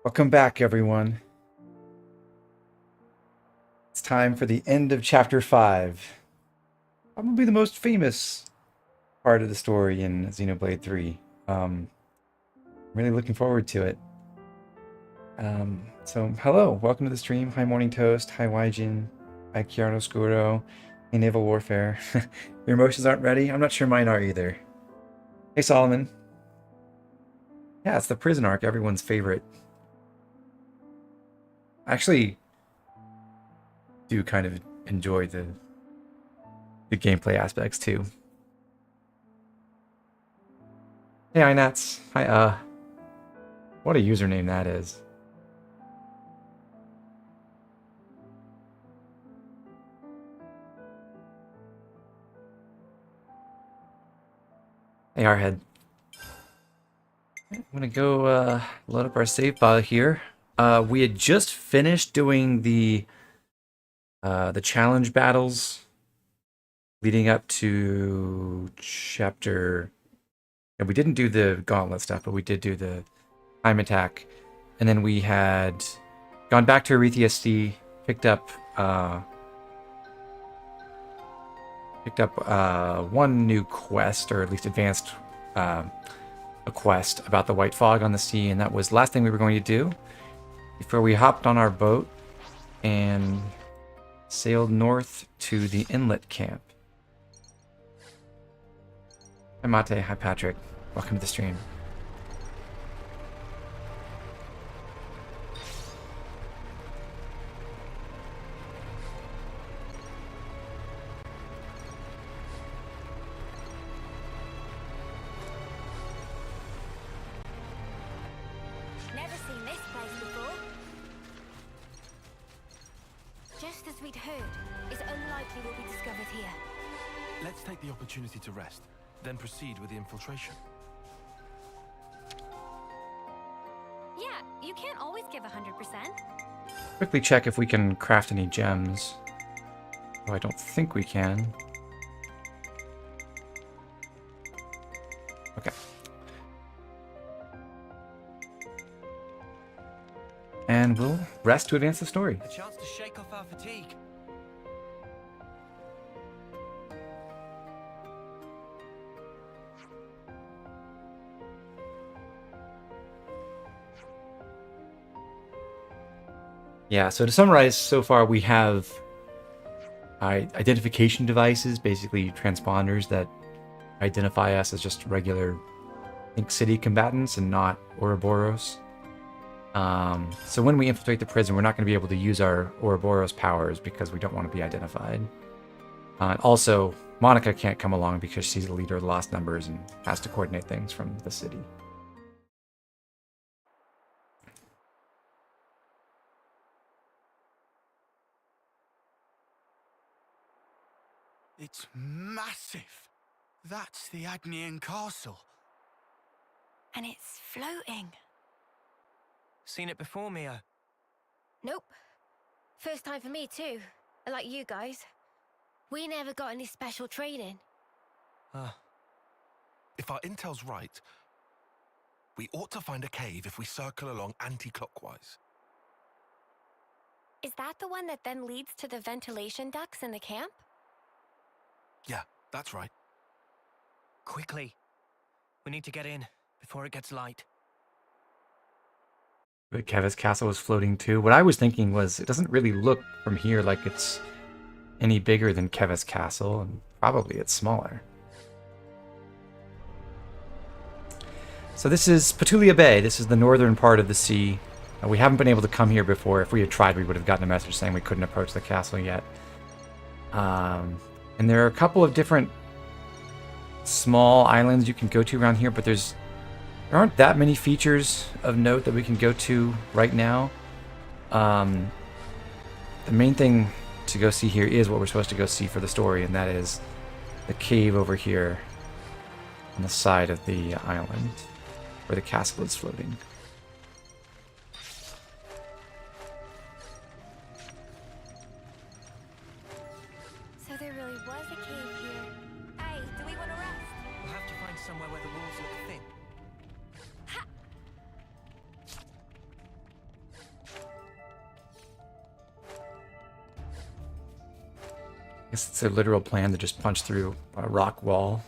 Welcome back, everyone. It's time for the end of Chapter 5. Probably the most famous part of the story in Xenoblade 3. Really looking forward to it. Hello, welcome to the stream. Hi, Morning Toast. Hi, Waijin. Hi, Chiaro Scuro. Hey, Naval Warfare. Your emotions aren't ready? I'm not sure mine are either. Hey, Solomon. Yeah, it's the prison arc, everyone's favorite. I actually do kind of enjoy the gameplay aspects too. Hey, Inats. Hi, what a username that is. Hey, Arhead. I'm gonna go load up our save file here. We had just finished doing the challenge battles leading up to chapter. And we didn't do the gauntlet stuff, but we did do the time attack, and then we had gone back to Arethia C, picked up one new quest, or at least advanced a quest about the white fog on the sea, and that was the last thing we were going to do before we hopped on our boat and sailed north to the inlet camp. Hi Mate, hi Patrick, welcome to the stream. Never seen this place before. Just as we'd heard, it's unlikely we'll be discovered here. Let's take the opportunity to rest, then proceed with the infiltration. Yeah, you can't always give 100%. Quickly check if we can craft any gems. Oh, I don't think we can. Okay. And we'll rest to advance the story. A chance to shake off our fatigue. Yeah, so to summarize, so far we have identification devices, basically transponders that identify us as just regular Link City combatants and not Ouroboros. So when we infiltrate the prison, we're not going to be able to use our Ouroboros powers because we don't want to be identified. Also, Monica can't come along because she's the leader of the Lost Numbers and has to coordinate things from the city. It's massive. That's the Agnus Castle. And it's floating. Seen it before, Mia? Nope. First time for me too. Like you guys. We never got any special training. If our intel's right, we ought to find a cave if we circle along anti-clockwise. Is that the one that then leads to the ventilation ducts in the camp? Yeah, that's right. Quickly. We need to get in before it gets light. But Agnus Castle was floating too. What I was thinking was it doesn't really look from here like it's any bigger than Agnus Castle, and probably it's smaller. So this is Petulia Bay. This is the northern part of the sea. We haven't been able to come here before. If we had tried, we would have gotten a message saying we couldn't approach the castle yet. And there are a couple of different small islands you can go to around here, but there aren't that many features of note that we can go to right now. The main thing to go see here is what we're supposed to go see for the story, and that is the cave over here on the side of the island where the castle is floating. So there really was a cave here. Hey, do we want to rest? We'll have to find somewhere where the walls look thin. Ha! guess it's a literal plan to just punch through a rock wall.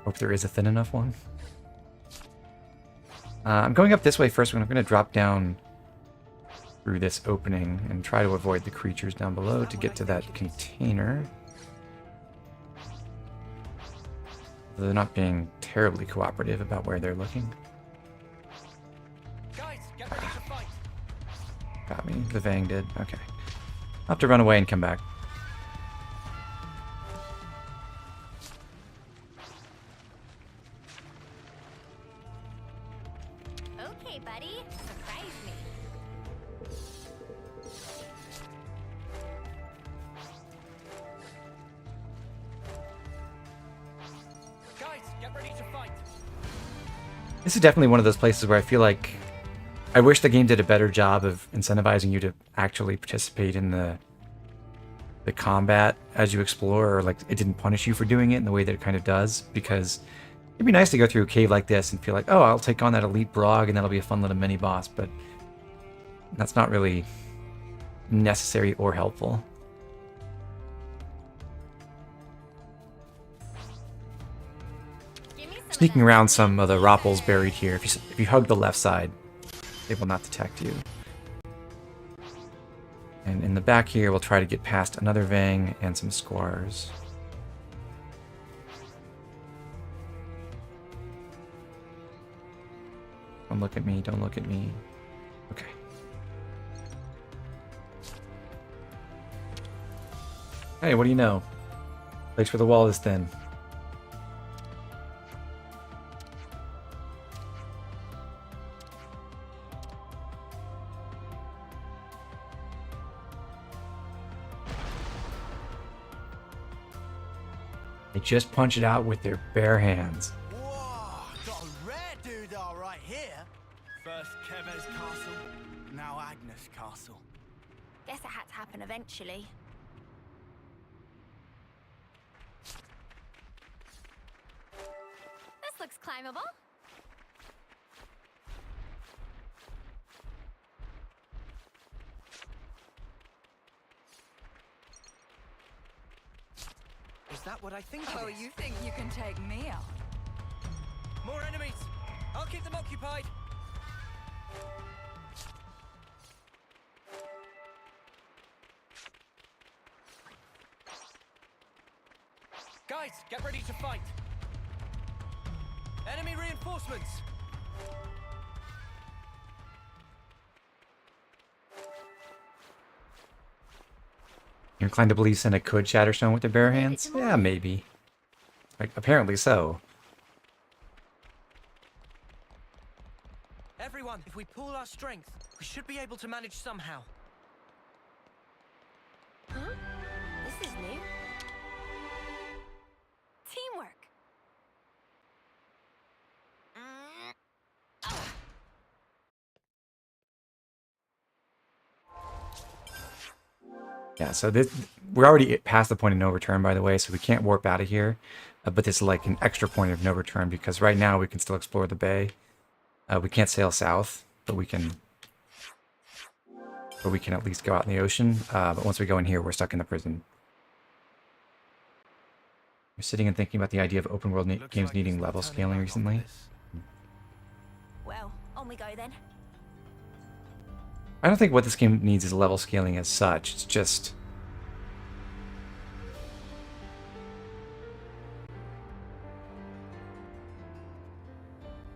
Hope there is a thin enough one. I'm going up this way first. I'm going to drop down through this opening and try to avoid the creatures down below to get to that container. They're not being terribly cooperative about where they're looking. Guys, get ready to fight. Got me. The Vang did. Okay. I'll have to run away and come back. Okay, buddy. Surprise me. Guys, get ready to fight. This is definitely one of those places where I feel like I wish the game did a better job of incentivizing you to actually participate in the combat as you explore, or like it didn't punish you for doing it in the way that it kind of does, because it'd be nice to go through a cave like this and feel like, oh, I'll take on that elite Brog and that'll be a fun little mini boss, but that's not really necessary or helpful. Give me some Sneaking of that. around some of the Ropples buried here. If you hug the left side, they will not detect you. And in the back here, we'll try to get past another Vang and some Squars. Don't look at me, don't look at me. Okay. Hey, what do you know? Place where the wall is thin. They just punch it out with their bare hands. Whoa, got a rare doodah right here. First Keves Castle, now Agnus Castle. Guess it had to happen eventually. This looks climbable. Is that what I think Oh, it is? you think you can take me out? More enemies. I'll keep them occupied. Guys, get ready to fight. Enemy reinforcements. You're inclined to believe Senna could Shatterstone with their bare hands? Yeah, maybe. Like, apparently so. Everyone, if we pool our strength, we should be able to manage somehow. Huh? This is new. Teamwork. Yeah, so we're already past the point of no return, by the way, so we can't warp out of here. But this is like an extra point of no return, because right now we can still explore the bay. We can't sail south, but we can at least go out in the ocean. But once we go in here, we're stuck in the prison. You're sitting and thinking about the idea of open world Looks games like needing it's not level turning scaling back on recently. this. Well, on we go then. I don't think what this game needs is level scaling as such. It's just...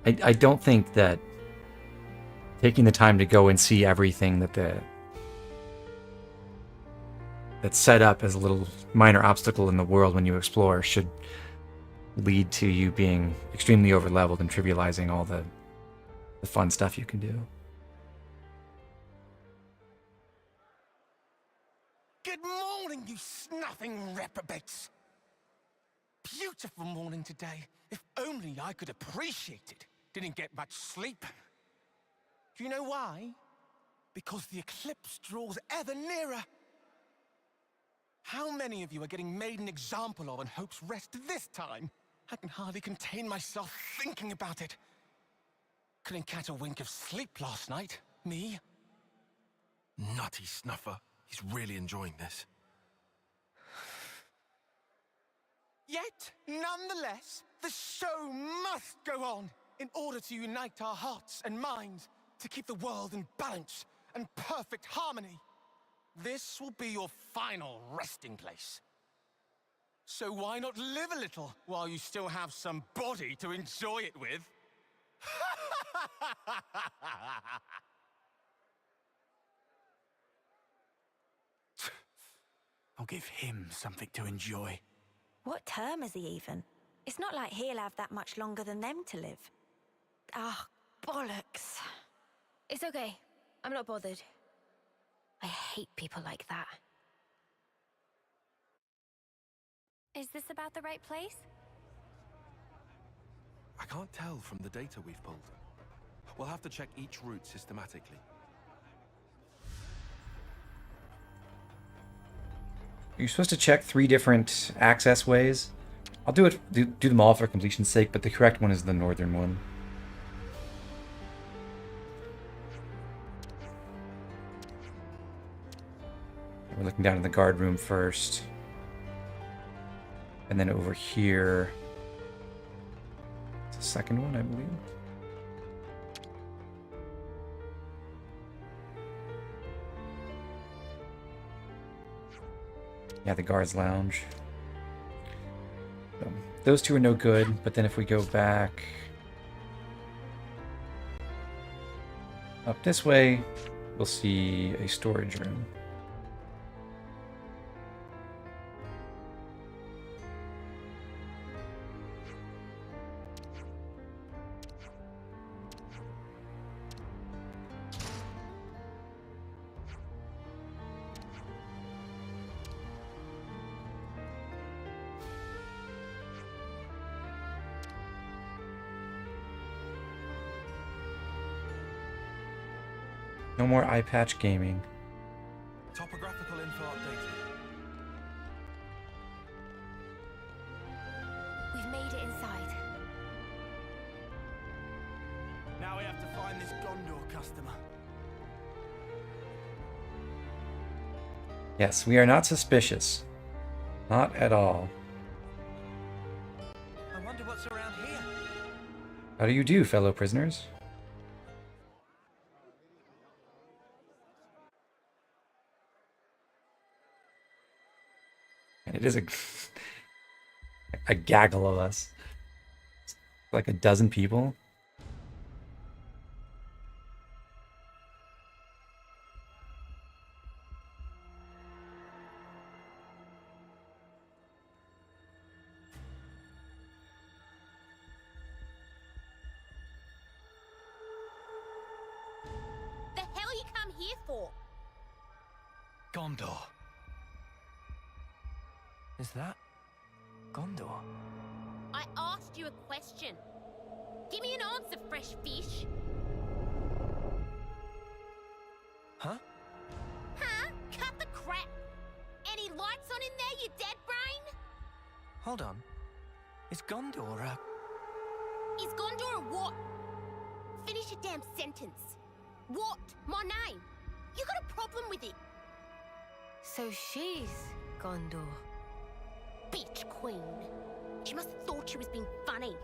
I don't think that taking the time to go and see everything that's set up as a little minor obstacle in the world when you explore should lead to you being extremely overleveled and trivializing all the fun stuff you can do. Good morning, you snuffing reprobates. Beautiful morning today. If only I could appreciate it. Didn't get much sleep. Do you know why? Because the eclipse draws ever nearer. How many of you are getting made an example of on Hope's Rest this time? I can hardly contain myself thinking about it. Couldn't catch a wink of sleep last night. Me? Nutty snuffer. He's really enjoying this. Yet, nonetheless, the show must go on in order to unite our hearts and minds to keep the world in balance and perfect harmony. This will be your final resting place. So why not live a little while you still have some body to enjoy it with? I'll give him something to enjoy. What term is he even? It's not like he'll have that much longer than them to live. Ah, bollocks. It's okay. I'm not bothered. I hate people like that. Is this about the right place? I can't tell from the data we've pulled. We'll have to check each route systematically. You're supposed to check 3 different access ways. I'll do them all for completion's sake, but the correct one is the northern one. We're looking down in the guard room first. And then over here, it's the second one, I believe. Yeah, the guards lounge. So, those 2 are no good, but then if we go back up this way, we'll see a storage room. No more eye patch gaming. Topographical info updated. We've made it inside. Now we have to find this Ghondor customer. Yes, we are not suspicious. Not at all. I wonder what's around here. How do you do, fellow prisoners? And it is a gaggle of us. Like a dozen people. The hell you come here for? Ghondor. Is that Ghondor? I asked you a question. Give me an answer, fresh fish. Huh? Huh? Cut the crap. Any lights on in there, you dead brain? Hold on. Is Ghondor Is Ghondor a what? Finish your damn sentence. What? My name? You got a problem with it? So she's Ghondor. Bitch queen. She must have thought she was being funny.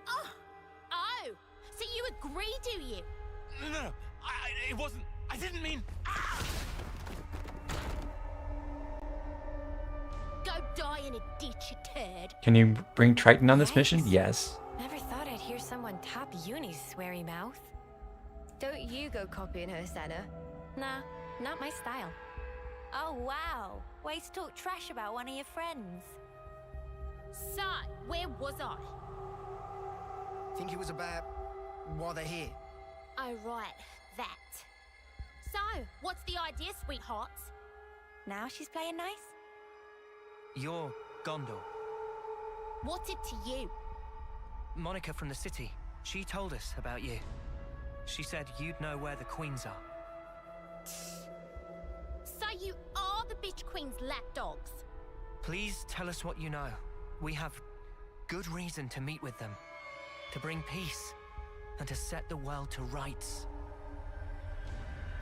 Oh, so you agree, do you? No, it wasn't. I didn't mean. Go die in a ditch, you turd. Can you bring Triton on this mission? Yes. Never thought I'd hear someone top Uni's sweary mouth. Don't you go copying her, Senna. Nah, not my style. Oh, wow. Ways to talk trash about one of your friends. So, where was I? Think it was about why they're here. Oh, right, that. So, what's the idea, sweethearts? Now she's playing nice? You're Ghondor. What's it to you? Monica from the city. She told us about you. She said you'd know where the queens are. So you are the bitch queen's lapdogs? Please tell us what you know. We have good reason to meet with them. To bring peace. And to set the world to rights.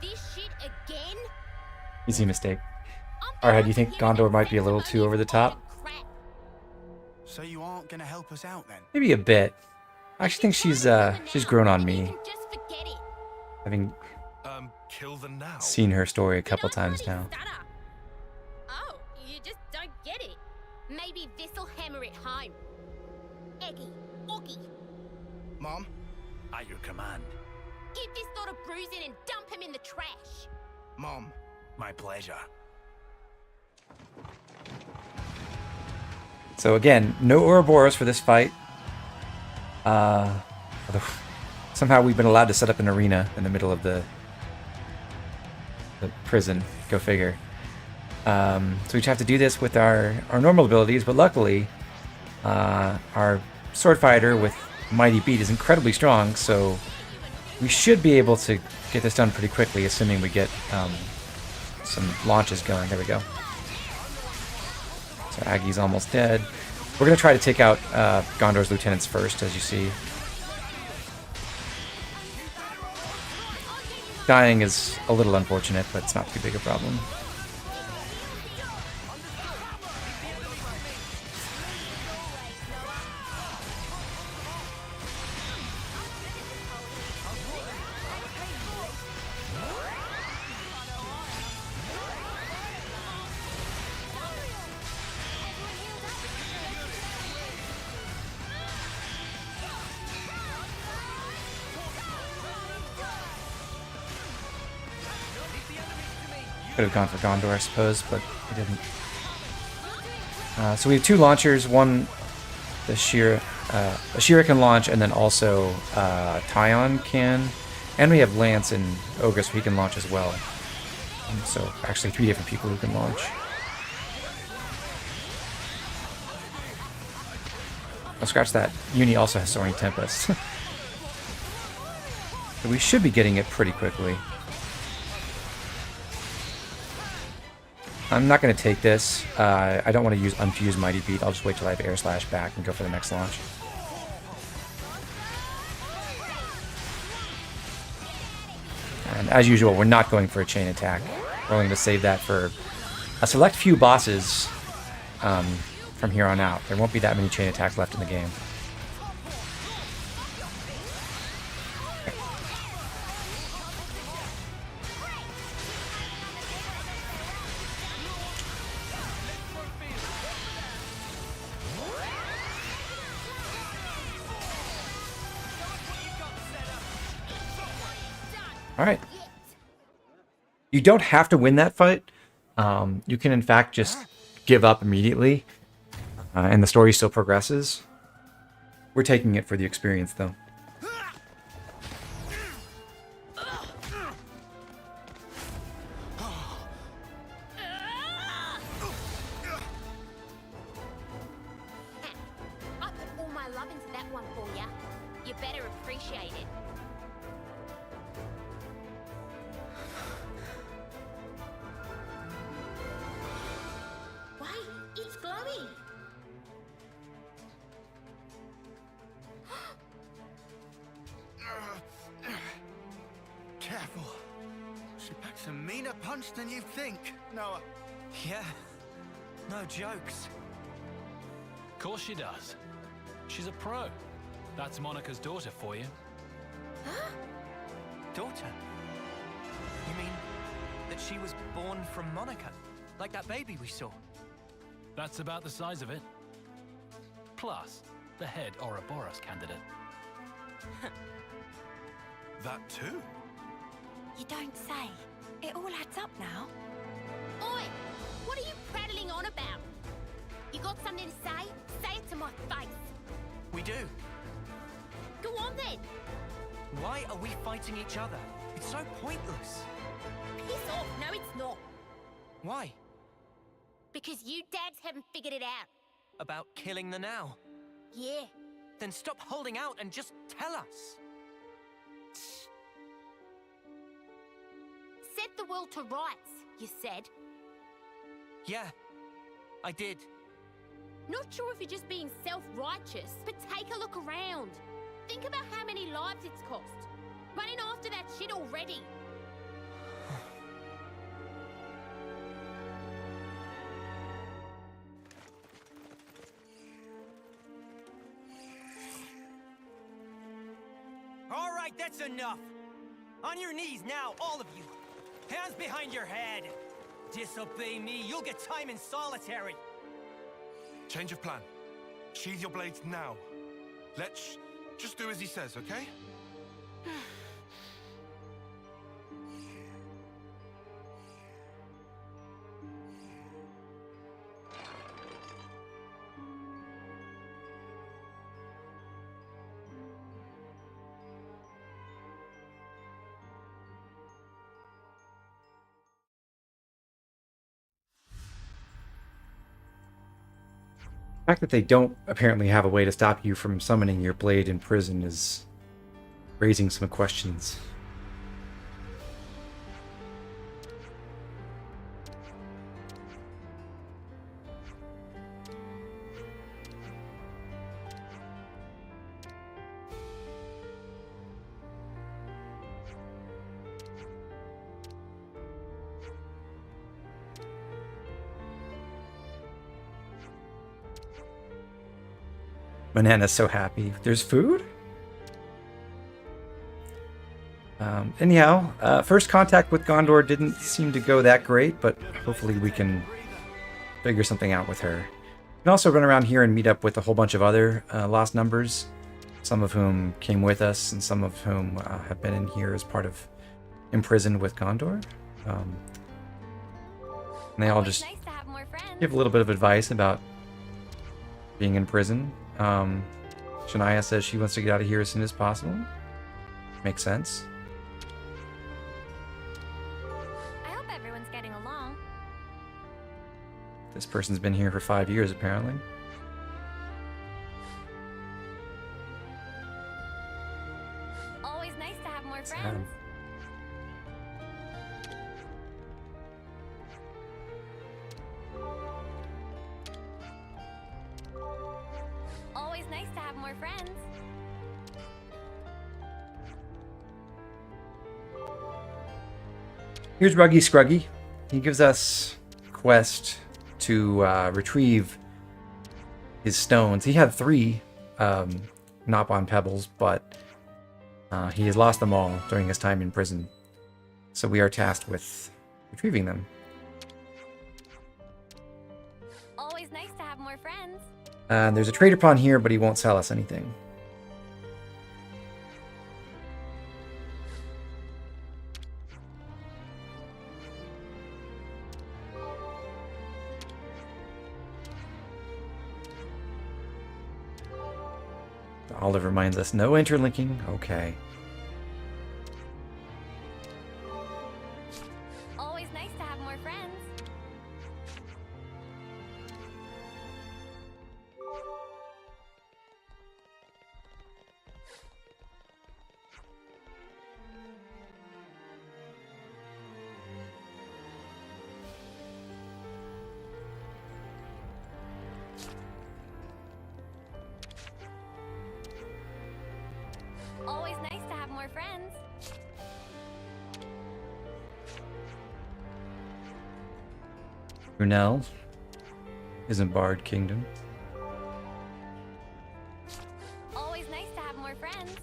This shit again? Easy mistake. I'm Alright, do you down think to hear Ghondor about might be a little too over the top? crap So you aren't gonna help us out then? Maybe a bit. I actually think she's grown on me, Just forget it. having Kill the now. seen her story a couple Did I times bloody now. stutter? Oh, you just don't get it. Maybe this'll hammer it home. Eggy, Oggy, Mom? At your command. give this lot a bruising and dump him in the trash. Mom. My pleasure. So again, no Ouroboros for this fight. Although somehow we've been allowed to set up an arena in the middle of the prison. Go figure. So we just have to do this with our normal abilities, but luckily our sword fighter with Mighty Beat is incredibly strong, so we should be able to get this done pretty quickly, assuming we get some launches going. There we go. So Aggie's almost dead. We're going to try to take out Gondor's lieutenants first, as you see. Dying is a little unfortunate, but it's not too big a problem. Could have gone for Ghondor, I suppose, but he didn't. So we have two launchers. One, the Ashira can launch, and then also Tyon can. And we have Lance and Ogre, so he can launch as well. So actually 3 different people who can launch. Oh, scratch that. Uni also has Soaring Tempest. So we should be getting it pretty quickly. I'm not going to take this. I don't want to use Unfused Mighty Beat. I'll just wait till I have Air Slash back and go for the next launch. And as usual, we're not going for a chain attack. We're going to save that for a select few bosses from here on out. There won't be that many chain attacks left in the game. Alright. You don't have to win that fight. You can, in fact, just give up immediately. And the story still progresses. We're taking it for the experience, though. I put all my love into that one for ya. You better appreciate it. Wait, it's glowing. Careful. She packs a meaner punch than you think, Noah. Yeah, no jokes. Course she does. She's a pro. That's Monica's daughter for you. Daughter? You mean that she was born from Monica? Like that baby we saw? That's about the size of it. Plus, the head Ouroboros candidate. That too? You don't say. It all adds up now. Oi! What are you prattling on about? You got something to say? Say it to my face. We do. Go on then. Why are we fighting each other? It's so pointless. Piss off. No, it's not. Why? Because you dads haven't figured it out. About killing the now? Yeah. Then stop holding out and just tell us. Set the world to rights, you said. Yeah, I did. Not sure if you're just being self-righteous, but take a look around. Think about how many lives it's cost. Running after that shit already. right, that's enough. On your knees now, all of you. Hands behind your head. Disobey me, you'll get time in solitary. Change of plan. Sheathe your blades now. Let's just do as he says, okay? The fact that they don't apparently have a way to stop you from summoning your blade in prison is raising some questions. Banana's so happy. There's food? Anyhow, first contact with Ghondor didn't seem to go that great, but hopefully we can figure something out with her. We can also run around here and meet up with a whole bunch of other lost numbers, some of whom came with us and some of whom have been in here as part of Imprisoned with Ghondor. And they all just give a little bit of advice about being in prison. Shania says she wants to get out of here as soon as possible. Makes sense. I hope everyone's getting along. This person's been here for 5 years, apparently. Always nice to have more Sad. friends. Always nice to have more friends. Here's Ruggy Scruggy. He gives us a quest to retrieve his stones. He had 3 Nopon pebbles, but he has lost them all during his time in prison. So we are tasked with retrieving them. Always nice to have more friends. There's a trader pawn here, but he won't sell us anything. Olive reminds us, no interlinking. Okay. Always nice to have more friends. Always nice to have more friends. Brunel isn't Bard Kingdom. Always nice to have more friends.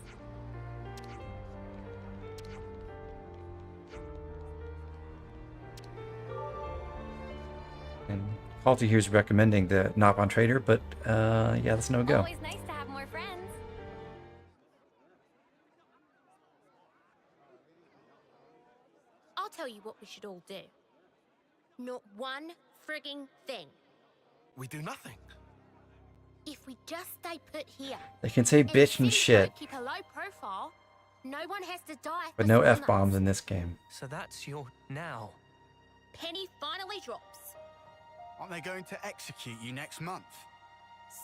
And Halty here's recommending the Nopon trader, but yeah, that's no go. Always nice to have more friends. I'll tell you what we should all do. Not one frigging thing. We do nothing. If we just stay put here. They can say bitch and the city shit, folk keep a low profile, no one has to die. but for no someone F-bombs else. in this game. So that's your now. Penny finally drops. Aren't they going to execute you next month?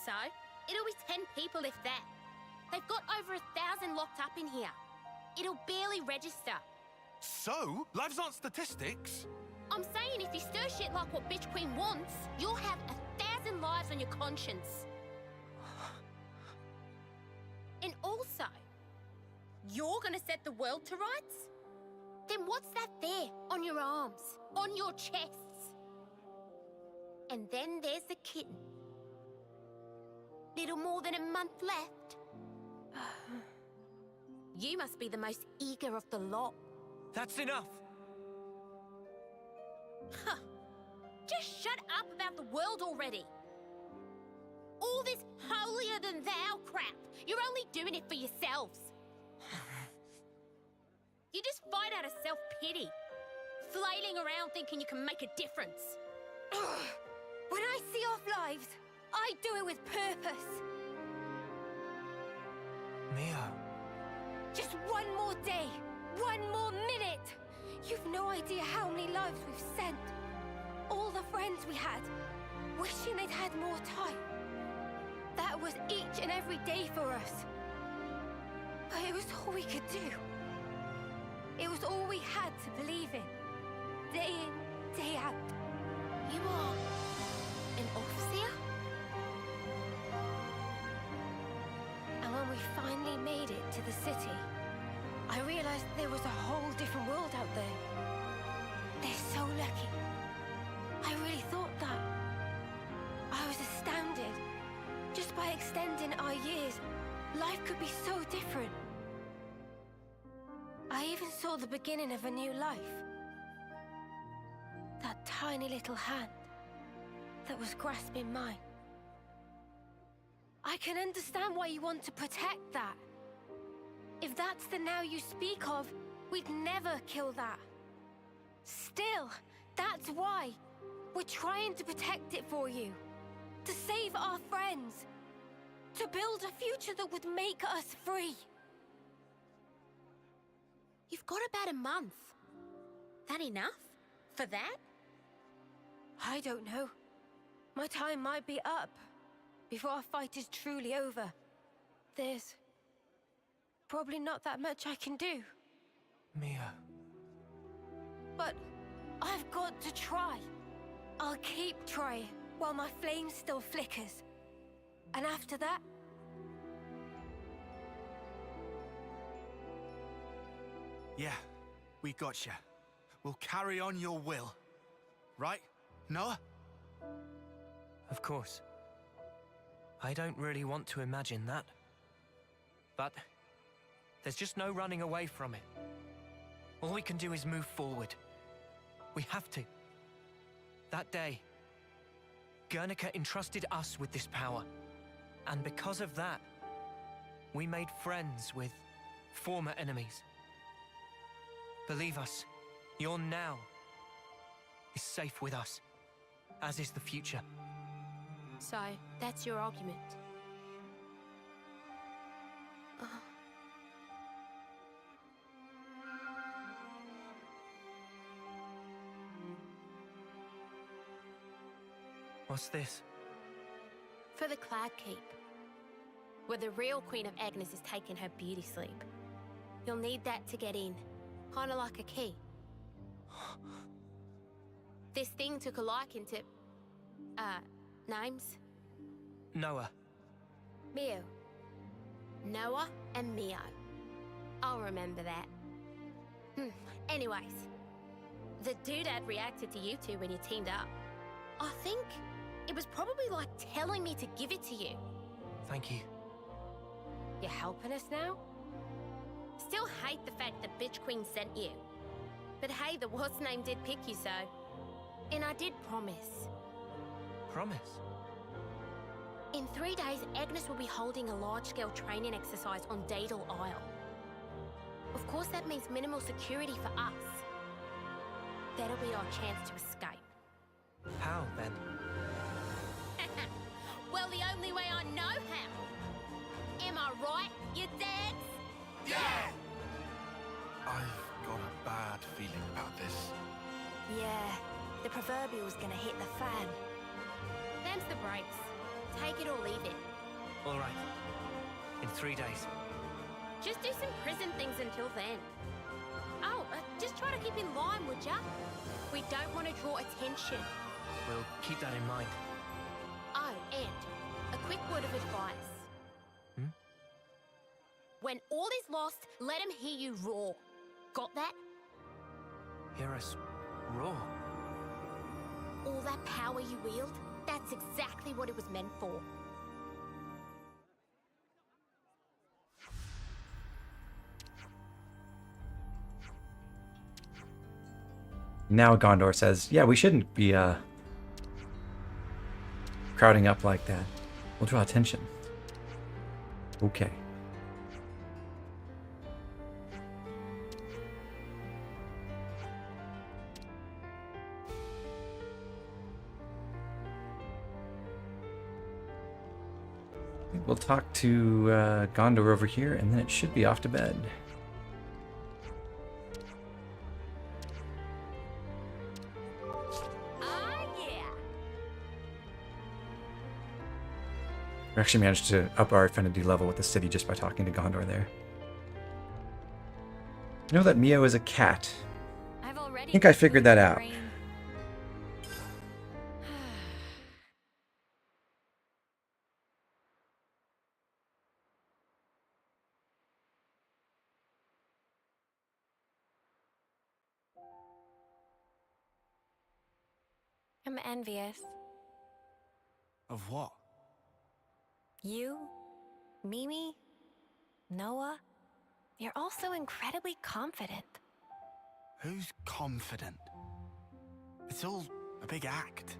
So, it'll be 10 people if that. They've got over 1,000 locked up in here. It'll barely register. So, lives aren't statistics. I'm saying if you stir shit like what Bitch Queen wants, you'll have 1,000 lives on your conscience. And also, you're gonna set the world to rights? Then what's that there on your arms, on your chests? And then there's the kitten. Little more than a month left. You must be the most eager of the lot. That's enough! Huh. Just shut up about the world already. All this holier-than-thou crap, you're only doing it for yourselves. You just fight out of self-pity, flailing around thinking you can make a difference. When I see off lives, I do it with purpose. Mia. Just one more day, one more minute. You've no idea how many lives we've sent. All the friends we had, wishing they'd had more time. That was each and every day for us. But it was all we could do. It was all we had to believe in. Day in, day out. You are an officer? And when we finally made it to the city, I realized there was a whole different world out there. They're so lucky. I really thought that. I was astounded. Just by extending our years, life could be so different. I even saw the beginning of a new life. That tiny little hand that was grasping mine. I can understand why you want to protect that. If that's the now you speak of, we'd never kill that. Still, that's why we're trying to protect it for you. To save our friends. To build a future that would make us free. You've got about a month. That enough? For that? I don't know. My time might be up before our fight is truly over. There's probably not that much I can do. Mia. But I've got to try. I'll keep trying while my flame still flickers. And after that... Yeah, we gotcha. We'll carry on your will. Right, Noah? Of course. I don't really want to imagine that. But there's just no running away from it. All we can do is move forward. We have to. That day, Guernica entrusted us with this power. And because of that, we made friends with former enemies. Believe us, your now is safe with us, as is the future. So, that's your argument. What's this? For the Cloud Keep, where the real Queen of Agnus is taking her beauty sleep. You'll need that to get in, kind of like a key. This thing took a liking to... names? Noah. Mio. Noah and Mio. I'll remember that. Anyways, the doodad reacted to you two when you teamed up. I think it was probably like telling me to give it to you. Thank you. You're helping us now? Still hate the fact that Bitch Queen sent you. But hey, the what's name did pick you, so... And I did promise. Promise? In 3 days, Agnus will be holding a large-scale training exercise on Daedal Isle. Of course, that means minimal security for us. That'll be our chance to escape. How, then? Well, the only way I know how. Am I right, you dads? Yeah! I've got a bad feeling about this. Yeah, the proverbial's gonna hit the fan. Them's the breaks. Take it or leave it. All right. In 3 days. Just do some prison things until then. Oh, just try to keep in line, would ya? We don't want to draw attention. We'll keep that in mind. Oh, and a quick word of advice. When all is lost, let him hear you roar. Got that? Hear us roar. All that power you wield, that's exactly what it was meant for. Now Ghondor says, yeah, we shouldn't be crowding up like that. We'll draw attention. Okay. We'll talk to Ghondor over here, and then it should be off to bed. We actually managed to up our affinity level with the city just by talking to Ghondor there. You know that Mio is a cat. I think I figured that out. I'm envious. Of what? You, Mimi, Noah, you're all so incredibly confident. Who's confident? It's all a big act.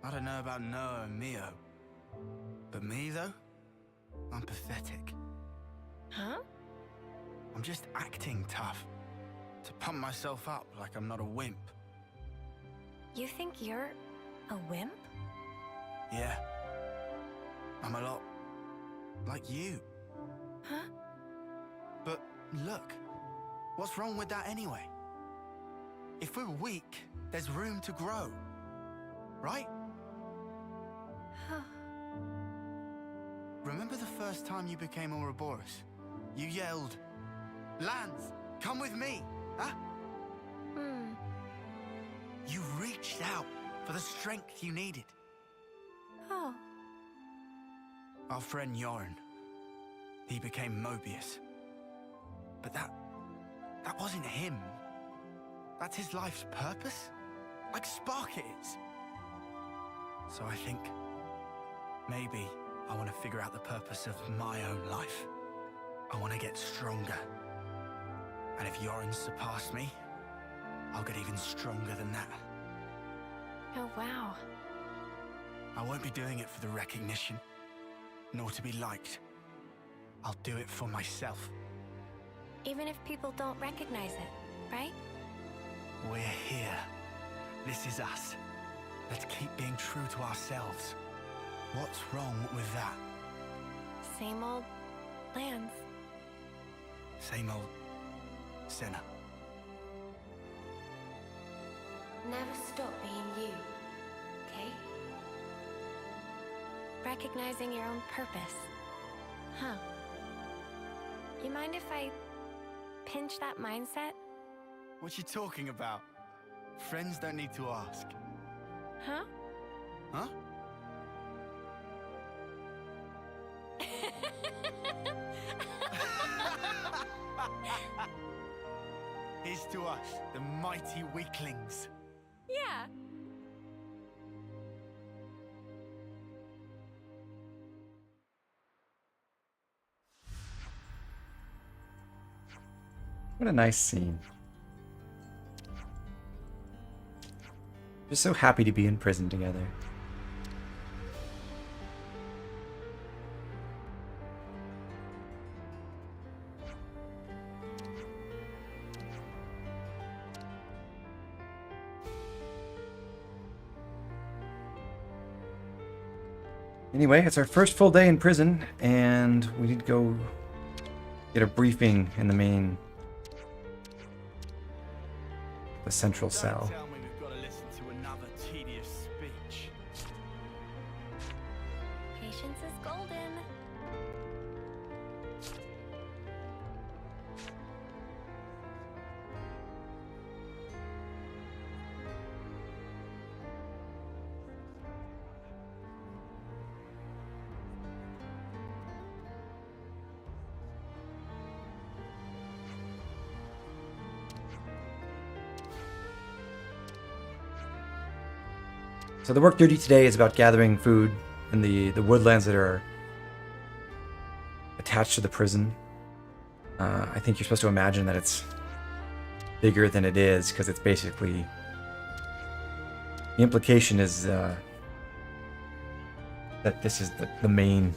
I don't know about Noah and Mio. But me, though? I'm pathetic. Huh? I'm just acting tough. To pump myself up like I'm not a wimp. You think you're a wimp? Yeah. I'm a lot like you. Huh? But look, what's wrong with that anyway? If we're weak, there's room to grow. Right? Remember the first time you became Ouroboros? You yelled, "Lance, come with me!" Huh? You reached out for the strength you needed. Oh. Our friend Jorn, he became Mobius. But that wasn't him. That's his life's purpose? Like Spark it is. So I think maybe I want to figure out the purpose of my own life. I want to get stronger. And if Jorn surpassed me, I'll get even stronger than that. Oh, wow. I won't be doing it for the recognition, nor to be liked. I'll do it for myself. Even if people don't recognize it, right? We're here. This is us. Let's keep being true to ourselves. What's wrong with that? Same old Lance. Same old Senna. Never stop being you, okay? Recognizing your own purpose. Huh. You mind if I pinch that mindset? What you talking about? Friends don't need to ask. Huh? Huh? Here's to us, the mighty weaklings. Yeah. What a nice scene. Just so happy to be in prison together. Anyway, it's our first full day in prison, and we need to go get a briefing in the central cell. Tell me we've got to listen to another tedious speech. Patience is golden. So the work duty today is about gathering food in the woodlands that are attached to the prison. I think you're supposed to imagine that it's bigger than it is, because it's basically... The implication is that this is the main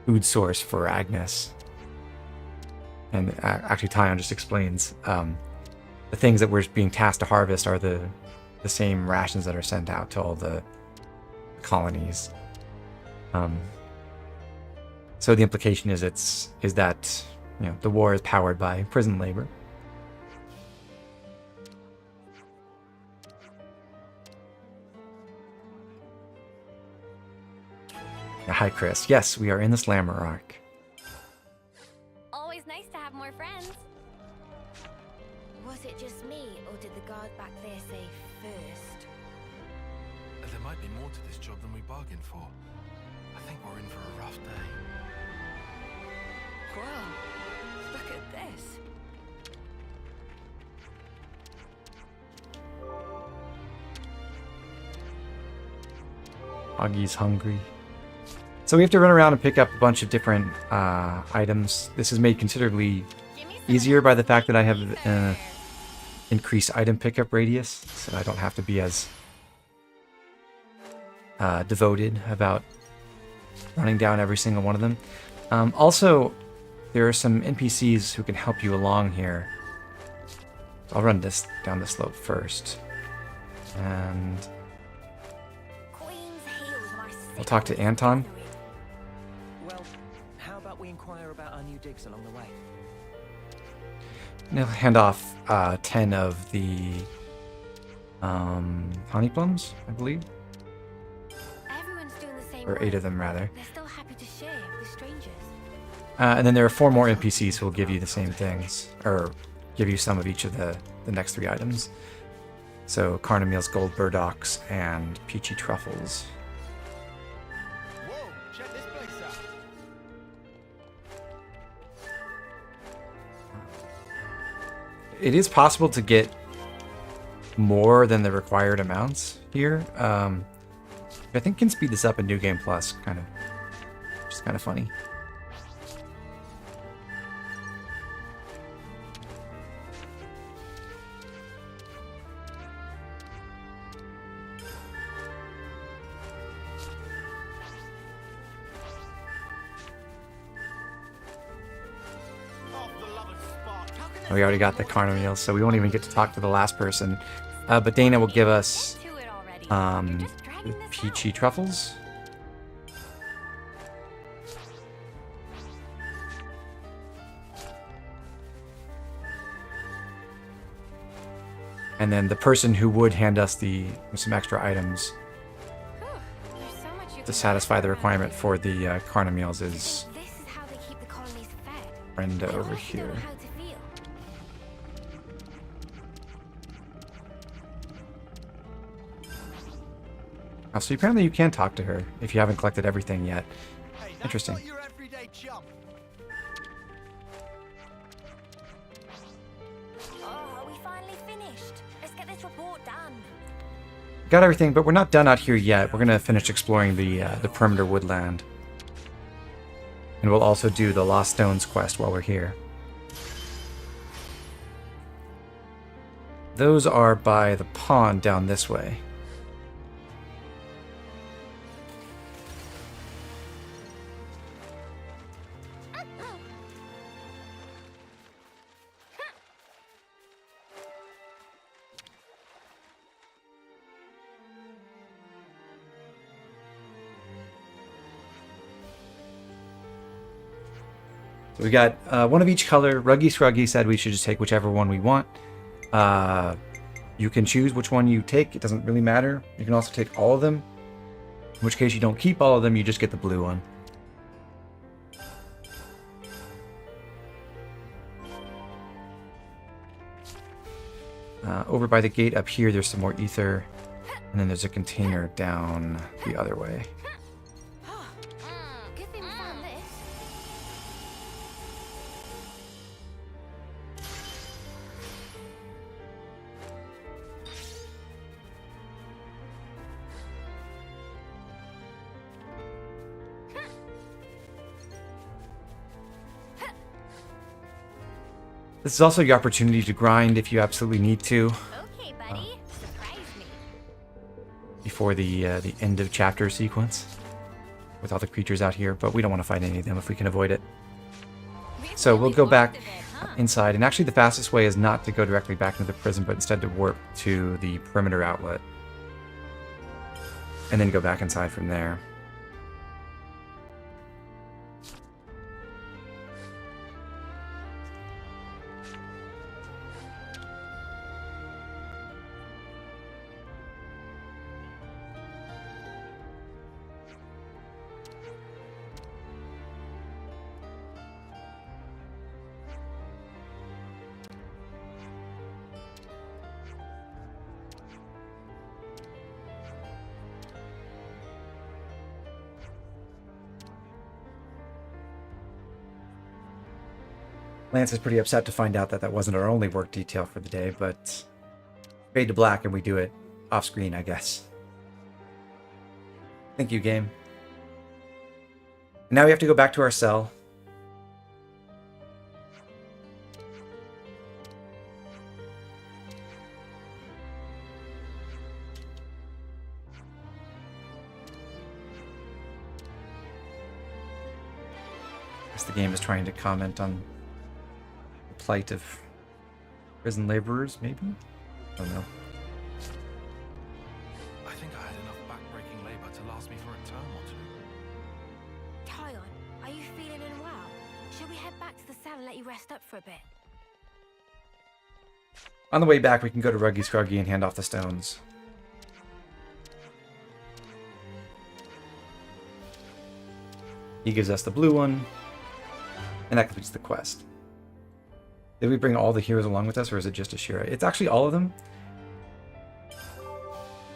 food source for Agnus. And actually Tyon just explains the things that we're being tasked to harvest are the same rations that are sent out to all the colonies. So the implication is that the war is powered by prison labor. Hi, Chris. Yes, we are in the Slammer arc. Always nice to have more friends. Was it just me, or did the guard back there say first? There might be more to this job than we bargained for. I think we're in for a rough day. Whoa, look at this. Augie's hungry. So we have to run around and pick up a bunch of different items. This is made considerably easier by the fact that I have increased item pickup radius, so I don't have to be as devoted about running down every single one of them. Also, there are some NPCs who can help you along here. I'll run down the slope first. And I'll talk to Anton. Well, how about we inquire about our new digs along the way? And I'll hand off 10 of the honey plums, I believe. Everyone's doing the same Or 8 of them, rather. They're still happy to share with strangers. And then there are 4 more NPCs who will give you the same things, or give you some of each of the next 3 items. So Carnameal's gold burdocks and peachy truffles. Whoa, check this place out. It is possible to get more than the required amounts here. I think can speed this up in New Game Plus, which is kind of funny. We already got the Carnameal, so we won't even get to talk to the last person. But Dana will give us peachy truffles. And then the person who would hand us some extra items to satisfy the requirement for the Carnameals is Brenda over here. Oh, so apparently you can talk to her if you haven't collected everything yet. Hey, that's Interesting. not your everyday chump. Oh, we finally finished. Let's get this report done. Got everything, but we're not done out here yet. We're gonna finish exploring the perimeter woodland, and we'll also do the Lost Stones quest while we're here. Those are by the pond down this way. So we got one of each color. Ruggy Scruggy said we should just take whichever one we want. You can choose which one you take. It doesn't really matter. You can also take all of them. In which case you don't keep all of them, you just get the blue one. Over by the gate up here, there's some more ether. And then there's a container down the other way. Good thing we found this. This is also your opportunity to grind if you absolutely need to. Okay, buddy. Surprise me. Before the end of chapter sequence. With all the creatures out here, but we don't want to fight any of them if we can avoid it. So we'll go back inside, and actually the fastest way is not to go directly back into the prison, but instead to warp to the perimeter outlet. And then go back inside from there. Lance is pretty upset to find out that that wasn't our only work detail for the day, but fade to black and we do it off screen, I guess. Thank you, game. Now we have to go back to our cell. I guess the game is trying to comment on plight of prison laborers, maybe? I don't know. I think I had enough backbreaking labor to last me for a term or two. Tyon, are you feeling unwell? Should we head back to the cell and let you rest up for a bit? On the way back, we can go to Ruggy Scruggy and hand off the stones. He gives us the blue one, and that completes the quest. Did we bring all the heroes along with us, or is it just Ashira? It's actually all of them.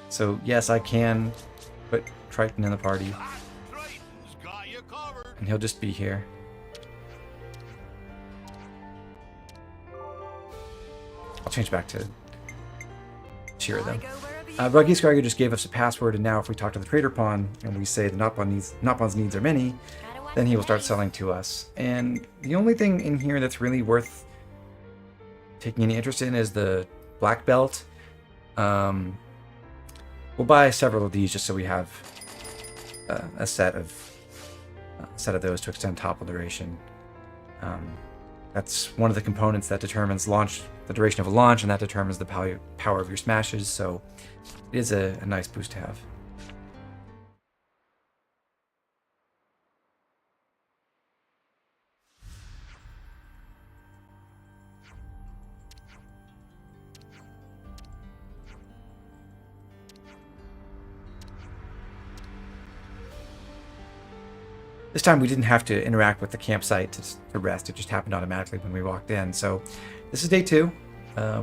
So, yes, I can put Triton in the party. And he'll just be here. I'll change back to Ashira, though. Ruggy Scargy just gave us a password, and now if we talk to the trader pawn, and we say the Notpawn's needs are many, then he will start selling to us. And the only thing in here that's really worth taking any interest in is the black belt. We'll buy several of these just so we have a set of those to extend topple duration. That's one of the components that determines the duration of a launch, and that determines the power of your smashes. So it is a nice boost to have. This time we didn't have to interact with the campsite to rest. It just happened automatically when we walked in. So this is day 2.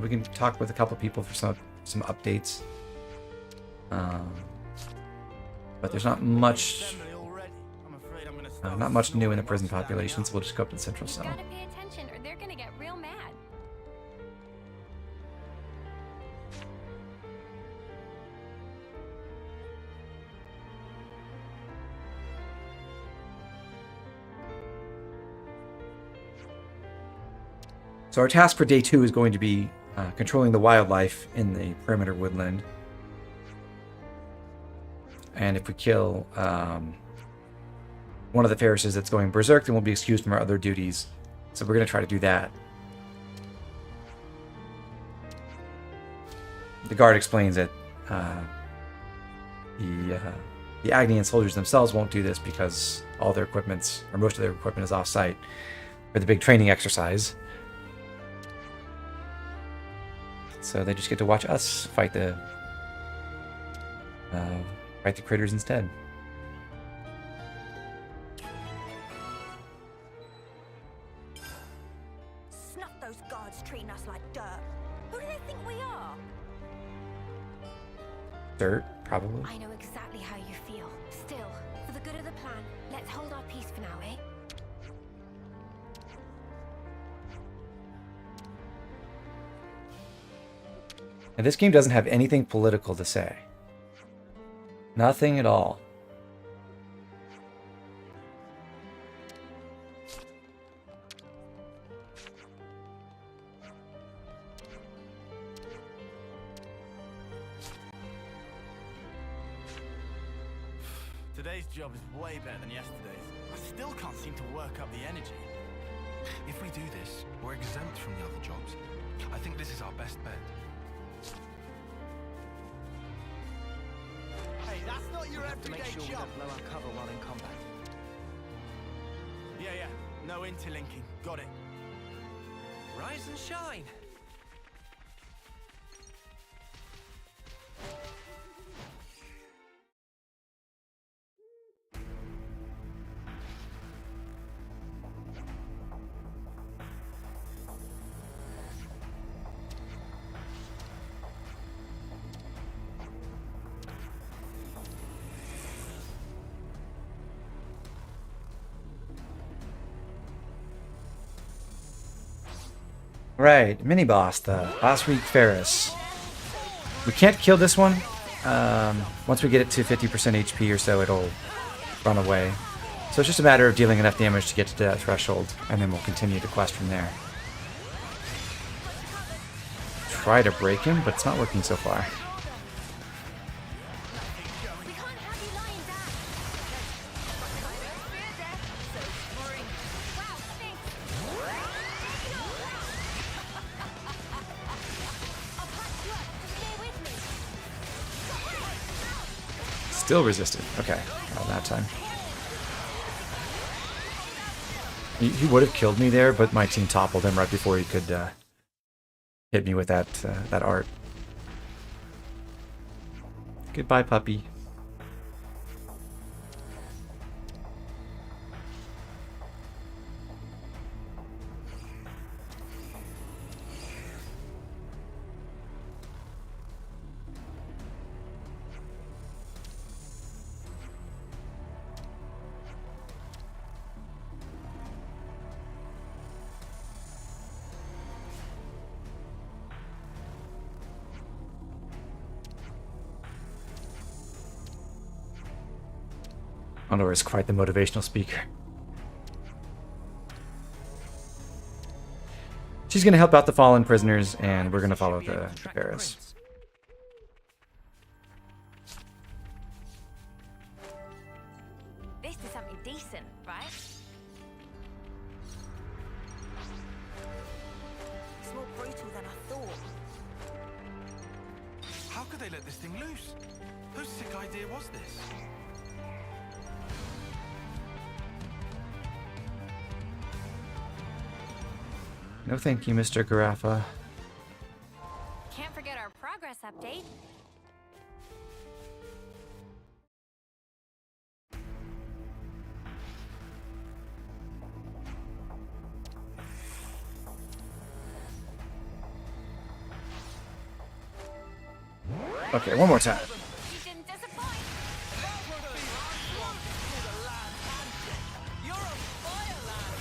We can talk with a couple people for some updates. But there's not much new in the prison population, so we'll just go up to the central cell. Gotta pay attention or they're gonna get real mad. So our task for day 2 is going to be controlling the wildlife in the perimeter woodland. And if we kill one of the Ferrises that's going berserk, then we'll be excused from our other duties. So we're going to try to do that. The guard explains that the Agnian soldiers themselves won't do this because all their equipment, or most of their equipment, is off-site for the big training exercise. So they just get to watch us fight the critters instead. Snuff those guards treating us like dirt. Who do they think we are? Dirt, probably. I know exactly how you feel. Still, for the good of the plan, let's hold our peace for now, eh? And this game doesn't have anything political to say. Nothing at all. Today's job is way better than yesterday's. I still can't seem to work up the energy. If we do this, we're exempt from the other jobs. I think this is our best bet. Hey, that's not your We have to make everyday sure we job. don't blow our cover while in combat. Yeah, no interlinking. Got it. Rise and shine! Right, mini boss, the last week Ferris. We can't kill this one. Once we get it to 50% HP or so, it'll run away. So it's just a matter of dealing enough damage to get to that threshold, and then we'll continue the quest from there. Try to break him, but it's not working so far. We can't have you lying down. Fear death, so boring. Wow, thanks. I'll patch you up. Stay with me. Still resisted. Okay, not that time. He would have killed me there, but my team toppled him right before he could hit me with that art. Goodbye, puppy. Ghondor is quite the motivational speaker. She's going to help out the fallen prisoners, and we're going to follow the Ferris. This is something decent, right? It's more brutal than I thought. How could they let this thing loose? Whose sick idea was this? No thank you, Mr. Garaffa. Can't forget our progress update. Okay, one more time. You didn't disappoint. You're a fire lad!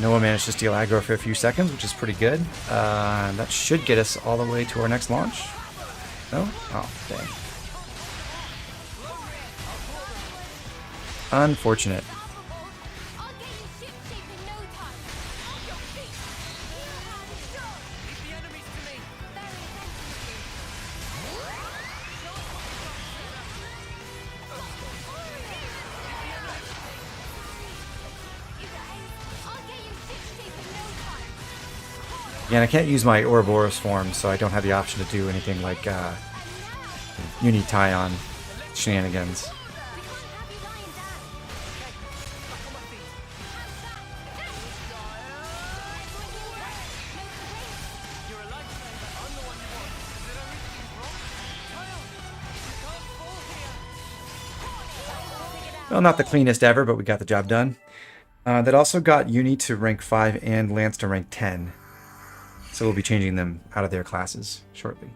Noah managed to steal aggro for a few seconds, which is pretty good. That should get us all the way to our next launch. No? Oh, dang. Unfortunate. I'll get you shipshape in no time. On your feet. Leave the enemies to me! Very attentive. I'll get you shipshape in no time. Yeah, and I can't use my Ouroboros form, so I don't have the option to do anything like Uni tie-on shenanigans. We can't have you lying down. You're a lifesaver. I'm the one you want. Is there anything wrong? Child! You can't fall here! Well, not the cleanest ever, but we got the job done. That also got Uni to rank 5 and Lance to rank 10. So we'll be changing them out of their classes shortly.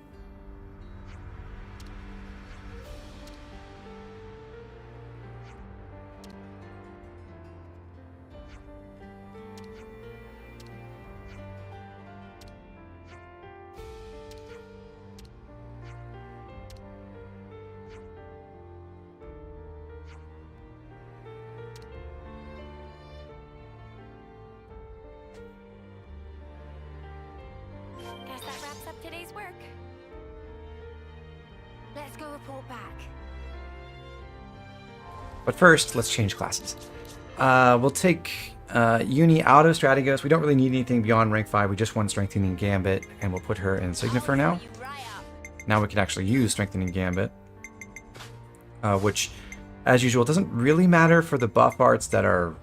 Guess that wraps up today's work. Let's go report back. But first, let's change classes. We'll take Uni out of Strategos. We don't really need anything beyond rank 5. We just want Strengthening Gambit, and we'll put her in Signa for now. Now we can actually use Strengthening Gambit, which, as usual, doesn't really matter for the buff arts that are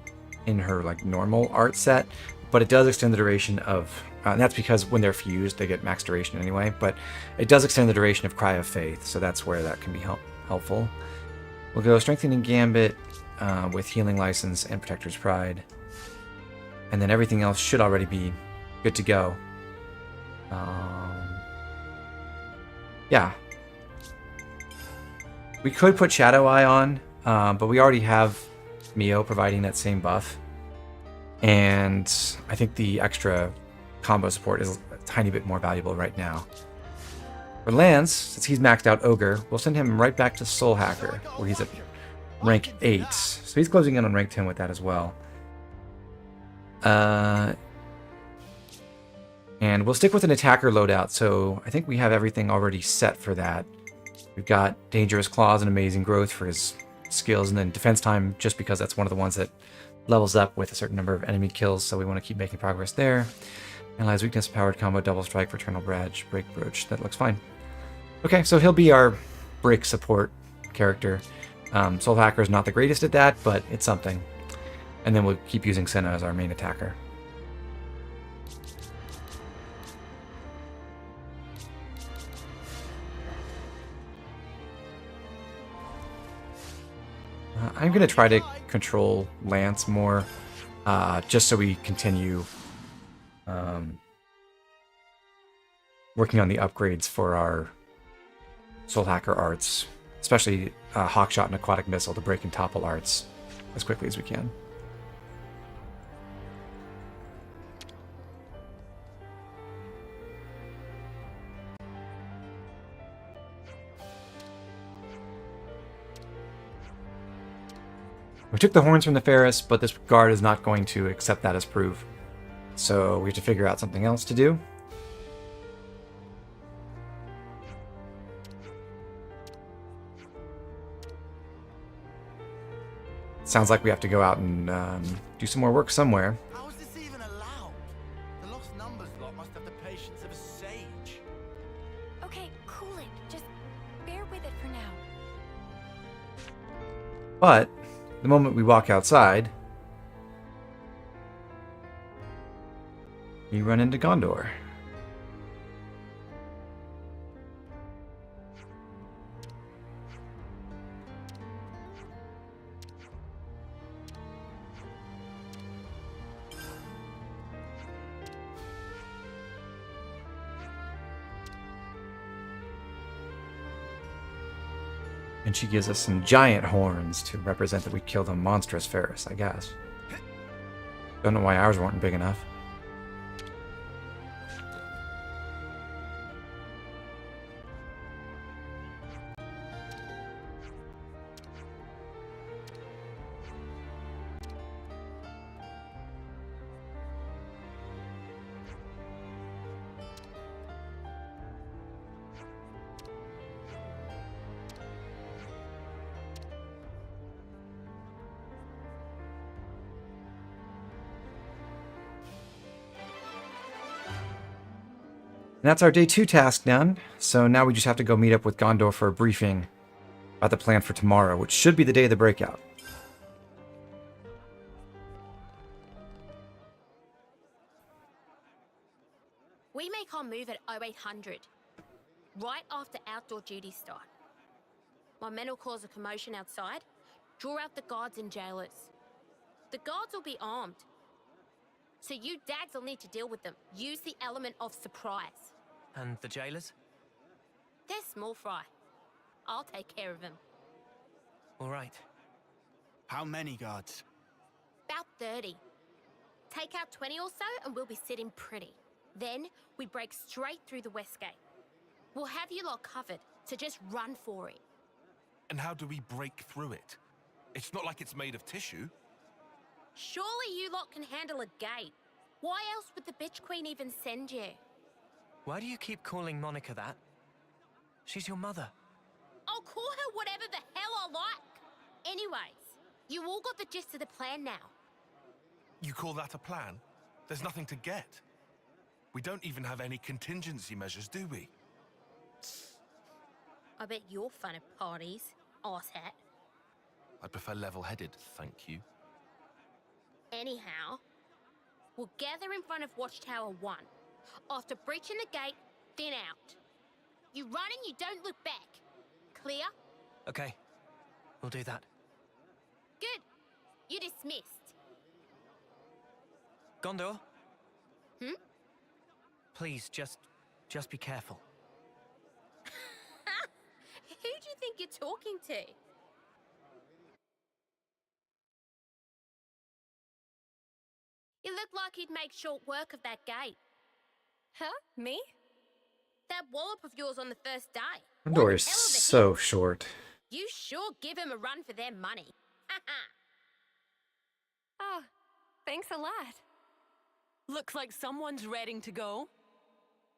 in her like normal art set, but it does extend the duration of, and that's because when they're fused, they get max duration anyway, but it does extend the duration of Cry of Faith, so that's where that can be helpful. We'll go Strengthening Gambit with Healing License and Protector's Pride. And then everything else should already be good to go. Yeah. We could put Shadow Eye on, but we already have Mio providing that same buff. And I think the extra combo support is a tiny bit more valuable right now. For Lance, since he's maxed out Ogre, we'll send him right back to Soul Hacker, where he's at rank 8. So he's closing in on rank 10 with that as well. And we'll stick with an attacker loadout, so I think we have everything already set for that. We've got Dangerous Claws and Amazing Growth for his skills, and then Defense Time, just because that's one of the ones that levels up with a certain number of enemy kills, so we want to keep making progress there. Analyze Weakness, Powered Combo, Double Strike, Fraternal Badge, Break Brooch. That looks fine. Okay, so he'll be our break support character. Soul Hacker is not the greatest at that, but it's something. And then we'll keep using Senna as our main attacker. I'm going to try to control Lance more, just so we continue working on the upgrades for our Soul Hacker arts, especially Hawkshot and Aquatic Missile to break and topple arts as quickly as we can. We took the horns from the Ferris, but this guard is not going to accept that as proof. So we have to figure out something else to do. Sounds like we have to go out and do some more work somewhere. How is this even allowed? The lost numbers lot must have the patience of a sage. Okay, cool it. Just bear with it for now. But the moment we walk outside, you run into Ghondor. And she gives us some giant horns to represent that we killed a monstrous Ferris, I guess. Don't know why ours weren't big enough. And that's our day 2 task done. So now we just have to go meet up with Ghondor for a briefing about the plan for tomorrow, which should be the day of the breakout. We make our move at 0800, right after outdoor duties start. My men will cause a commotion outside, draw out the guards and jailers. The guards will be armed, so you dads will need to deal with them. Use the element of surprise. And the jailers? They're small fry. I'll take care of them. All right. How many guards? About 30. Take out 20 or so and we'll be sitting pretty. Then we break straight through the west gate. We'll have you lot covered, so just run for it. And how do we break through it? It's not like it's made of tissue. Surely you lot can handle a gate. Why else would the bitch queen even send you? Why do you keep calling Monica that? She's your mother. I'll call her whatever the hell I like. Anyways, you all got the gist of the plan now. You call that a plan? There's nothing to get. We don't even have any contingency measures, do we? I bet you're fun at parties, arsehat. I'd prefer level-headed, thank you. Anyhow, we'll gather in front of Watchtower 1. After breaching the gate, thin out. You run and you don't look back. Clear? Okay, we'll do that. Good. You're dismissed. Ghondor? Hmm? Please, just be careful. Who do you think you're talking to? You look like you'd make short work of that gate. Huh? Me? That wallop of yours on the first day. Ghondor One is hell of a hit. so short. You sure give him a run for their money. Oh, thanks a lot. Looks like someone's ready to go.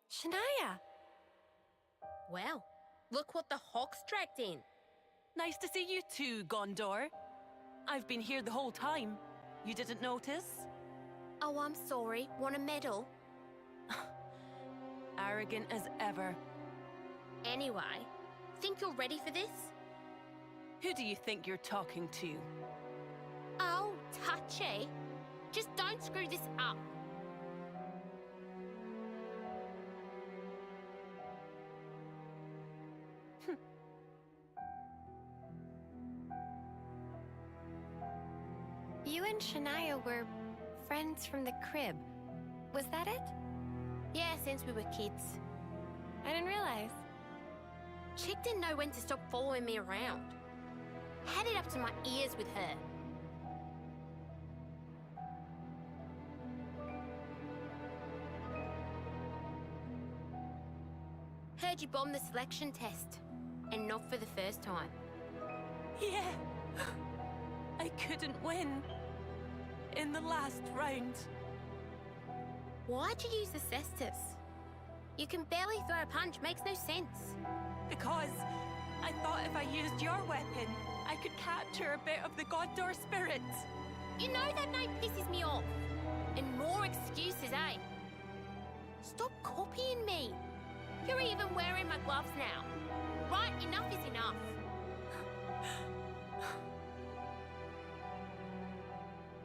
Shania! Well, look what the Hawks dragged in. Nice to see you too, Ghondor. I've been here the whole time. You didn't notice? Oh, I'm sorry. Want a medal? Arrogant as ever. Anyway, think you're ready for this? Who do you think you're talking to? Oh, touchy. Just don't screw this up. You and Shania were friends from the crib. Was that it? Yeah, since we were kids. I didn't realize. Chick didn't know when to stop following me around. Had it up to my ears with her. Heard you bombed the selection test. And not for the first time. Yeah. I couldn't win. In the last round. Why'd you use the cestus? You can barely throw a punch, makes no sense. Because I thought if I used your weapon, I could capture a bit of the Ghondor spirit. You know that name pisses me off. And more excuses, eh? Stop copying me. You're even wearing my gloves now. Right, enough is enough.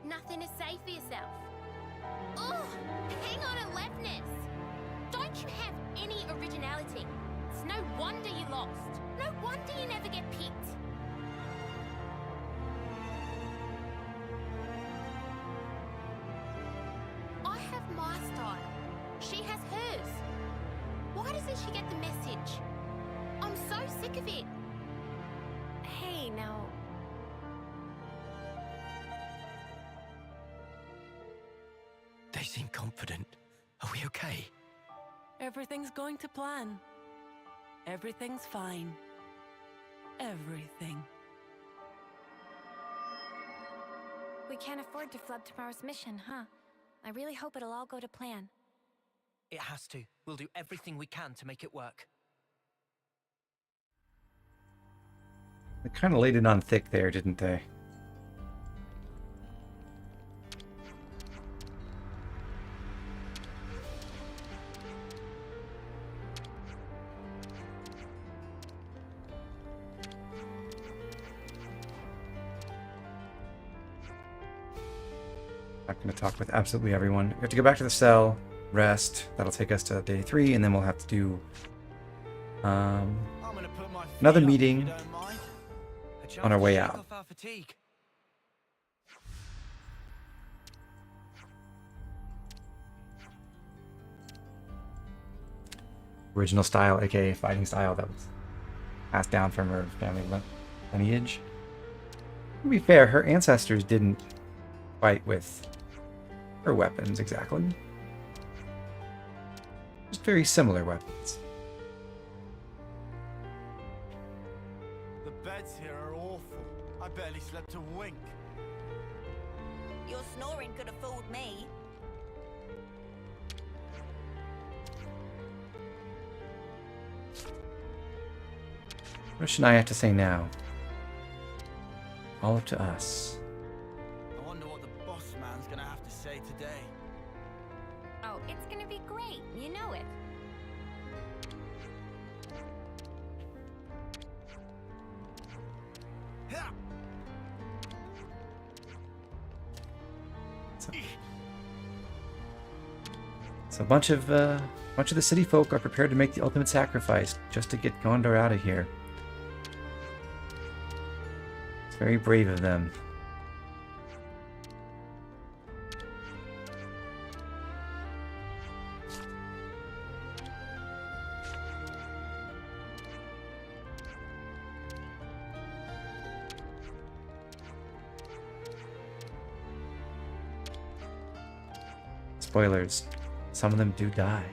Nothing to say for yourself. Ugh, hang on aloofness. Don't you have any originality? It's no wonder you lost. No wonder you never get picked. I have my style. She has hers. Why doesn't she get the message? I'm so sick of it. Hey, now. They seem confident. Are we okay? Everything's going to plan. Everything's fine. Everything. We can't afford to flub tomorrow's mission, huh? I really hope it'll all go to plan. It has to. We'll do everything we can to make it work. They kind of laid it on thick there, didn't they? Not going to talk with absolutely everyone. We have to go back to the cell, rest. That'll take us to day 3, and then we'll have to do another meeting on our way out. Original style, aka fighting style, that was passed down from her family lineage. To be fair, her ancestors didn't fight with her weapons exactly. Just very similar weapons. The beds here are awful. I barely slept a wink. Your snoring could have fooled me. What does Shania have to say now? All up to us. I wonder what the boss man's gonna have to say today. Oh, it's gonna be great. You know it. So a bunch of the city folk are prepared to make the ultimate sacrifice just to get Ghondor out of here. It's very brave of them. Spoilers. Some of them do die.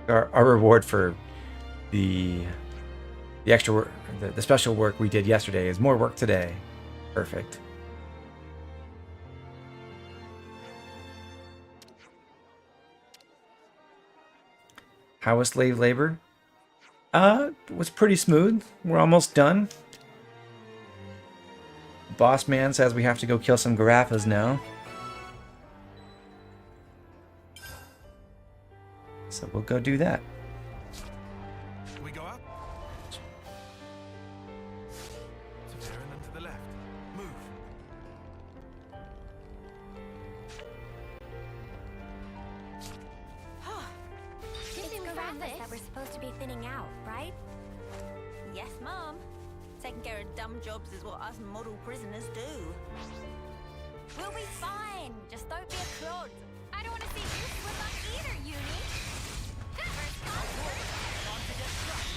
Our reward for the extra work, the special work we did yesterday is more work today. Perfect. How was slave labor? It was pretty smooth. We're almost done. Boss man says we have to go kill some Garaffas now. So we'll go do that. We go up. To there and then to the left. Move. It's Garaffas that we're supposed to be thinning out, right? Yes, Mom. Taking care of dumb jobs is what us model prisoners do. We'll be fine. Just don't be a clod. I don't want to see you slip up either, Uni. First come, first Air slash.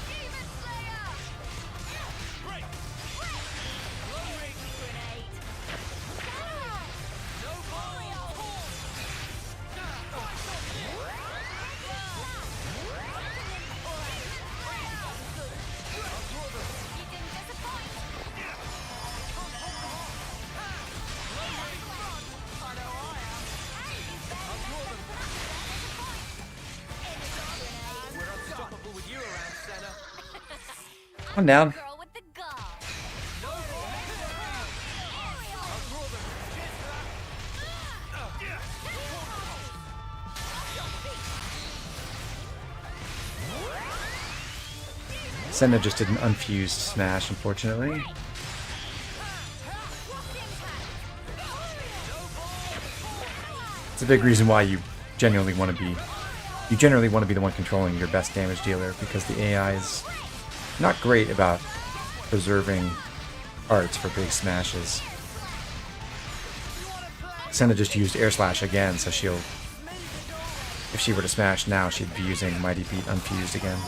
Demon Slayer. Break! Low range grenade! No ball! You didn't disappoint. We're unstoppable with you around, Senna. On down. Girl with the gall. Senna just did an unfused smash, unfortunately. It's a big reason why you generally want to be the one controlling your best damage dealer, because the AI is not great about preserving arts for big smashes. Senna just used air slash again, so if she were to smash now, she'd be using Mighty Beat unfused again.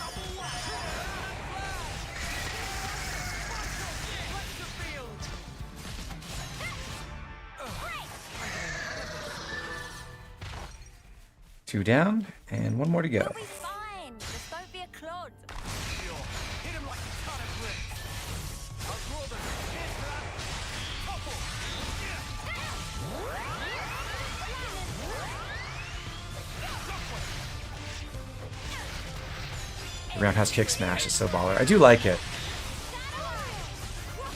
Two down, and one more to go. We'll be fine. Just don't be a clod. Hit him like a ton of bricks. I'll draw them. Here's that. Couple. Roundhouse kick smash is so baller. I do like it.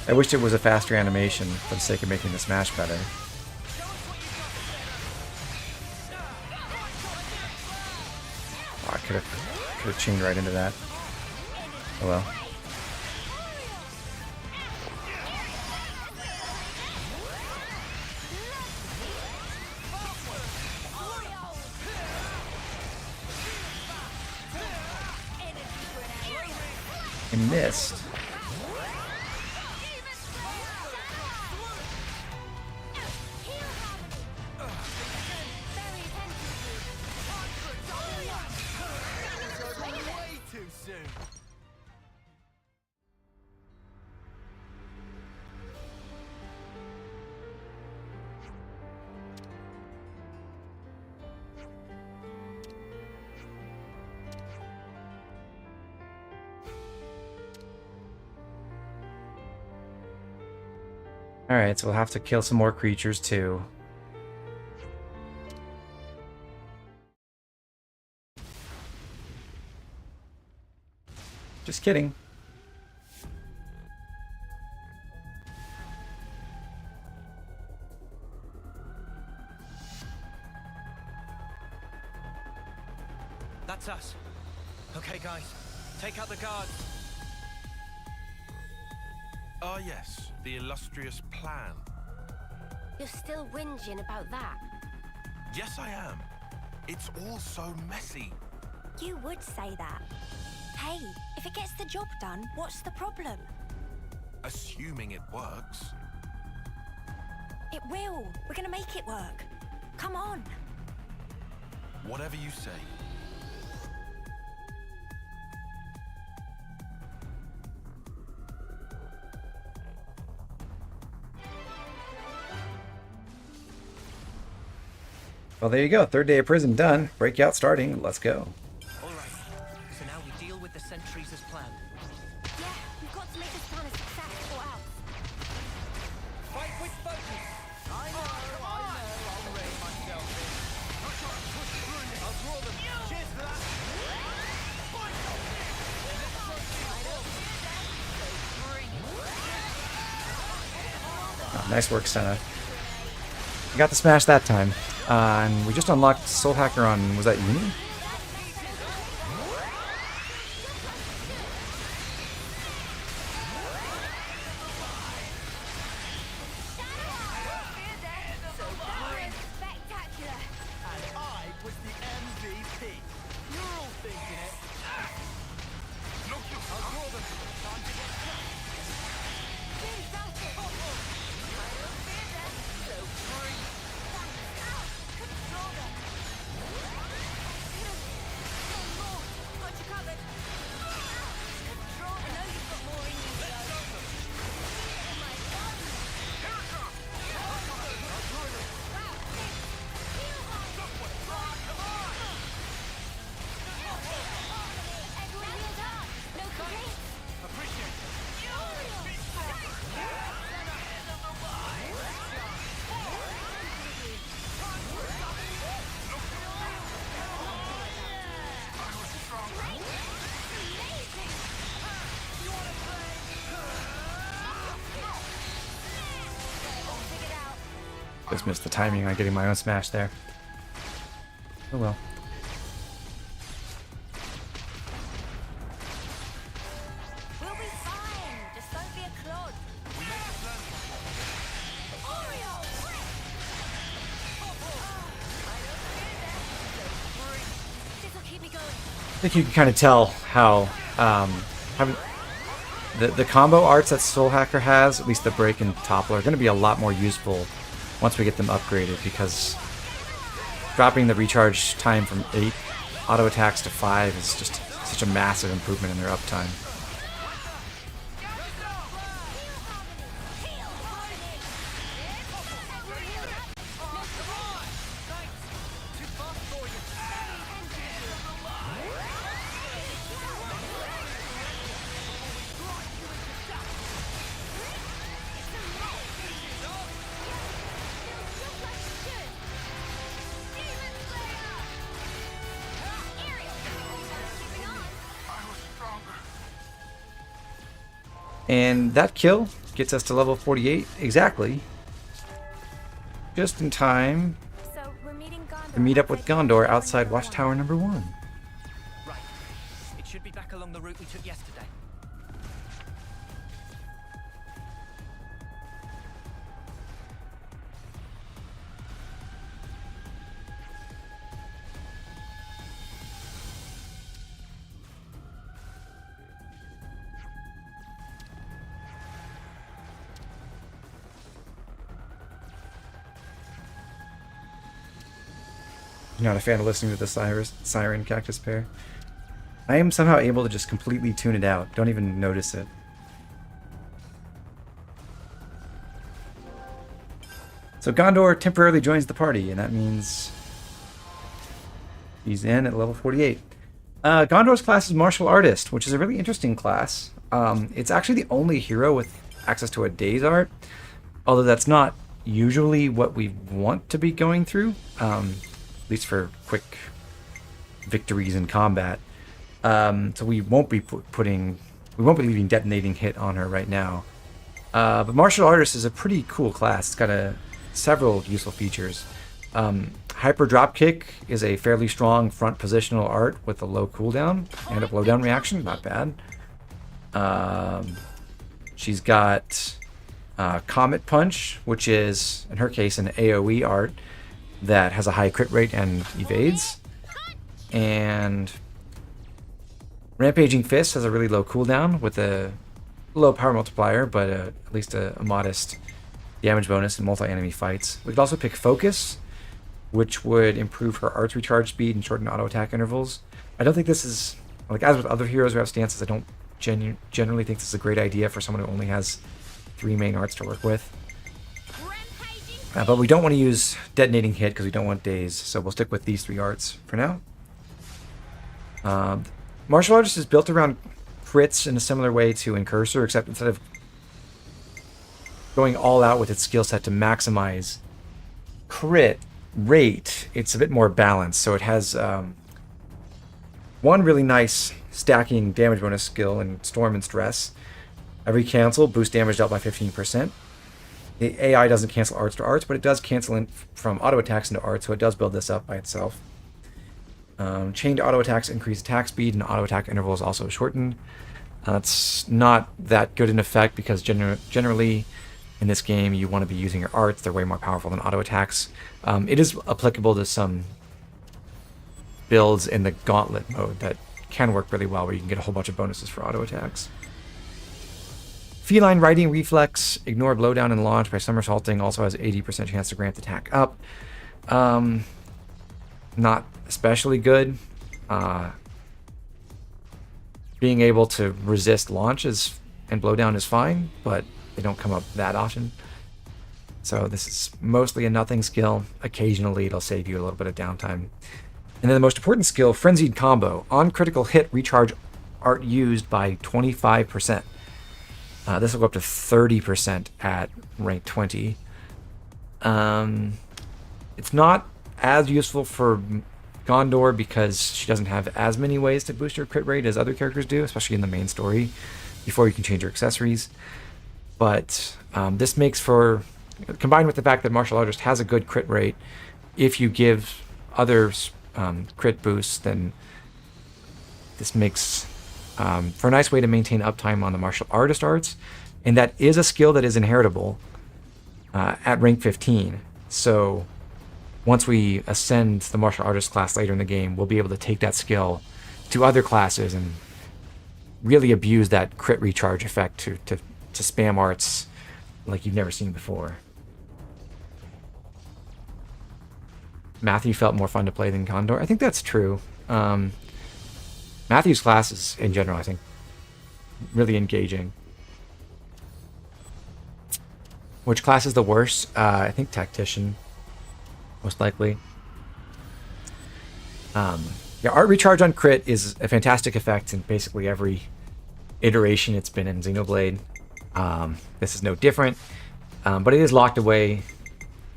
I wished it was a faster animation for the sake of making the smash better. Oh, I could have chained right into that. Oh well. I missed. Way too soon. Alright, so we'll have to kill some more creatures too. Just kidding. That's us. Okay, guys. Take out the guards. Ah, yes, the illustrious plan. You're still whinging about that. Yes, I am. It's all so messy. You would say that. Hey, if it gets the job done, what's the problem? Assuming it works. It will. We're gonna make it work. Come on. Whatever you say. Well, there you go. Third day of prison done. Breakout starting. Let's go. All right. So now we deal with the sentries as planned. Yeah, we've got to make this plan a success or else. Fight with focus. I know. I'll rein myself in. I'll draw them. Cheers for that. Oh, nice work, Senna. I got the smash that time. And we just unlocked Soul Hacker on, was that Uni? Spectacular. And I was the MVP. You're all thinking it. I'll draw them. Time to get crushed. Just missed the timing on getting my own smash there. Oh well. We'll be fine. Just don't be a clod. This'll keep me going. I think you can kind of tell how having the combo arts that Soul Hacker has, at least the break and topple, are going to be a lot more useful once we get them upgraded, because dropping the recharge time from 8 auto attacks to 5 is just such a massive improvement in their uptime. And that kill gets us to level 48 exactly. Just in time So we're meeting Ghondor. to meet up with Ghondor outside Watchtower number 1. Right. It should be back along the route we took yesterday. Not a fan of listening to the siren cactus pair. I am somehow able to just completely tune it out. Don't even notice it. So Ghondor temporarily joins the party, and that means he's in at level 48. Gondor's class is Martial Artist, which is a really interesting class. It's actually the only hero with access to a Days art, although that's not usually what we want to be going through, at least for quick victories in combat. So we won't be leaving detonating hit on her right now. But Martial Artist is a pretty cool class. It's got several useful features. Hyper Dropkick is a fairly strong front positional art with a low cooldown and a blowdown reaction. Not bad. She's got Comet Punch, which is, in her case, an AoE art that has a high crit rate and evades. And Rampaging Fist has a really low cooldown with a low power multiplier, but at least a modest damage bonus in multi-enemy fights. We could also pick Focus, which would improve her arts recharge speed and shorten auto attack intervals. I don't think this is, like as with other heroes who have stances, I don't generally think this is a great idea for someone who only has 3 main arts to work with. But we don't want to use Detonating Hit because we don't want Daze, so we'll stick with these 3 arts for now. Martial Artist is built around crits in a similar way to Incursor, except instead of going all out with its skill set to maximize crit rate, it's a bit more balanced. So it has one really nice stacking damage bonus skill in Storm and Stress. Every cancel boosts damage dealt by 15%. The AI doesn't cancel arts to arts, but it does cancel in from auto attacks into arts, so it does build this up by itself. Chained auto attacks increase attack speed, and auto attack interval is also shortened. It's not that good an effect because generally in this game you want to be using your arts. They're way more powerful than auto attacks. It is applicable to some builds in the gauntlet mode that can work really well, where you can get a whole bunch of bonuses for auto attacks. Feline Riding Reflex, ignore blowdown and launch by somersaulting, also has 80% chance to grant attack up. Not especially good. Being able to resist launches and blowdown is fine, but they don't come up that often. So this is mostly a nothing skill. Occasionally it'll save you a little bit of downtime. And then the most important skill, Frenzied Combo. On critical hit, recharge art used by 25%. This will go up to 30% at rank 20. It's not as useful for Ghondor because she doesn't have as many ways to boost her crit rate as other characters do, especially in the main story, before you can change your accessories. But this makes for, combined with the fact that Martial Artist has a good crit rate, if you give others crit boosts, then this makes for a nice way to maintain uptime on the Martial Artist arts. And that is a skill that is inheritable at rank 15. So once we ascend the Martial Artist class later in the game, we'll be able to take that skill to other classes and really abuse that crit recharge effect to spam arts like you've never seen before. Matthew felt more fun to play than Ghondor. I think that's true. Matthew's class is, in general, I think, really engaging. Which class is the worst? I think Tactician, most likely. Yeah, Art Recharge on crit is a fantastic effect in basically every iteration it's been in Xenoblade. This is no different, but it is locked away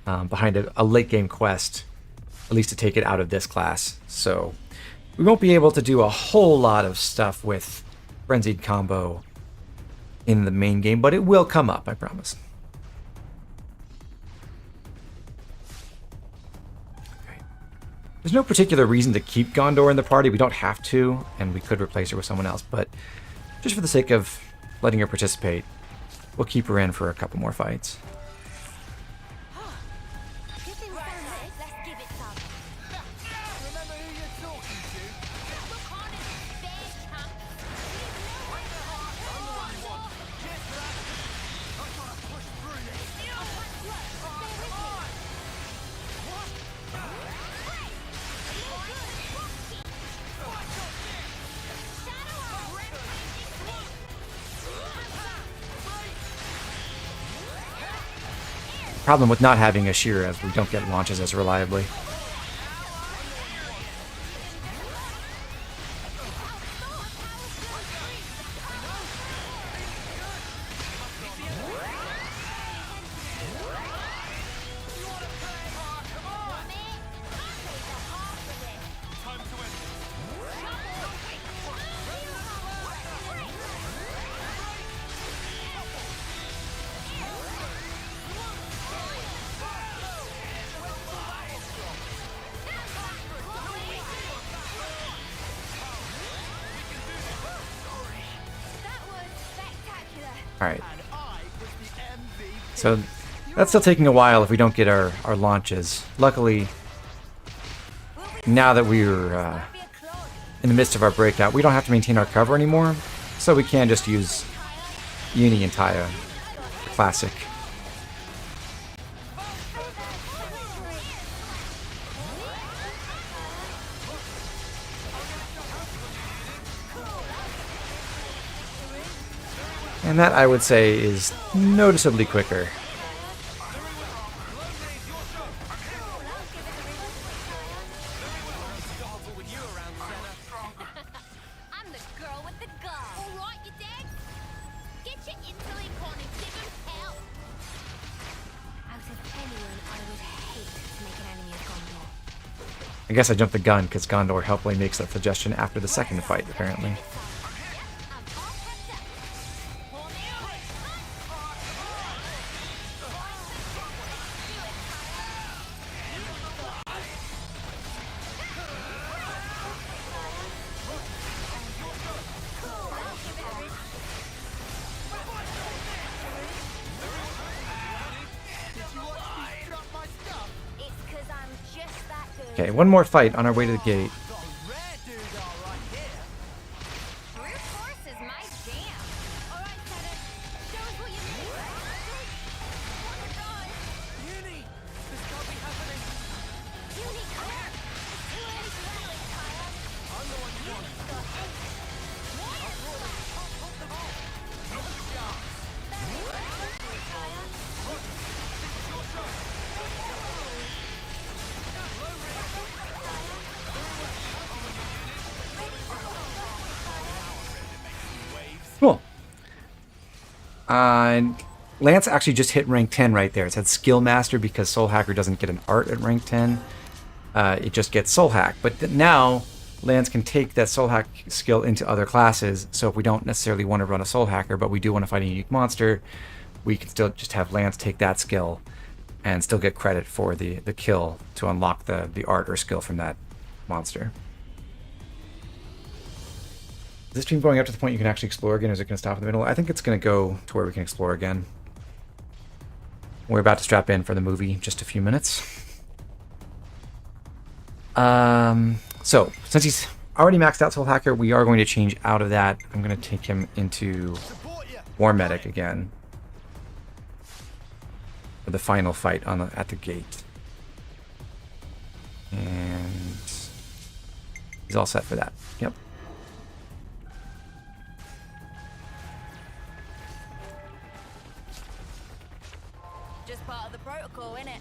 behind a late game quest, at least to take it out of this class. So we won't be able to do a whole lot of stuff with Frenzied Combo in the main game, but it will come up, I promise. Okay. There's no particular reason to keep Ghondor in the party. We don't have to, and we could replace her with someone else, but just for the sake of letting her participate, we'll keep her in for a couple more fights. problem with not having a Shearer as we don't get launches as reliably. Alright. So that's still taking a while if we don't get our launches. Luckily, now that we're in the midst of our breakout, we don't have to maintain our cover anymore. So we can just use Uni and Taya. Classic. And that, I would say, is noticeably quicker. I'm the girl with the gun. All right, you dead? Get your infiltrate on and give him hell. Out of anyone, I would hate to make an enemy of Ghondor. I guess I jumped the gun because Ghondor helpfully makes that suggestion after the second fight, apparently. Okay, one more fight on our way to the gate. Cool. Lance actually just hit rank 10 right there. It said Skill Master because Soul Hacker doesn't get an art at rank 10. It just gets Soul Hack. But now Lance can take that Soul Hack skill into other classes. So if we don't necessarily want to run a Soul Hacker, but we do want to fight a unique monster, we can still just have Lance take that skill and still get credit for the kill to unlock the art or skill from that monster. Is this stream going up to the point you can actually explore again, or is it going to stop in the middle? I think it's going to go to where we can explore again. We're about to strap in for the movie in just a few minutes. So, since he's already maxed out Soul Hacker, we are going to change out of that. I'm going to take him into War Medic again for the final fight at the gate. And he's all set for that. Yep. Just part of the protocol, innit?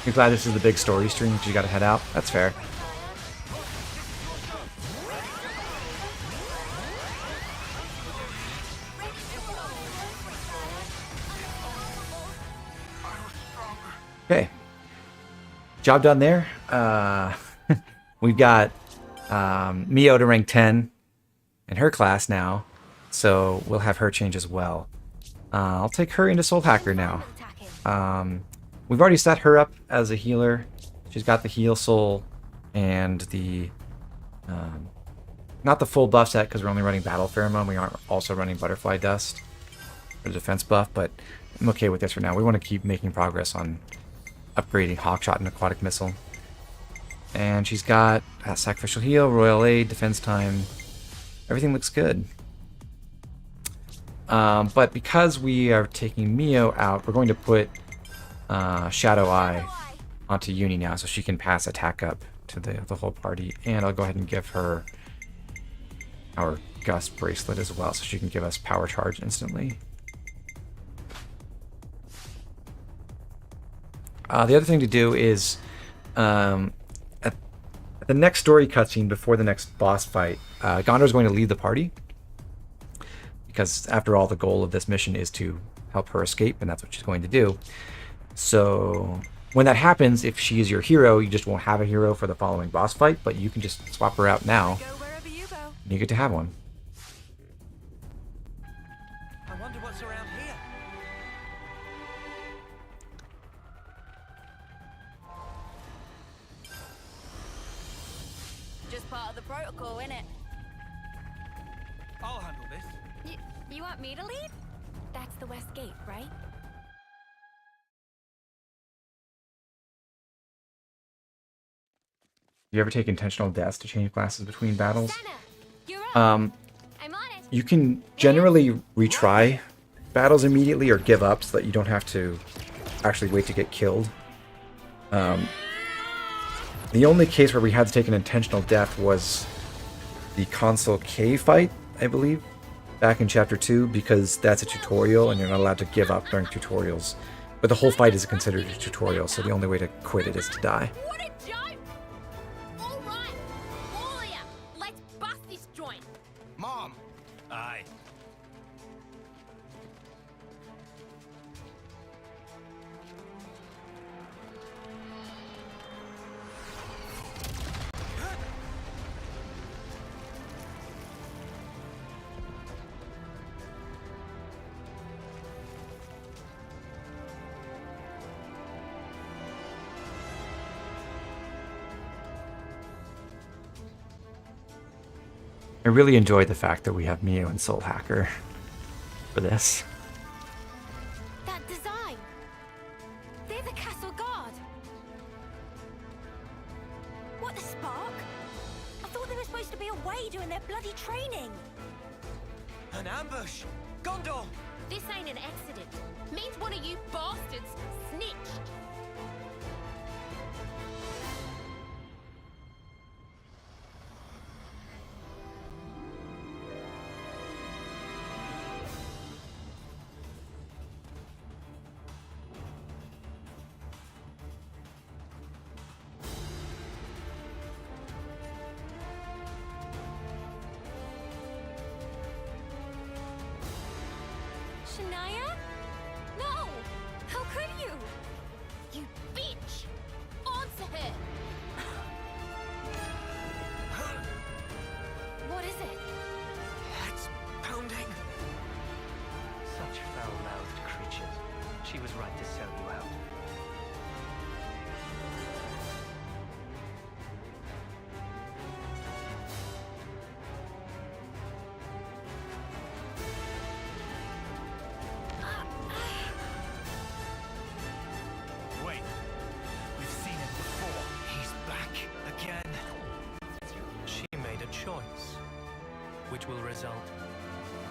You're glad this is the big story stream because you got to head out? That's fair. Okay. Job done there. We've got Mio to rank 10 in her class now. So we'll have her change as well. I'll take her into Soul Hacker now. We've already set her up as a healer. She's got the heal soul and the not the full buff set because we're only running battle pheromone. We aren't also running butterfly dust for the defense buff, but I'm okay with this for now. We want to keep making progress on upgrading Hawkshot and Aquatic Missile. And she's got Sacrificial Heal, Royal Aid, Defense Time. Everything looks good. But because we are taking Mio out, we're going to put Shadow Eye onto Uni now so she can pass attack up to the whole party. And I'll go ahead and give her our Gust Bracelet as well so she can give us Power Charge instantly. The other thing to do is at the next story cutscene before the next boss fight, Ghondor is going to lead the party. Because after all, the goal of this mission is to help her escape, and that's what she's going to do. So when that happens, if she is your hero, you just won't have a hero for the following boss fight, but you can just swap her out now. And you get to have one. I wonder what's around here. Just part of the protocol, innit? I'll handle this. You want me to lead? That's the west gate, right? You ever take intentional deaths to change classes between battles? Senna, you're up. I'm on it. You can generally retry battles immediately or give up so that you don't have to actually wait to get killed. The only case where we had to take an intentional death was the Console K fight, I believe, back in Chapter 2, because that's a tutorial and you're not allowed to give up during tutorials. But the whole fight is considered a tutorial, so the only way to quit it is to die. What a joke! All right, all of ya, let's bust this joint. Mom! Aye. I really enjoyed the fact that we have Mio and Soul Hacker for this. That design. They're the castle guard. What, the spark? I thought they were supposed to be away doing their bloody training. An ambush! Ghondor! This ain't an accident. Means one of you bastards snitched. Shania? No! How could you? You bitch! Answer her! What is it? It's pounding. Such foul-mouthed creatures. She was right to sell you out. Wait, we've seen it before. He's back again. She made a choice, which will result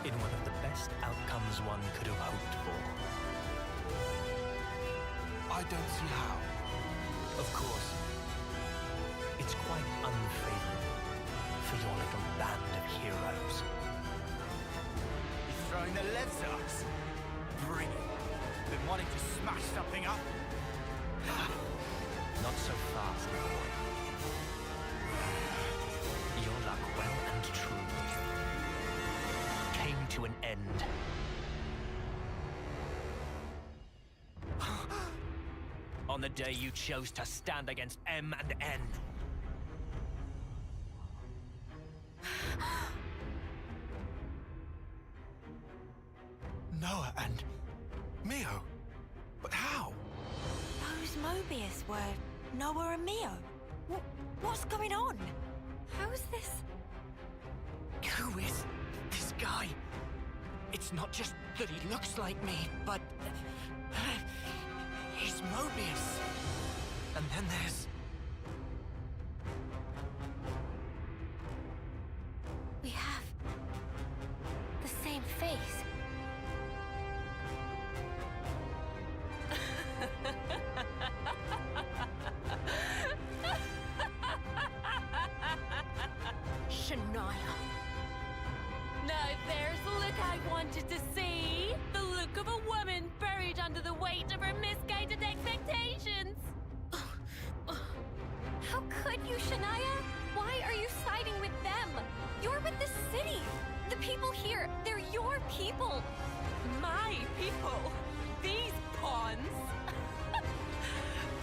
in one of the best outcomes one could have hoped for. I don't see how. Of course, it's quite unfavorable for your little band of heroes. He's throwing the leads at us. Bring it. Been wanting to smash something up? Not so fast, boy. Your luck well and truly came to an end. On the day you chose to stand against M and N. Noah and Mio. But how? Those Mobius were Noah and Mio. What's going on? How's this? Who is this guy? It's not just that he looks like me, but he's Mobius. And then there's... We have the same face. Shania. Now there's the look I wanted to see. The look of a woman buried under the weight of her misguided expectations. How could you, Shania? Why are you siding with them? You're with the city. The people here, they're your people. My people? These pawns?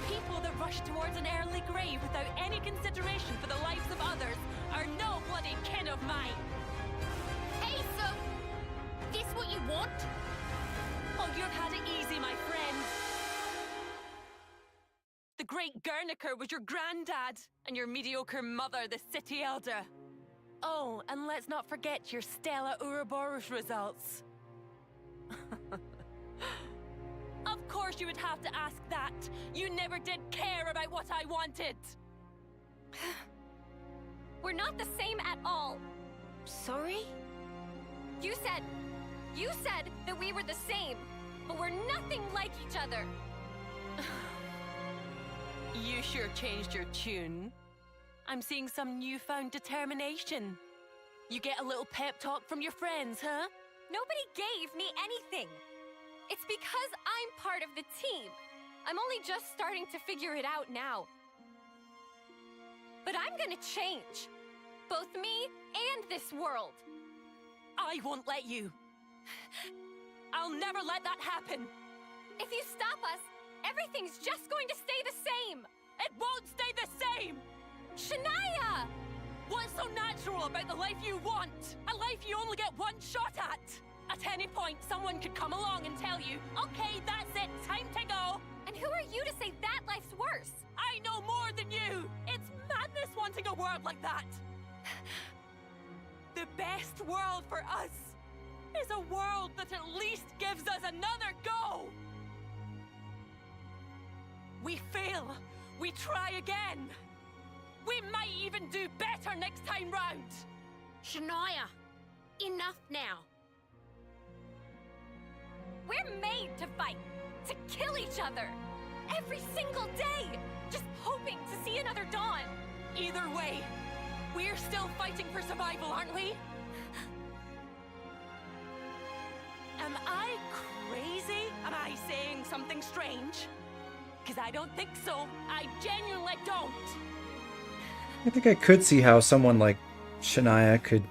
People that rush towards an early grave without any consideration for the lives of others are no bloody kin of mine. Hey, so, this what you want? Oh, you've had it easy, my friend. The great Guernica was your granddad, and your mediocre mother the city elder. Oh, and let's not forget your Stella Ouroboros results. Of course you would have to ask that. You never did care about what I wanted. We're not the same at all. Sorry? You said that we were the same, but we're nothing like each other. You sure changed your tune. I'm seeing some newfound determination. You get a little pep talk from your friends, huh? Nobody gave me anything. It's because I'm part of the team. I'm only just starting to figure it out now. But I'm gonna change. Both me and this world. I won't let you. I'll never let that happen. If you stop us, everything's just going to stay the same. It won't stay the same! Shania! What's so natural about the life you want? A life you only get one shot at? At any point, someone could come along and tell you, okay, that's it, time to go. And who are you to say that life's worse? I know more than you! It's madness wanting a world like that! The best world for us is a world that at least gives us another go! We fail, we try again. We might even do better next time round. Shania, enough now. We're made to fight, to kill each other. Every single day, just hoping to see another dawn. Either way, we're still fighting for survival, aren't we? Am I crazy? Am I saying something strange? Because I don't think so. I genuinely don't. I think I could see how someone like Shania could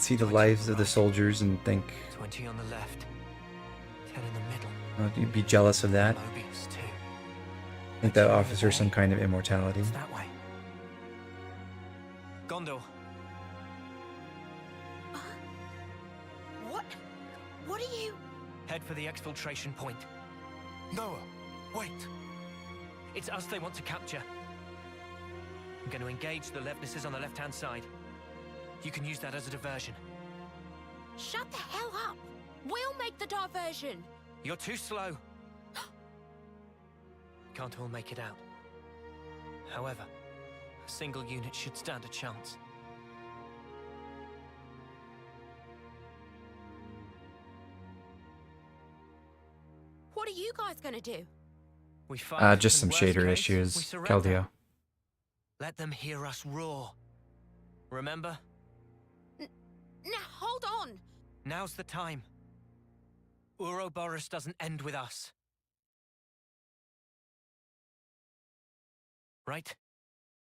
see the lives of the soldiers and think 20 on the left, 10 in the middle. you'd be jealous of that. Mobius too. I think that offers her some kind of immortality. It's that way. Ghondor. What are you... Head for the exfiltration point. Noah, wait. It's us they want to capture. I'm going to engage the Levnesses on the left-hand side. You can use that as a diversion. Shut the hell up! We'll make the diversion! You're too slow. Can't all make it out. However, a single unit should stand a chance. What are you guys gonna do? We fight. Just some and worst shader case, issues, we surrender. Keldeo. Let them hear us roar. Remember? Now, hold on! Now's the time. Ouroboros doesn't end with us. Right,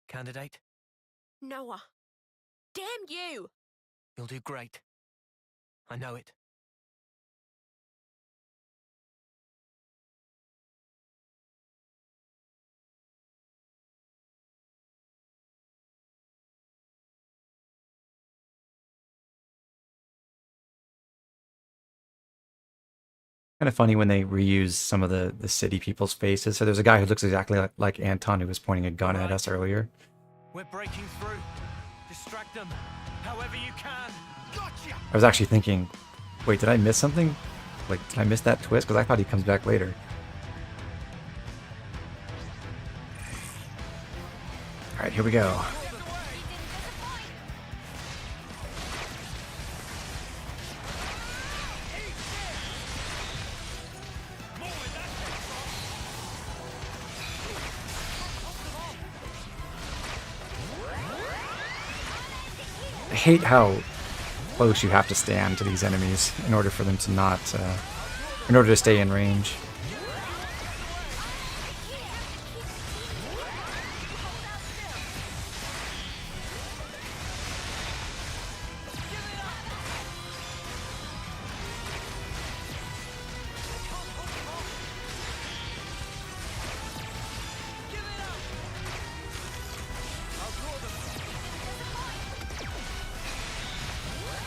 candidate? Noah. Damn you! You'll do great. I know it. Kind of funny when they reuse some of the city people's faces. So there's a guy who looks exactly like Anton who was pointing a gun at us earlier. We're breaking through. Distract them, however you can. Gotcha! I was actually thinking, wait, did I miss something? Like, did I miss that twist? Because I thought he comes back later. Alright, here we go. I hate how close you have to stand to these enemies in order for them to not, in order to stay in range.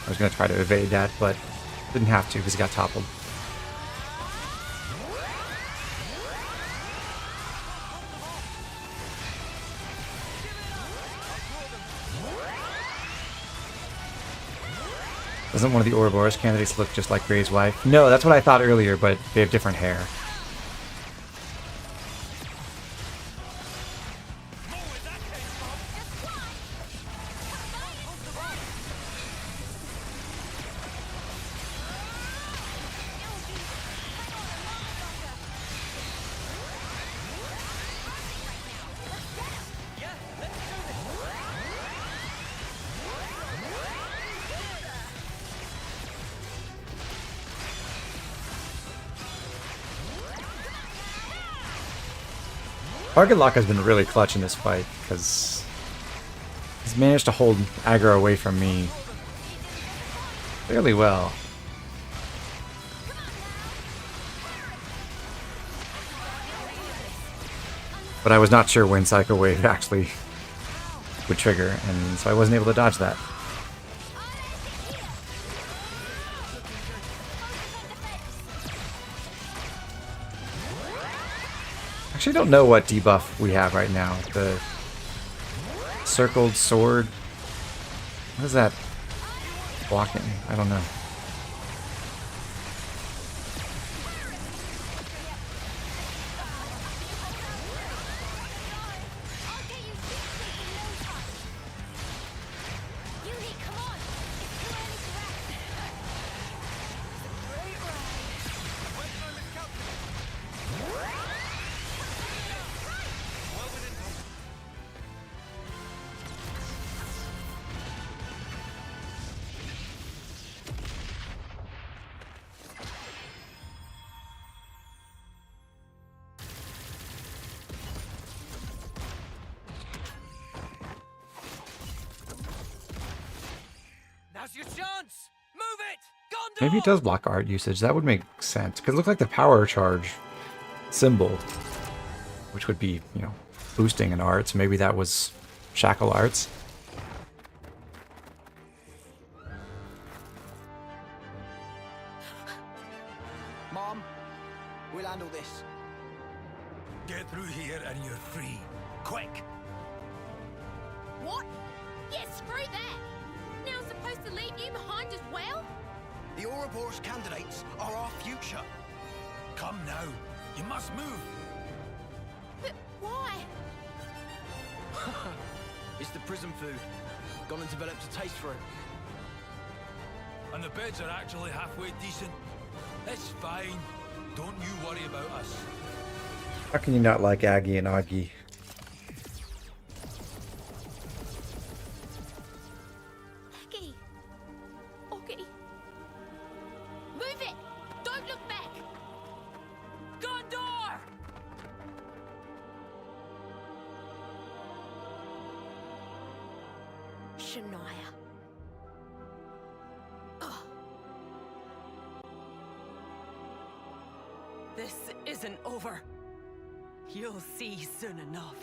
I was going to try to evade that, but didn't have to because he got toppled. Doesn't one of the Ouroboros candidates look just like Gray's wife? No, that's what I thought earlier, but they have different hair. Argalok has been really clutch in this fight, because he's managed to hold aggro away from me fairly well. But I was not sure when Psycho Wave actually would trigger, and so I wasn't able to dodge that. Actually, I don't know what debuff we have right now. The circled sword. What is that blocking? I don't know. Now's your chance! Move it! Ghondor! Maybe it does block art usage. That would make sense. Because it looked like the power charge symbol, which would be, you know, boosting an art. So maybe that was shackle arts. Mom, we'll handle this. Get through here and you're free. Quick! What? Yeah, screw that! Now I'm supposed to leave you behind as well? The Ouroboros candidates are our future. Come now. You must move. But why? It's the prison food. Gone and developed a taste for it. And the beds are actually halfway decent. It's fine. Don't you worry about us. How can you not like Aggie and Augie? Aggie. Augie. Move it! Don't look back! Ghondor! Shania. Oh. This isn't over. You'll see soon enough.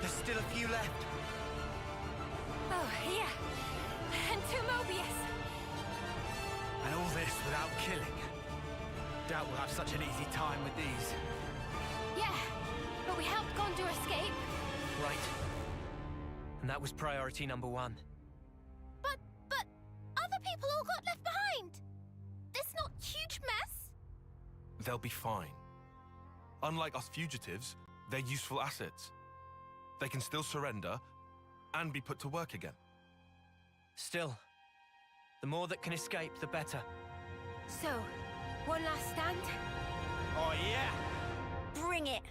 There's still a few left. Oh, yeah. And 2 Mobius. And all this without killing. Doubt we'll have such an easy time with these. Yeah, but we helped Ghondor escape. Right. And that was priority number 1. But other people all got left behind. This not huge mess. They'll be fine. Unlike us fugitives, they're useful assets. They can still surrender and be put to work again. Still, the more that can escape, the better. So, one last stand? Oh yeah! Bring it.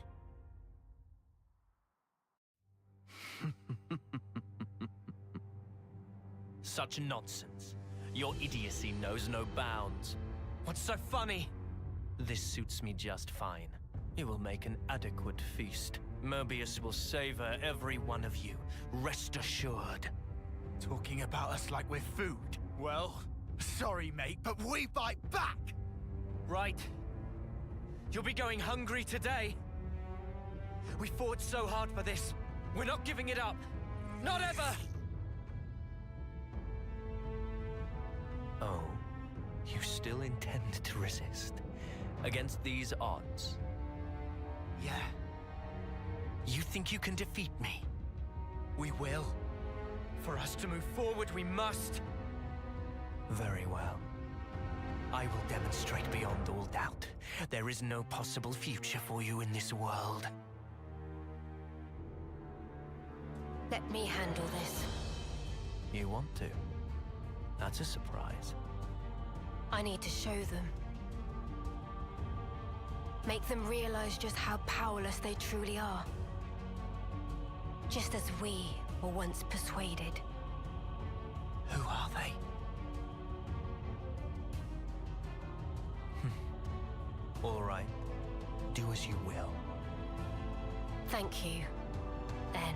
Such nonsense. Your idiocy knows no bounds. What's so funny? This suits me just fine. It will make an adequate feast. Mobius will savor every one of you. Rest assured. Talking about us like we're food. Well, sorry mate, but we bite back! Right. You'll be going hungry today. We fought so hard for this. We're not giving it up. Not ever! Oh, you still intend to resist? Against these odds? Yeah. You think you can defeat me? We will. For us to move forward, we must. Very well. I will demonstrate beyond all doubt. There is no possible future for you in this world. Let me handle this. You want to? That's a surprise. I need to show them. Make them realize just how powerless they truly are. Just as we were once persuaded. Who are they? All right. Do as you will. Thank you, then.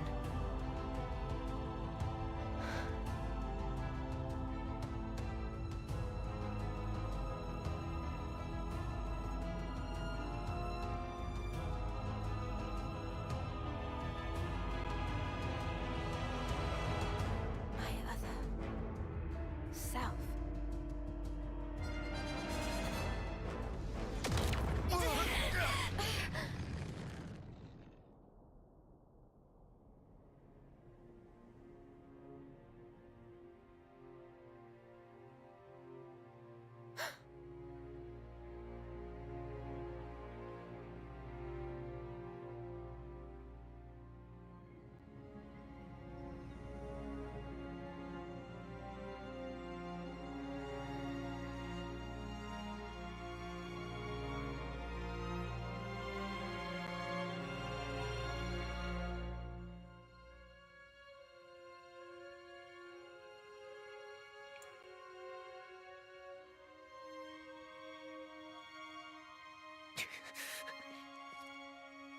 My other self.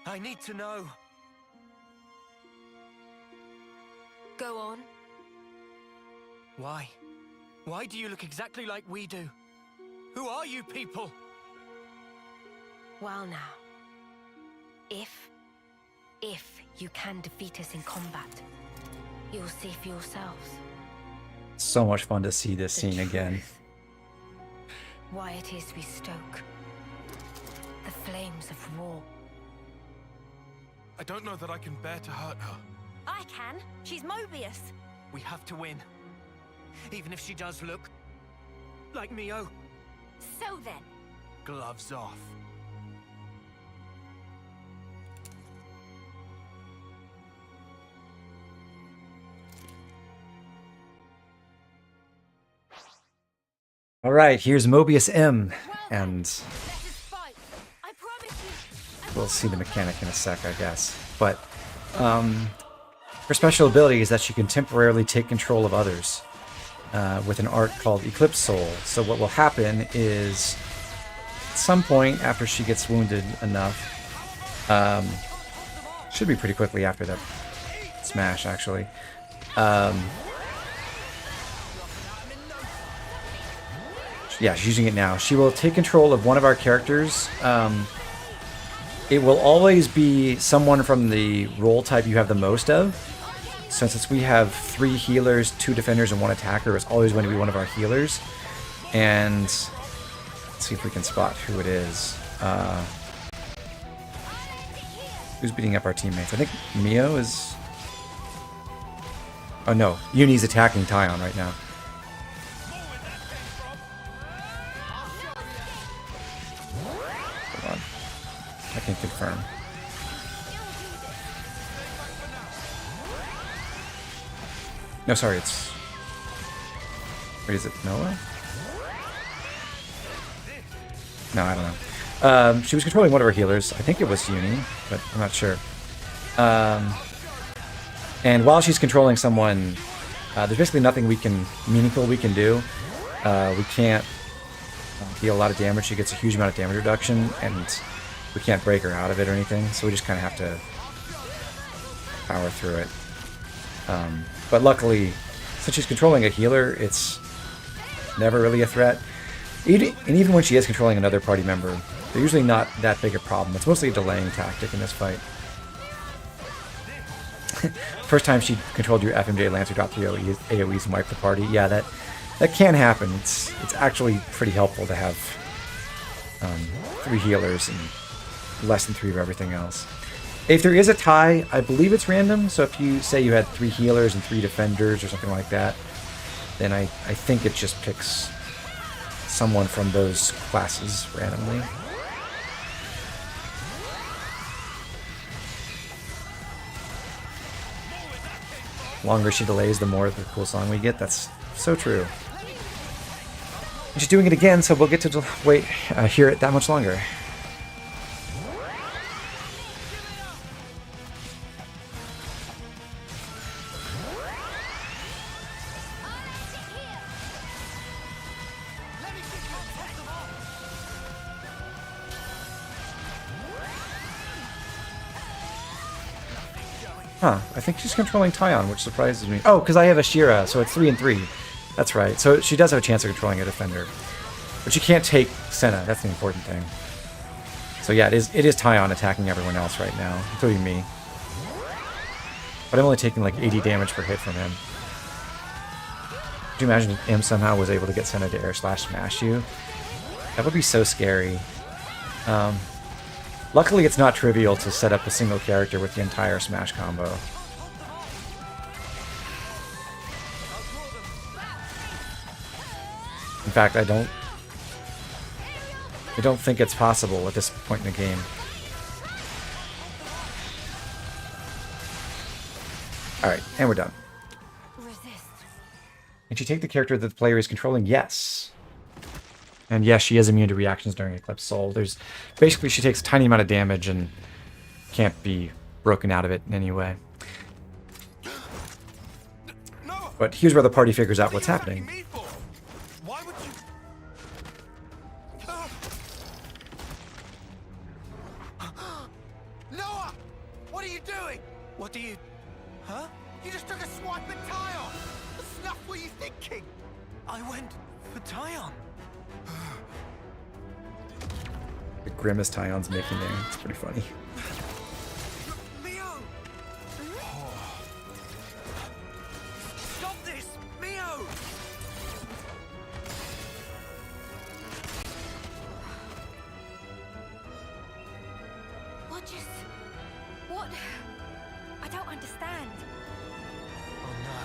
I need to know. Go on. Why? Why do you look exactly like we do? Who are you people? Well now. If you can defeat us in combat, you'll see for yourselves. So much fun to see this the scene again. truth. Why it is we stoke the flames of war. I don't know that I can bear to hurt her. I can. She's Mobius. We have to win. Even if she does look like Mio. So then. Gloves off. All right, here's Mobius M, and Let us fight. I promise you. we'll see the mechanic in a sec, I guess. But her special ability is that she can temporarily take control of others with an art called Eclipse Soul. So what will happen is, at some point after she gets wounded enough, should be pretty quickly after that smash, actually. Yeah, she's using it now. She will take control of one of our characters it will always be someone from the role type you have the most of. Since we have 3 healers, 2 defenders, and 1 attacker, it's always going to be one of our healers. And let's see if we can spot who it is. Who's beating up our teammates? I think Mio is... Oh no, Uni's attacking Tyon right now. Hold on. I can confirm. No, sorry, it's... Wait, is it Noah? No, I don't know. She was controlling one of her healers. I think it was Uni, but I'm not sure. And while she's controlling someone, there's basically nothing meaningful we can do. We can't deal a lot of damage. She gets a huge amount of damage reduction, and we can't break her out of it or anything. So we just kind of have to power through it. But luckily, since she's controlling a healer, it's never really a threat. And even when she is controlling another party member, they're usually not that big a problem. It's mostly a delaying tactic in this fight. First time she controlled your FMJ Lancer, got 3 AoEs and wiped the party. Yeah, that can happen. It's actually pretty helpful to have 3 healers and less than 3 of everything else. If there is a tie, I believe it's random. So if you say you had 3 healers and 3 defenders or something like that, then I think it just picks someone from those classes randomly. Longer she delays, the more of the cool song we get. That's so true. And she's doing it again, so we'll get to hear it that much longer. Huh, I think she's controlling Tyon, which surprises me. Oh, because I have a Shira, so it's 3 and 3. That's right. So she does have a chance of controlling a defender. But she can't take Senna, that's the important thing. So yeah, it is Tyon attacking everyone else right now, including me. But I'm only taking like 80 damage per hit from him. Could you imagine if him somehow was able to get Senna to air/smash you? That would be so scary. Luckily, it's not trivial to set up a single character with the entire smash combo. In fact, I don't think it's possible at this point in the game. Alright, and we're done. Can she take the character that the player is controlling? Yes. And yes, she is immune to reactions during Eclipse Soul. Basically, she takes a tiny amount of damage and can't be broken out of it in any way. But here's where the party figures out what's happening. Why would you... Noah! What are you doing? What do you... Huh? You just took a swipe at Tyon! What snuff were you thinking? I went for Tyon. The grimace Tyon's making there. It's pretty funny. Mio! Stop this! Mio! What? I don't understand. Oh no.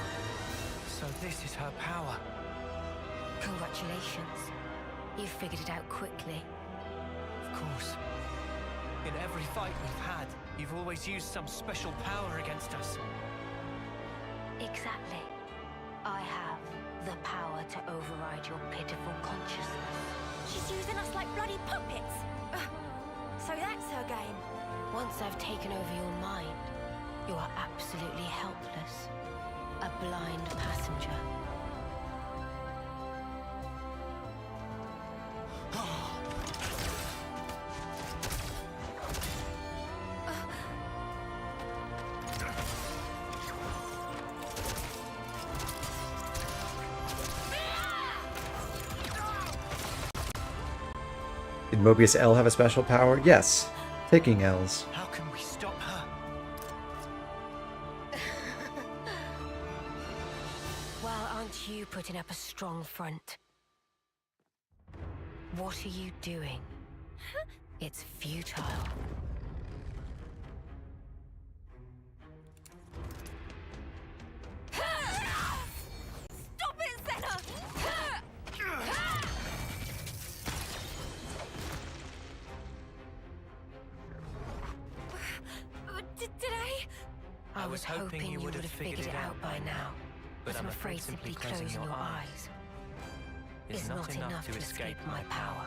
So this is her power. Congratulations. You figured it out quickly. Of course. In every fight we've had, you've always used some special power against us. Exactly. I have the power to override your pitiful consciousness. She's using us like bloody puppets. So that's her game. Once I've taken over your mind, you are absolutely helpless. A blind passenger. Did Mobius L have a special power? Yes. Taking L's. How can we stop her? Well, aren't you putting up a strong front? What are you doing? It's futile. Stop it, Senna! Did I? I was hoping you would have figured it out by now. But I'm afraid simply closing your eyes is not enough to escape my power.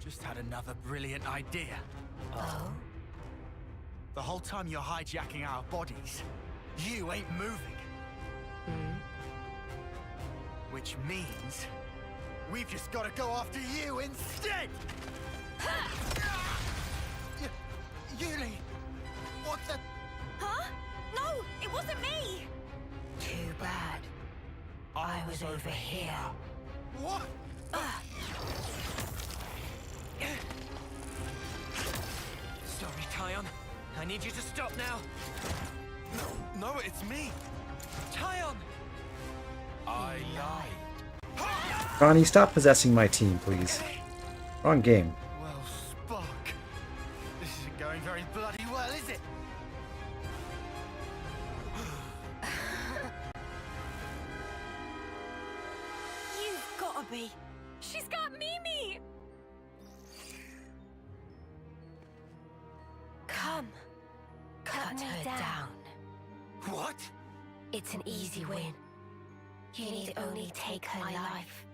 Just had another brilliant idea. Oh? The whole time you're hijacking our bodies, you ain't moving. Which means we've just got to go after you instead. Yuli, what the? Huh? No, it wasn't me! Too bad. I was over here. What? Sorry, Tyon. I need you to stop now. No, it's me. Tyon! I lied. Ronnie, stop possessing my team, please. Wrong game. Well, Spark, this isn't going very bloody well, is it? You've gotta be. She's got Mimi! Come. Cut her down. What? It's an easy win. You need only take her life.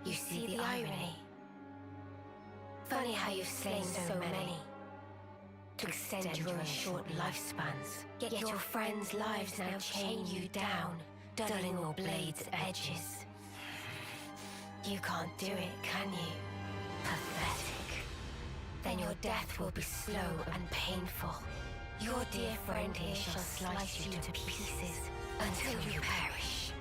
You see the irony? Funny how you've slain so many to extend your own short lifespans. Yet your friends' lives now chain you down, dulling your blade's edges. You can't do it, can you? Pathetic. Then your death will be slow and painful. Your dear friend here shall slice you to pieces until you perish.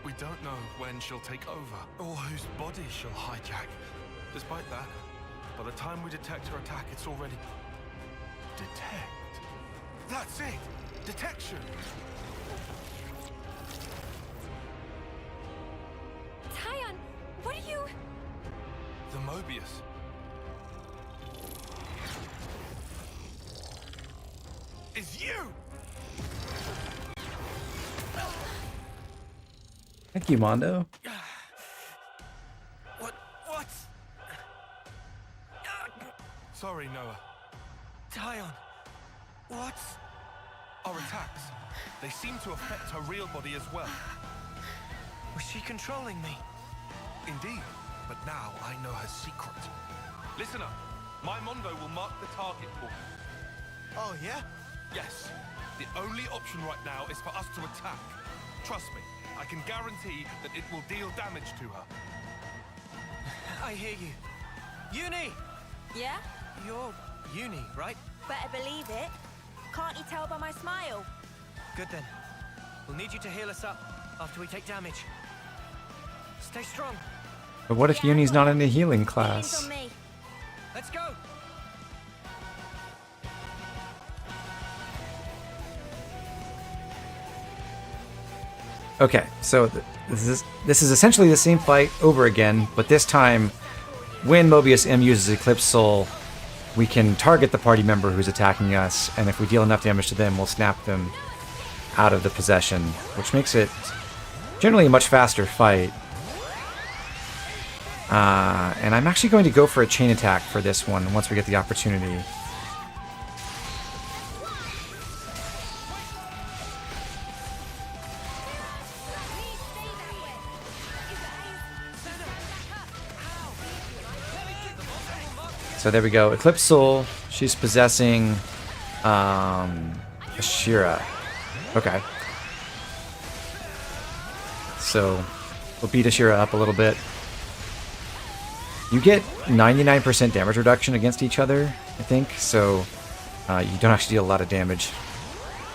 We don't know when she'll take over, or whose body she'll hijack. Despite that, by the time we detect her attack, it's already... Detect? That's it! Detection! Tyon, what are you... The Mobius. Is you! Thank you, Mondo. What? Sorry, Noah. Tyon, what? Our attacks, they seem to affect her real body as well. Was she controlling me? Indeed, but now I know her secret. Listen up. My Mondo will mark the target for you. Oh, yeah? Yes. The only option right now is for us to attack. Trust me, I can guarantee that it will deal damage to her. I hear you. Uni! Yeah? You're Uni, right? Better believe it. Can't you tell by my smile? Good then. We'll need you to heal us up after we take damage. Stay strong. But what if Uni's not in a healing Healing's class? on me. Let's go! Okay, so this is essentially the same fight over again, but this time when Mobius M uses Eclipse Soul, we can target the party member who's attacking us, and if we deal enough damage to them, we'll snap them out of the possession, which makes it generally a much faster fight. And I'm actually going to go for a chain attack for this one once we get the opportunity. So there we go. Eclipse Soul. She's possessing Ashira. Okay. So we'll beat Ashira up a little bit. You get 99% damage reduction against each other, I think. So you don't actually deal a lot of damage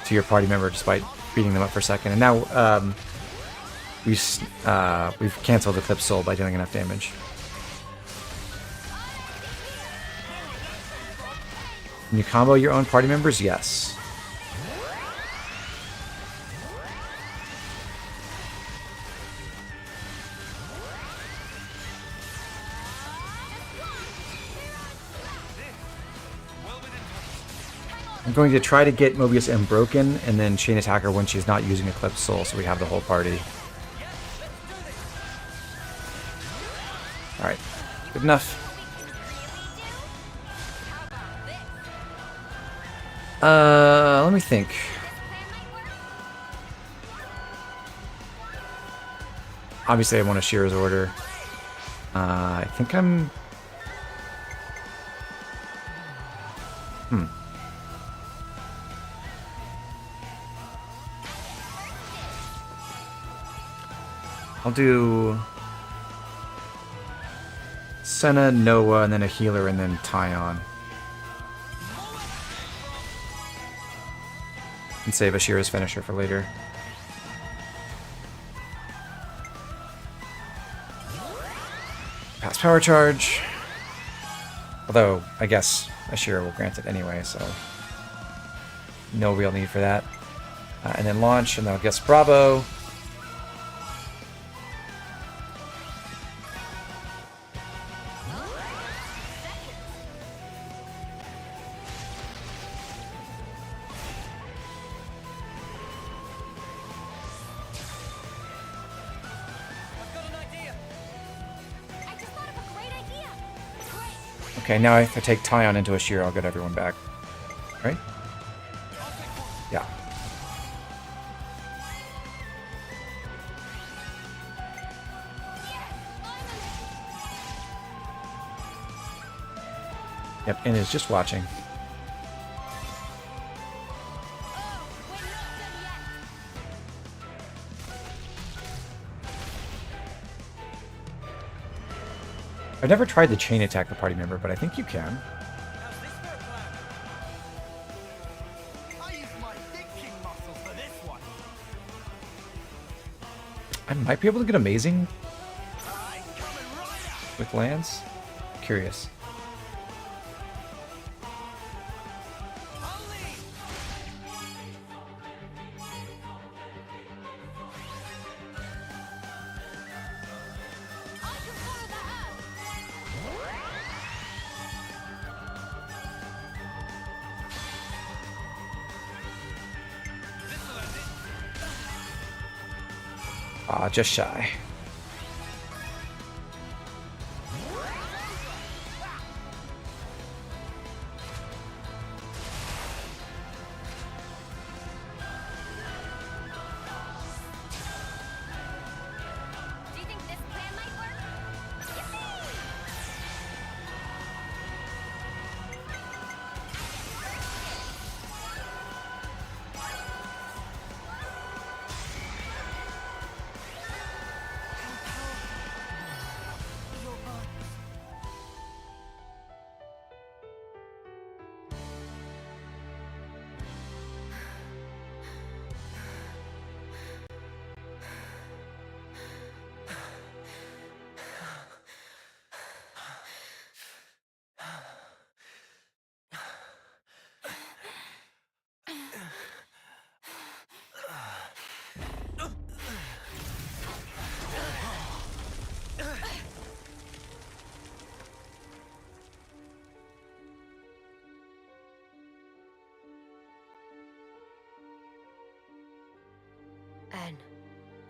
to your party member despite beating them up for a second. And now we've canceled Eclipse Soul by dealing enough damage. Can you combo your own party members? Yes. I'm going to try to get Mobius M broken and then chain attack her when she's not using Eclipse Soul, so we have the whole party. Alright. Good enough. Let me think. Obviously, I want a Shira's order. I think I'm... I'll do... Senna, Noah, and then a healer, and then Tyon. And save Ashira's finisher for later. Pass power charge. Although, I guess Ashira will grant it anyway, so no real need for that. And then launch, and then I'll guess Bravo. Okay, now if I take Tyon into Ashira, I'll get everyone back. Right? Yeah. Yep, and is just watching. I've never tried to chain attack the party member, but I think you can. I might be able to get amazing with lands. Curious. Just shy. Do you think this plan might work?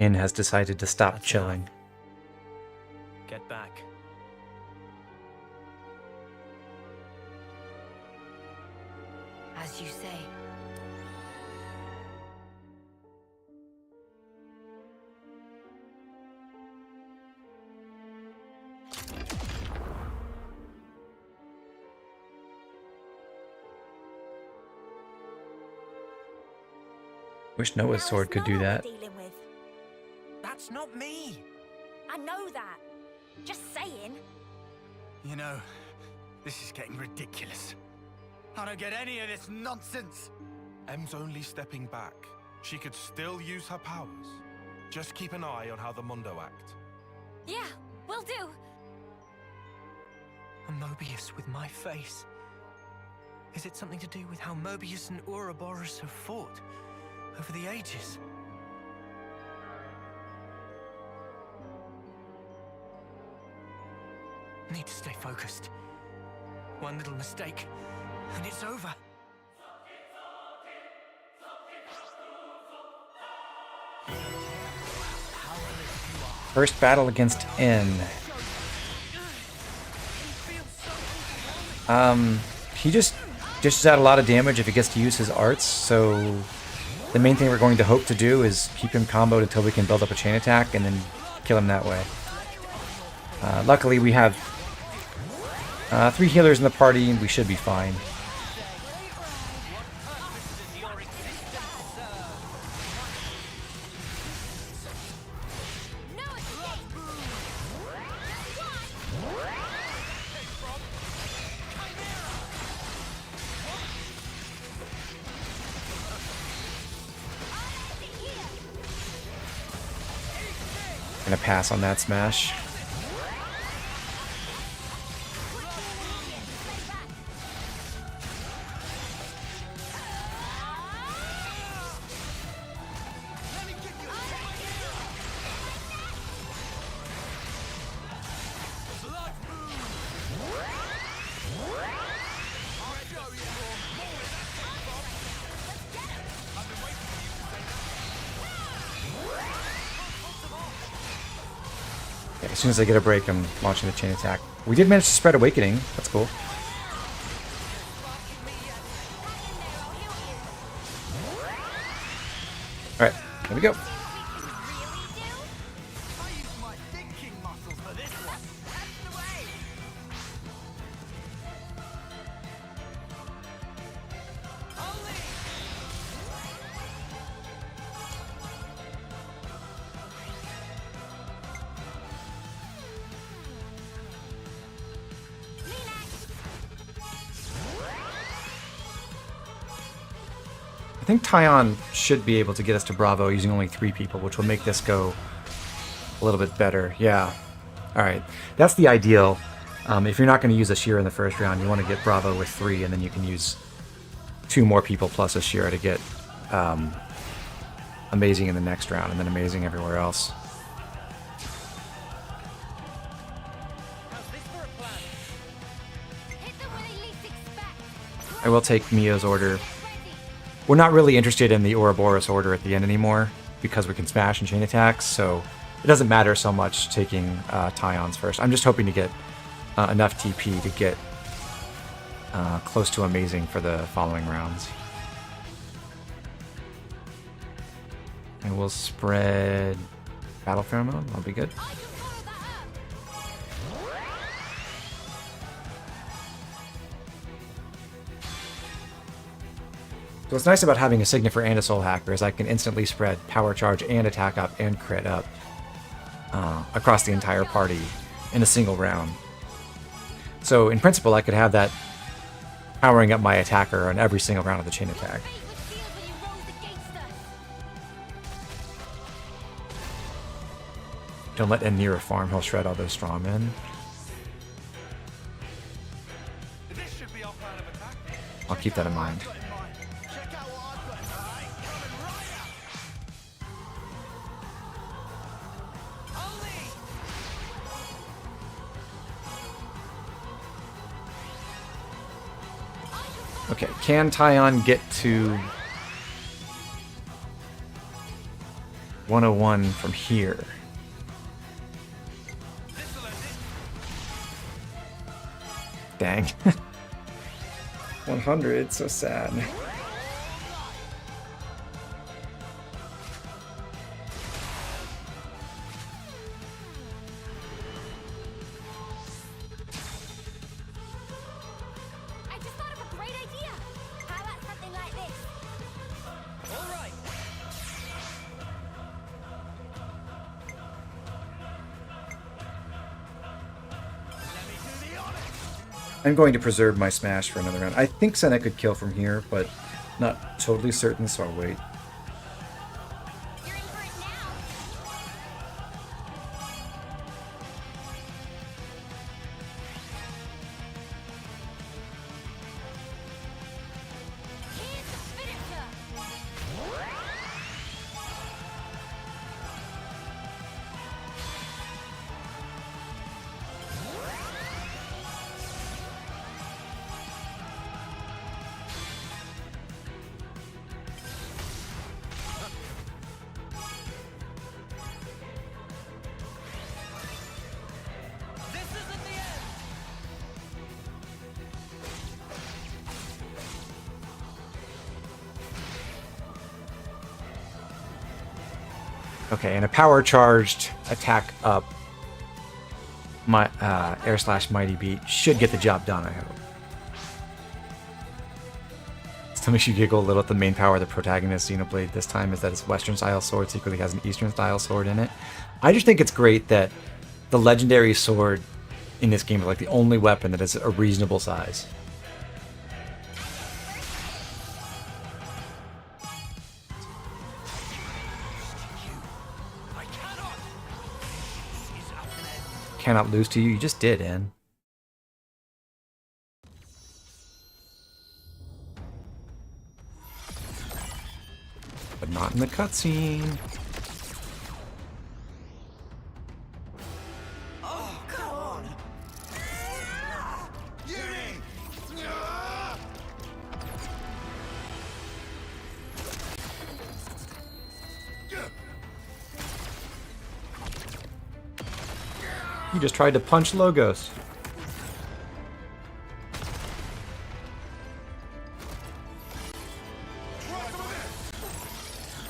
In has decided to stop That's chilling. Get back. As you say. Wish Noah's sword could do that. Dealing with. That's not me! I know that. Just saying. You know, this is getting ridiculous. I don't get any of this nonsense! Em's only stepping back. She could still use her powers. Just keep an eye on how the Mundo act. Yeah, will do. A Mobius with my face. Is it something to do with how Mobius and Ouroboros have fought over the ages? Need to stay focused. One little mistake, and it's over. First battle against N. He just dishes out a lot of damage if he gets to use his arts, so the main thing we're going to hope to do is keep him comboed until we can build up a chain attack and then kill him that way. Luckily we have 3 healers in the party and we should be fine. Gonna pass on that smash. As soon as I get a break, I'm launching the chain attack. We did manage to spread Awakening. That's cool. Alright, here we go. I think Tyon should be able to get us to Bravo using only 3 people, which will make this go a little bit better. Yeah. Alright. That's the ideal. If you're not going to use Ashira in the first round, you want to get Bravo with 3, and then you can use 2 more people plus Ashira to get Amazing in the next round, and then Amazing everywhere else. I will take Mio's order. We're not really interested in the Ouroboros order at the end anymore, because we can smash and chain attacks, so it doesn't matter so much taking Tyons first. I'm just hoping to get enough TP to get close to Amazing for the following rounds. And we'll spread Battle Pheromone, that'll be good. So what's nice about having a Signifer and a Soul Hacker is I can instantly spread Power Charge and Attack Up and Crit Up across the entire party in a single round. So in principle, I could have that powering up my attacker on every single round of the chain attack. Don't let Enira farm, he'll shred all those straw men. I'll keep that in mind. Okay, can Tyon get to 101 from here. Dang. 100, so sad. I just thought of a great idea. How about something like this? All right. I'm going to preserve my smash for another round. I think Senna could kill from here, but not totally certain, so I'll wait. You're in for it now. Here's the finisher. This isn't the end. Okay, and a power charged attack up my air slash mighty beat should get the job done, I hope. Still makes you giggle a little at the main power of the protagonist Xenoblade this time is that his Western style sword secretly has an Eastern style sword in it. I just think it's great that the legendary sword in this game is like the only weapon that is a reasonable size. I cannot. This is an end. Cannot lose to you. You just did, Anne. But not in the cutscene. Oh, come on! Yuri! You just tried to punch Logos.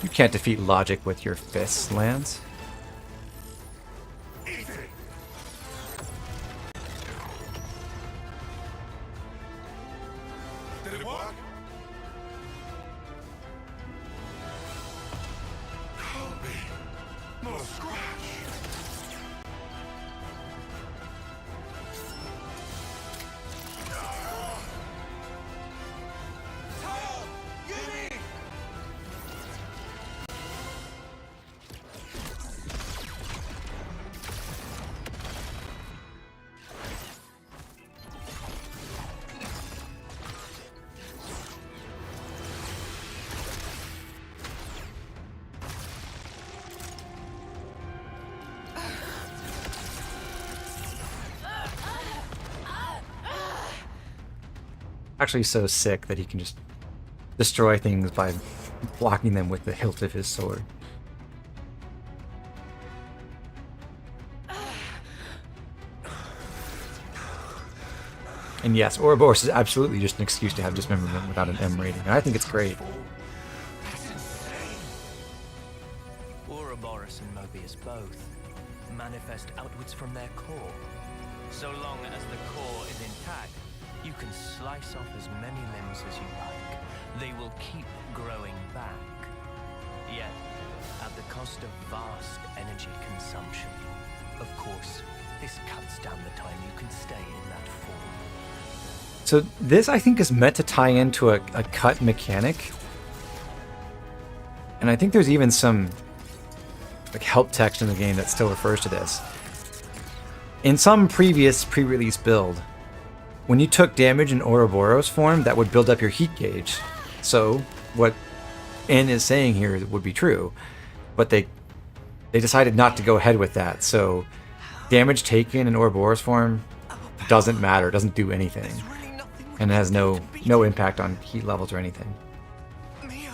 You can't defeat logic with your fists, Lance. Did it work? Can't be. Not a scratch. Actually so sick that he can just destroy things by blocking them with the hilt of his sword. And yes, Ouroboros is absolutely just an excuse to have dismemberment without an M rating, and I think it's great. Ouroboros and Mobius both manifest outwards from their core. So long as the core is intact, you can slice off as many limbs as you like. They will keep growing back. Yet, at the cost of vast energy consumption. Of course, this cuts down the time you can stay in that form. So this, I think, is meant to tie into a cut mechanic. And I think there's even some like help text in the game that still refers to this. In some previous pre-release build, when you took damage in Ouroboros form, that would build up your heat gauge. So what N is saying here would be true, but they decided not to go ahead with that. So damage taken in Ouroboros form doesn't matter, doesn't do anything, and it has no impact on heat levels or anything. Mio!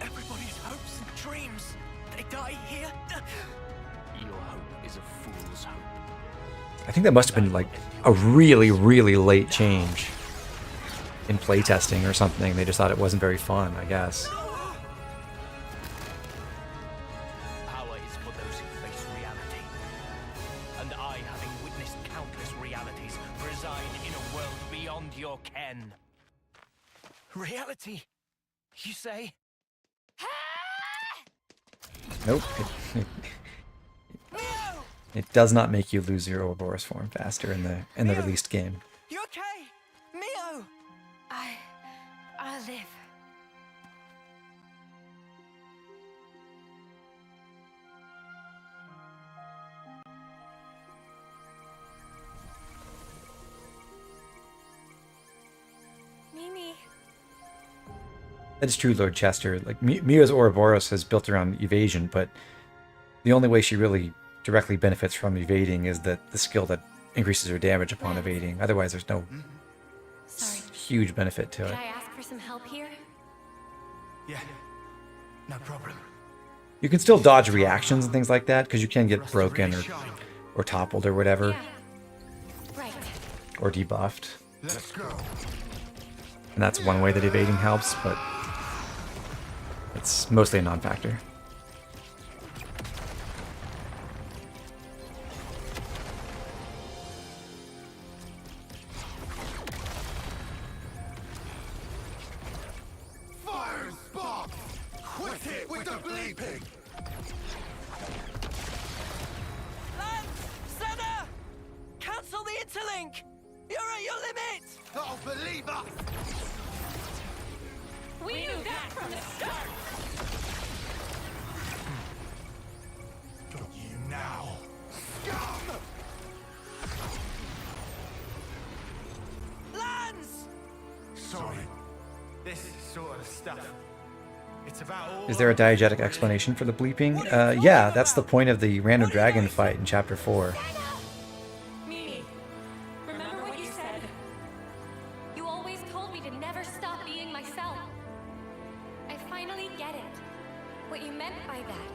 Everybody's hopes and dreams, think that must have been like a really, really late change in playtesting or something. They just thought it wasn't very fun, I guess. Power is for those who face reality. And I, having witnessed countless realities, reside in a world beyond your ken. Reality, you say? Nope. It does not make you lose your Ouroboros form faster in the released game. You okay? Mio! I'll live. Mimi. That is true, Lord Chester. Like Mia's Ouroboros is built around evasion, but the only way she really directly benefits from evading is the skill that increases her damage upon evading. Otherwise, there's no huge benefit to it. Could I ask for some help here? Yeah, no problem. You can still dodge reactions and things like that, because you can get broken or toppled or whatever, Yeah. Right. or debuffed. Let's go. And that's one way that evading helps, but it's mostly a non-factor. Fire spark! Quit it with the bleeping! Lance! Senna! Cancel the interlink! You're at your limit! Oh, believe us! We knew that from the start! Got you now! Scum! Lance! Sorry. This sort of stuff. It's about all... Is there a diegetic explanation for the bleeping? Yeah, that's the point of the random dragon fight in Chapter 4. Mimi, remember what you said? You always told me to never stop being myself. I finally get it. What you meant by that.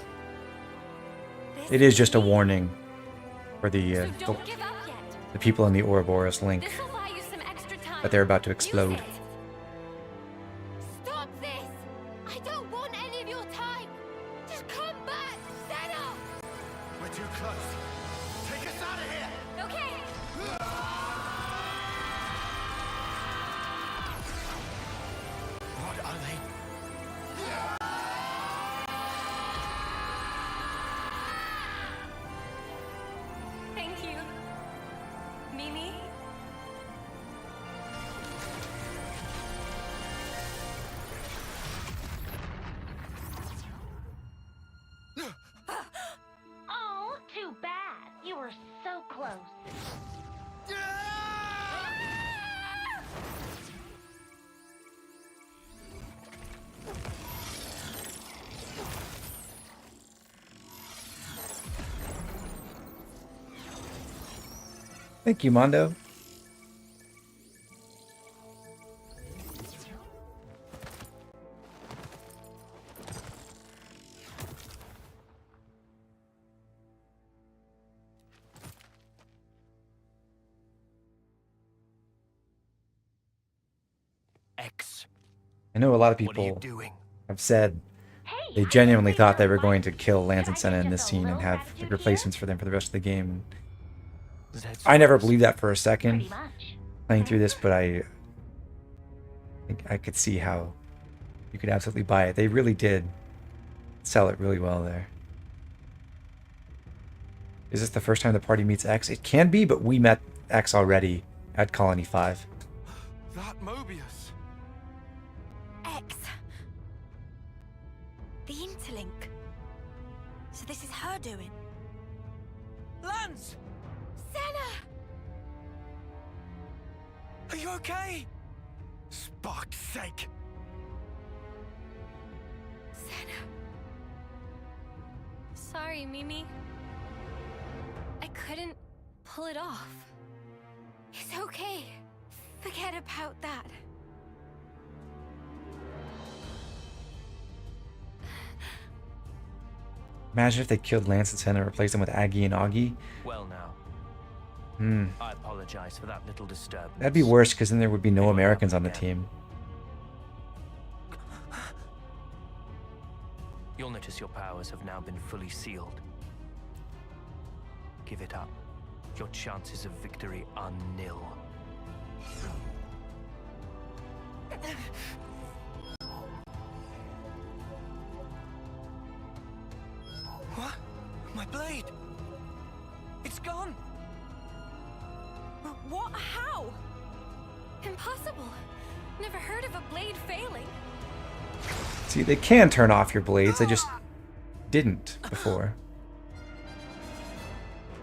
This It is just a warning for the, So don't give up yet. the people in the Ouroboros link This'll buy you some extra time. that they're about to Use explode. it. Stop this! I don't want any of your time. Just come back, Senna. We're too close. Take us out of here! Okay. What are they? Thank you, Mimi. Oh, too bad. You were so close. Thank you, Mondo. X. I know a lot of What are you people doing? have said they genuinely thought they were going to kill Lance and Senna in this scene and have like, replacements for them for the rest of the game. I never believed that for a second Pretty much. playing through this, but I think I could see how you could absolutely buy it. They really did sell it really well there. Is this the first time the party meets X? It can be, but we met X already at Colony 5. That Mobius. X. The interlink. So this is her doing. Lance! Senna. Are you okay? Spark's sake! Senna. Sorry, Mimi. I couldn't pull it off. It's okay. Forget about that. Imagine if they killed Lance and Senna and replaced them with Aggie and Augie. Well now. I apologize for that little disturbance. That'd be worse, because then there would be no Americans on the team. You'll notice your powers have now been fully sealed. Give it up. Your chances of victory are nil. What? My blade! It's gone! What? How? Impossible. Never heard of a blade failing. See, they can turn off your blades, they just didn't before.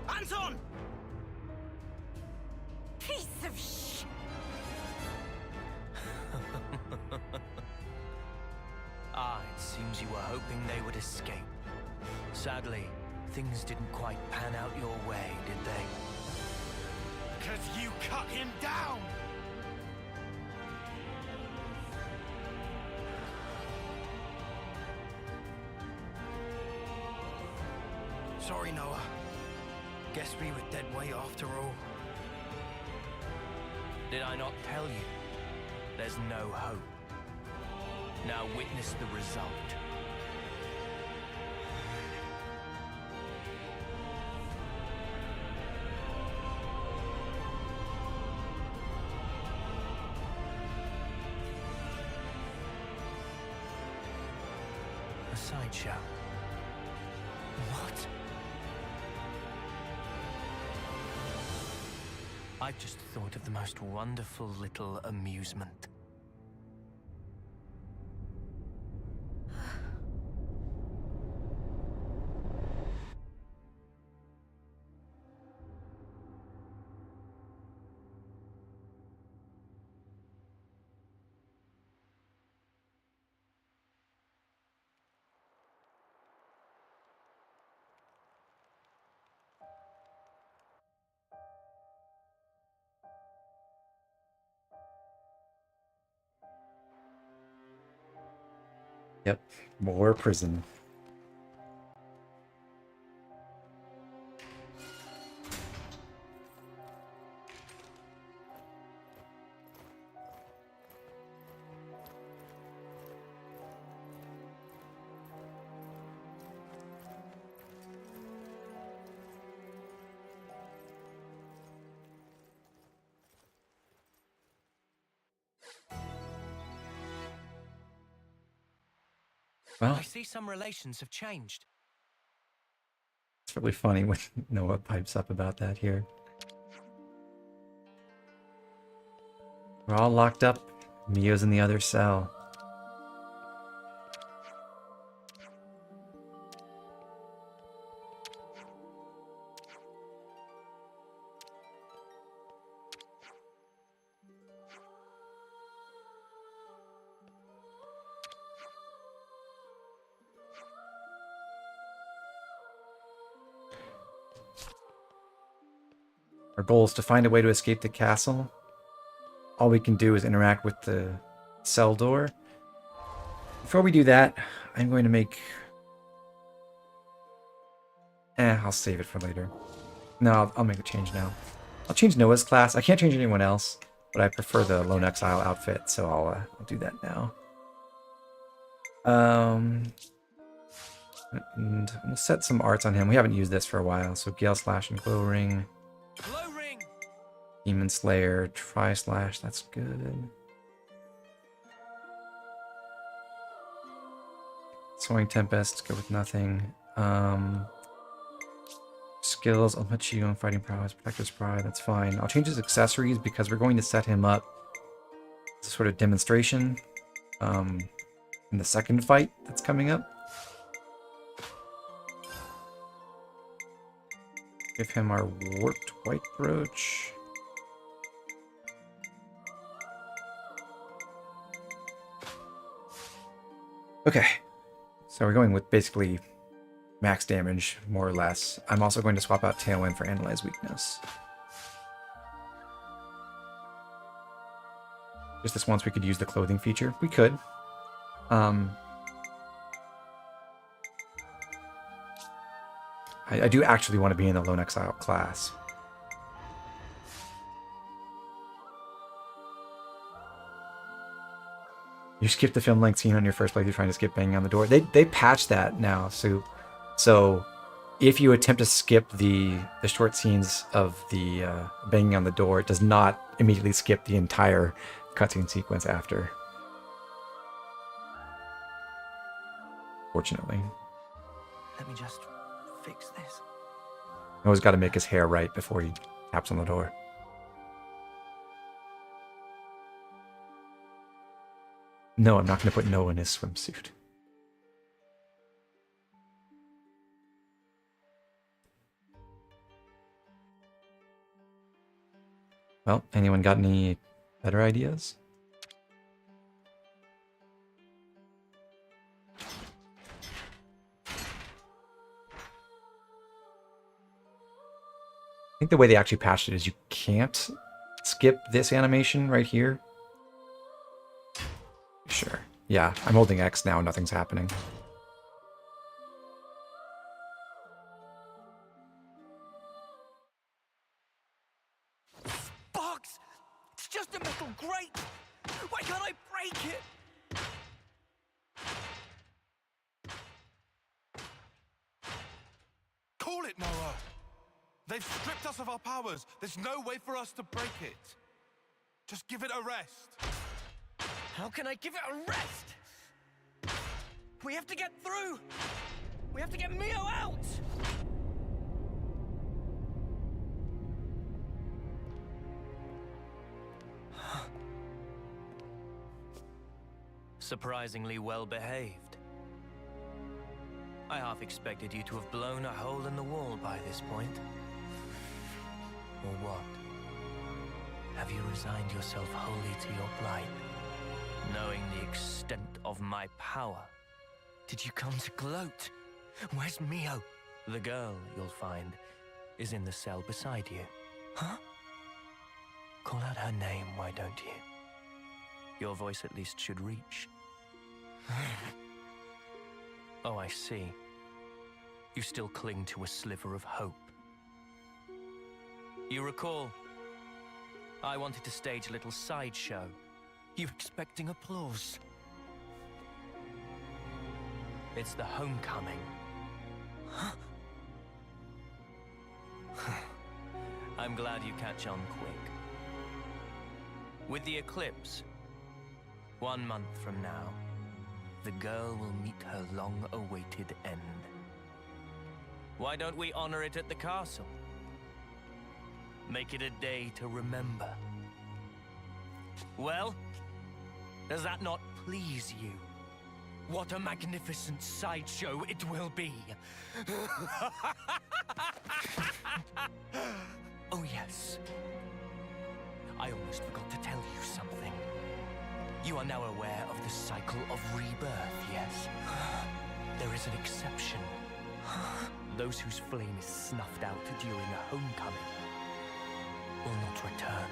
Anton! Piece of sh... It seems you were hoping they would escape. Sadly, things didn't quite pan out your way, did they? 'Cause you cut him down! Sorry, Noah. Guess we were dead weight after all. Did I not tell you? There's no hope. Now witness the result. A sideshow. What? I've just thought of the most wonderful little amusement. Yep, more prison. Well, I see some relations have changed. it's really funny when Noah pipes up about that here. We're all locked up. Mio's in the other cell. Our goal is to find a way to escape the castle. All we can do is interact with the cell door. Before we do that, I'm going to make... I'll save it for later. No, I'll make a change now. I'll change Noah's class. I can't change anyone else, but I prefer the Lone Exile outfit, so I'll do that now. And we'll set some arts on him. We haven't used this for a while, so Gale Slash and Glow Ring. Glow ring! Demon Slayer, Tri-Slash, that's good. Soaring Tempest, go with nothing. Skills, Ultimate Shield, Fighting Prowess, Protector's Pride, that's fine. I'll change his accessories because we're going to set him up as a sort of demonstration in the second fight that's coming up. Give him our Warped White Brooch. Okay, so we're going with basically max damage, more or less. I'm also going to swap out Tailwind for Analyze Weakness. Just this once we could use the clothing feature. We could. I do actually want to be in the Lone Exile class. You skip the film length scene on your first playthrough trying to skip banging on the door. They patched that now, so if you attempt to skip the short scenes of the banging on the door, it does not immediately skip the entire cutscene sequence after. Fortunately. Let me just fix this. Always got to make his hair right before he taps on the door. No, I'm not going to put Noah in his swimsuit. Well, anyone got any better ideas? I think the way they actually patched it is you can't skip this animation right here. Sure. Yeah, I'm holding X now, nothing's happening. Box! It's just a metal grate! Why can't I break it? Call it, Noah! They've stripped us of our powers. There's no way for us to break it. Just give it a rest. How can I give it a rest? We have to get through! We have to get Mio out! Surprisingly well behaved. I half expected you to have blown a hole in the wall by this point. Or what? Have you resigned yourself wholly to your plight? Knowing the extent of my power, did you come to gloat? Where's Mio? The girl, you'll find, is in the cell beside you. Huh? Call out her name, why don't you? Your voice at least should reach. Oh, I see. You still cling to a sliver of hope. You recall, I wanted to stage a little sideshow. You expecting applause? It's the homecoming. Huh? I'm glad you catch on quick. With the eclipse, 1 month from now, the girl will meet her long-awaited end. Why don't we honor it at the castle? Make it a day to remember. Well, does that not please you? What a magnificent sideshow it will be! Oh yes. I almost forgot to tell you something. You are now aware of the cycle of rebirth, yes? There is an exception. Those whose flame is snuffed out during a homecoming will not return.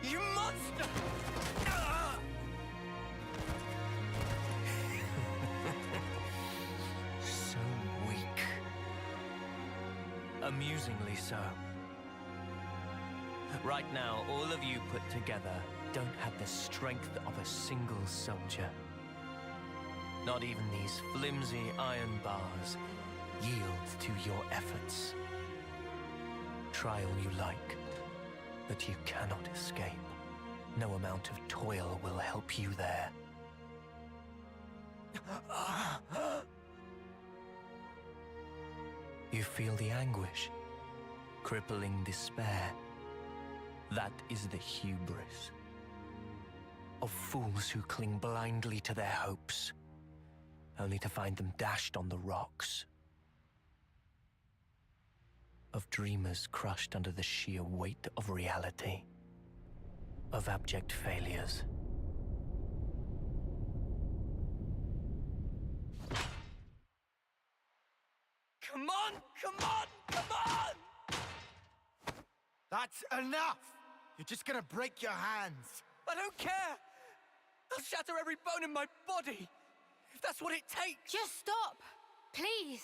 You monster! So weak. Amusingly so. Right now, all of you put together don't have the strength of a single soldier. Not even these flimsy iron bars yield to your efforts. Try all you like, but you cannot escape. No amount of toil will help you there. You feel the anguish, crippling despair. That is the hubris of fools who cling blindly to their hopes, only to find them dashed on the rocks. Of dreamers crushed under the sheer weight of reality. Of abject failures. Come on! Come on! Come on! That's enough! You're just gonna break your hands. I don't care! I'll shatter every bone in my body, if that's what it takes! Just stop, please.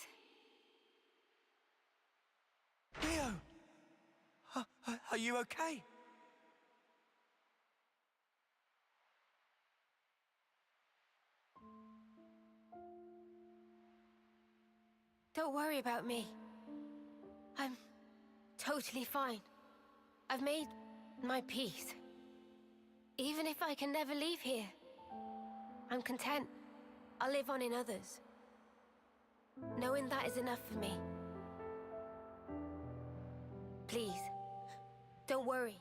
you okay? Don't worry about me. I'm totally fine. I've made my peace. Even if I can never leave here, I'm content. I'll live on in others. Knowing that is enough for me. Please, don't worry.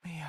Mio.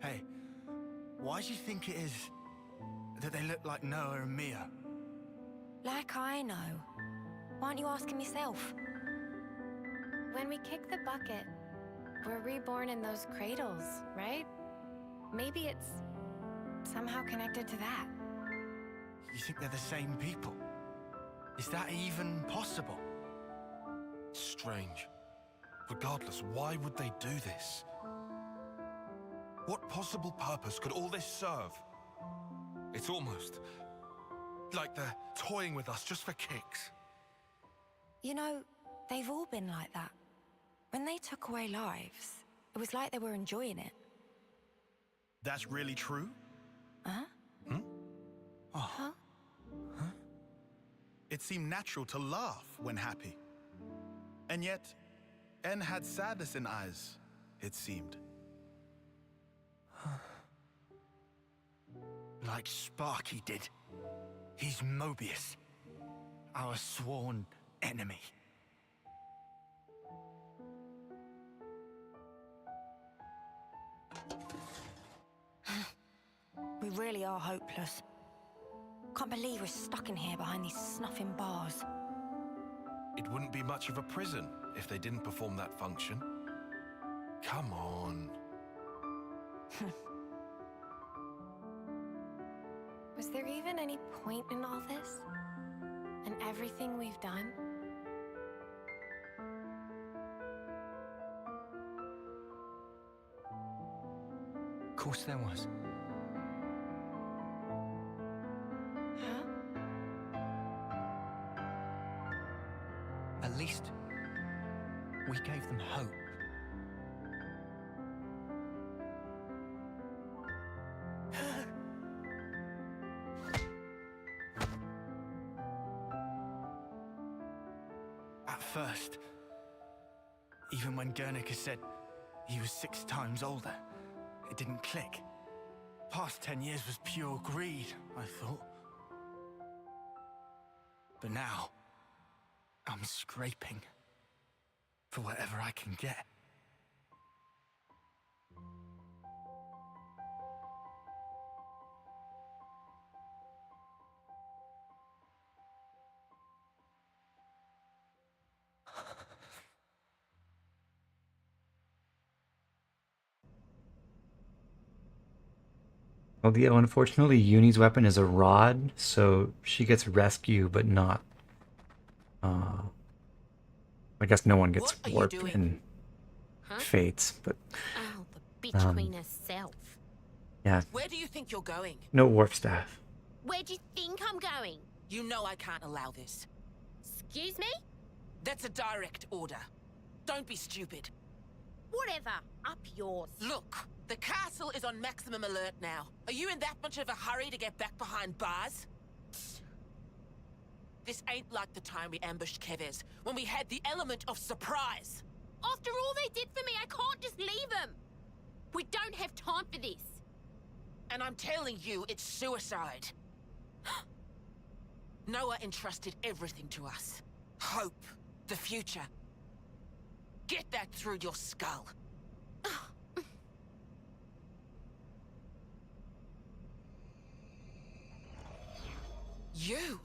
Hey, why do you think it is that they look like Noah and Mia? Like I know. Why aren't you asking yourself? When we kick the bucket, we're reborn in those cradles, right? Maybe it's somehow connected to that. You think they're the same people? Is that even possible? Strange. Regardless, why would they do this? What possible purpose could all this serve? It's almost like they're toying with us just for kicks. You know, they've all been like that. When they took away lives, it was like they were enjoying it. That's really true? Huh? Oh. Huh? It seemed natural to laugh when happy. And yet, N had sadness in eyes, it seemed. Like Sparky did. He's Mobius, our sworn enemy. We really are hopeless. Can't believe we're stuck in here behind these snuffing bars. It wouldn't be much of a prison if they didn't perform that function. Come on. Was there even any point in all this? And everything we've done? Of course there was. Huh? At least, we gave them hope. At first, even when Guernica said he was 6 times older, it didn't click. Past 10 years was pure greed, I thought. But now, I'm scraping for whatever I can get. Well, yeah, unfortunately, Uni's weapon is a rod, so she gets rescue, but not. I guess no one gets warped in Fates, but. Oh, the bitch queen herself. Yeah. Where do you think you're going? No warp staff. Where do you think I'm going? You know I can't allow this. Excuse me? That's a direct order. Don't be stupid. Whatever. Up yours. Look, the castle is on maximum alert now. Are you in that much of a hurry to get back behind bars? This ain't like the time we ambushed Keves, when we had the element of surprise. After all they did for me, I can't just leave them. We don't have time for this. And I'm telling you, it's suicide. Noah entrusted everything to us. Hope, the future. Get that through your skull. You?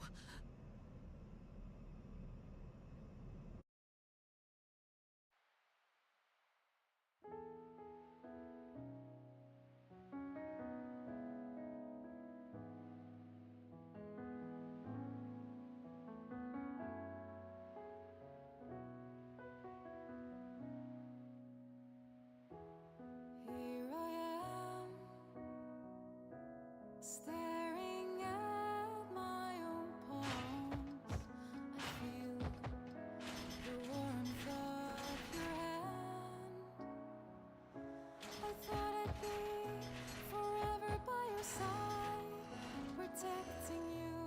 Here I am, staring at my own palms. I feel the warmth of your hand. I thought I'd be forever by your side, protecting you,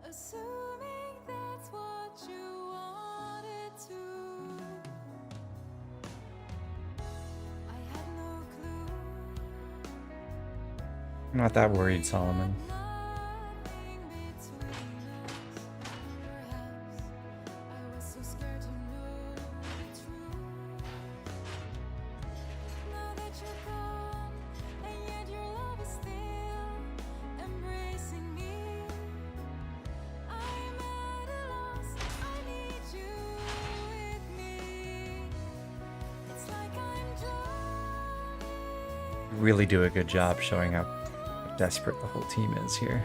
assuming that's what you wanted to. I'm not that worried, Solomon. Really do a good job showing up how desperate the whole team is here.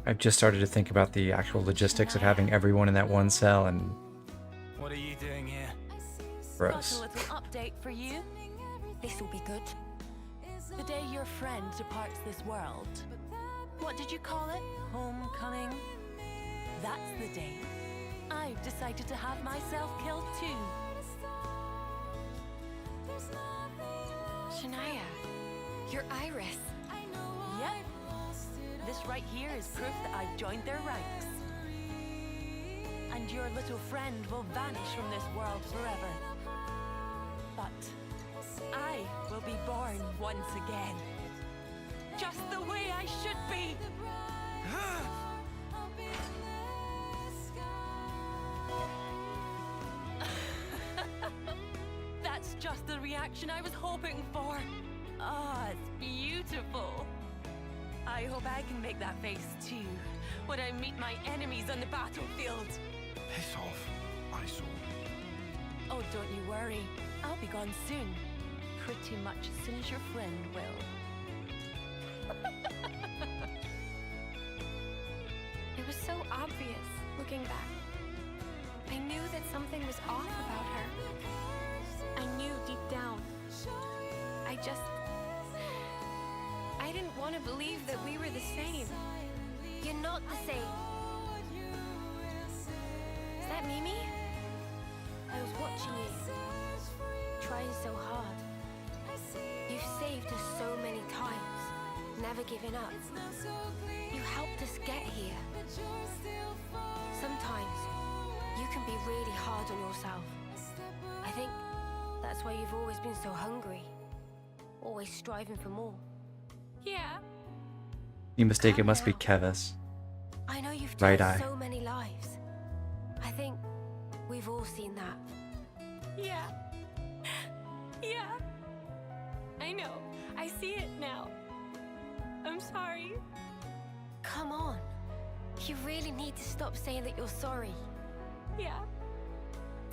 I've just started to think about the actual logistics of having everyone in that one cell, and What are you doing here? Got gross. a little update for you. This will be good. The day your friend departs this world. What did you call it? Homecoming? That's the day I've decided to have myself killed too. Shania, your iris. Yep. This right here is proof that I've joined their ranks. And your little friend will vanish from this world forever. But I will be born once again. Just the way I should be. That's just the reaction I was hoping for. Ah, it's beautiful. I hope I can make that face too when I meet my enemies on the battlefield. Piss off, eyesore. Oh, don't you worry. I'll be gone soon. Pretty much as soon as your friend will. It was so obvious, looking back. I knew that something was off about her. I knew deep down. I didn't want to believe that we were the same. You're not the same. Is that Mimi? I was watching you, trying so hard. You've saved us so many times, never giving up. You helped us get here. Sometimes you can be really hard on yourself. I think that's why you've always been so hungry, always striving for more. Yeah. You mistake, it must be Kevis. I know you've Right touched eye. so many lives. I think we've all seen that. Yeah. Yeah. I know. I see it now. I'm sorry. Come on. You really need to stop saying that you're sorry. Yeah.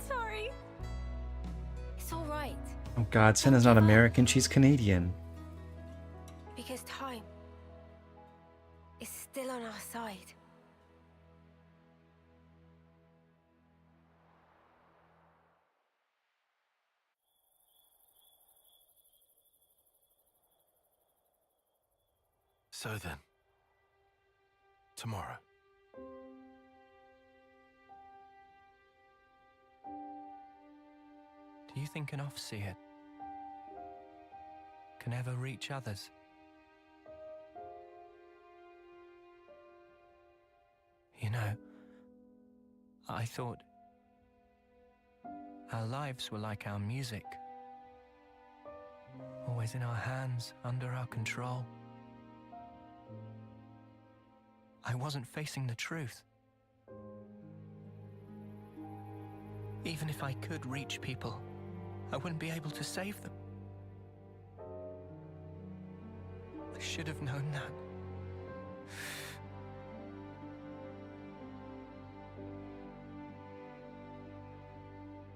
Sorry. It's all right. Oh god, Senna's not American, she's Canadian. So then, tomorrow. Do you think an Offseer can ever reach others? You know, I thought our lives were like our music. Always in our hands, under our control. I wasn't facing the truth. Even if I could reach people, I wouldn't be able to save them. I should have known that.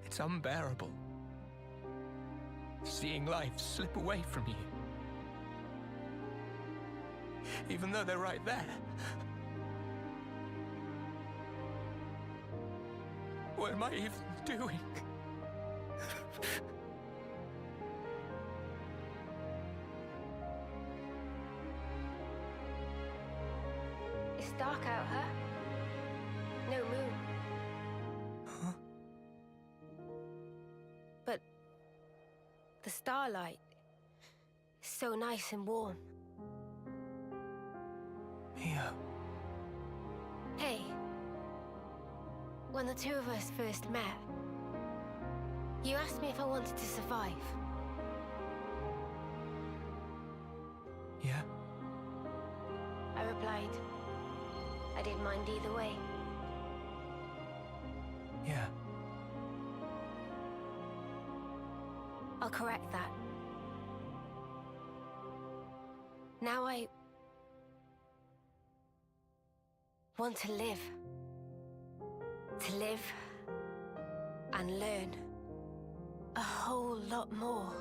It's unbearable, seeing life slip away from you. Even though they're right there. What am I even doing? It's dark out, huh? No moon. Huh? But the starlight is so nice and warm. Mia. Hey, when the two of us first met, you asked me if I wanted to survive. Yeah? I replied, I didn't mind either way. Yeah. I'll correct that. Now I want to live. To live and learn a whole lot more.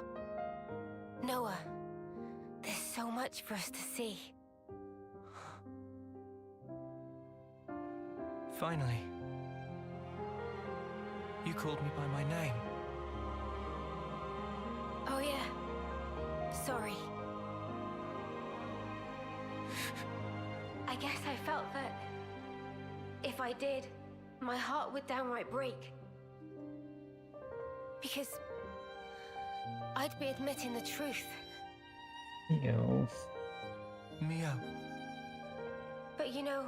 Noah, there's so much for us to see. Finally. You called me by my name. Oh yeah, sorry. I guess I felt that if I did, my heart would downright break. Because I'd be admitting the truth. Yo. Mio. But you know,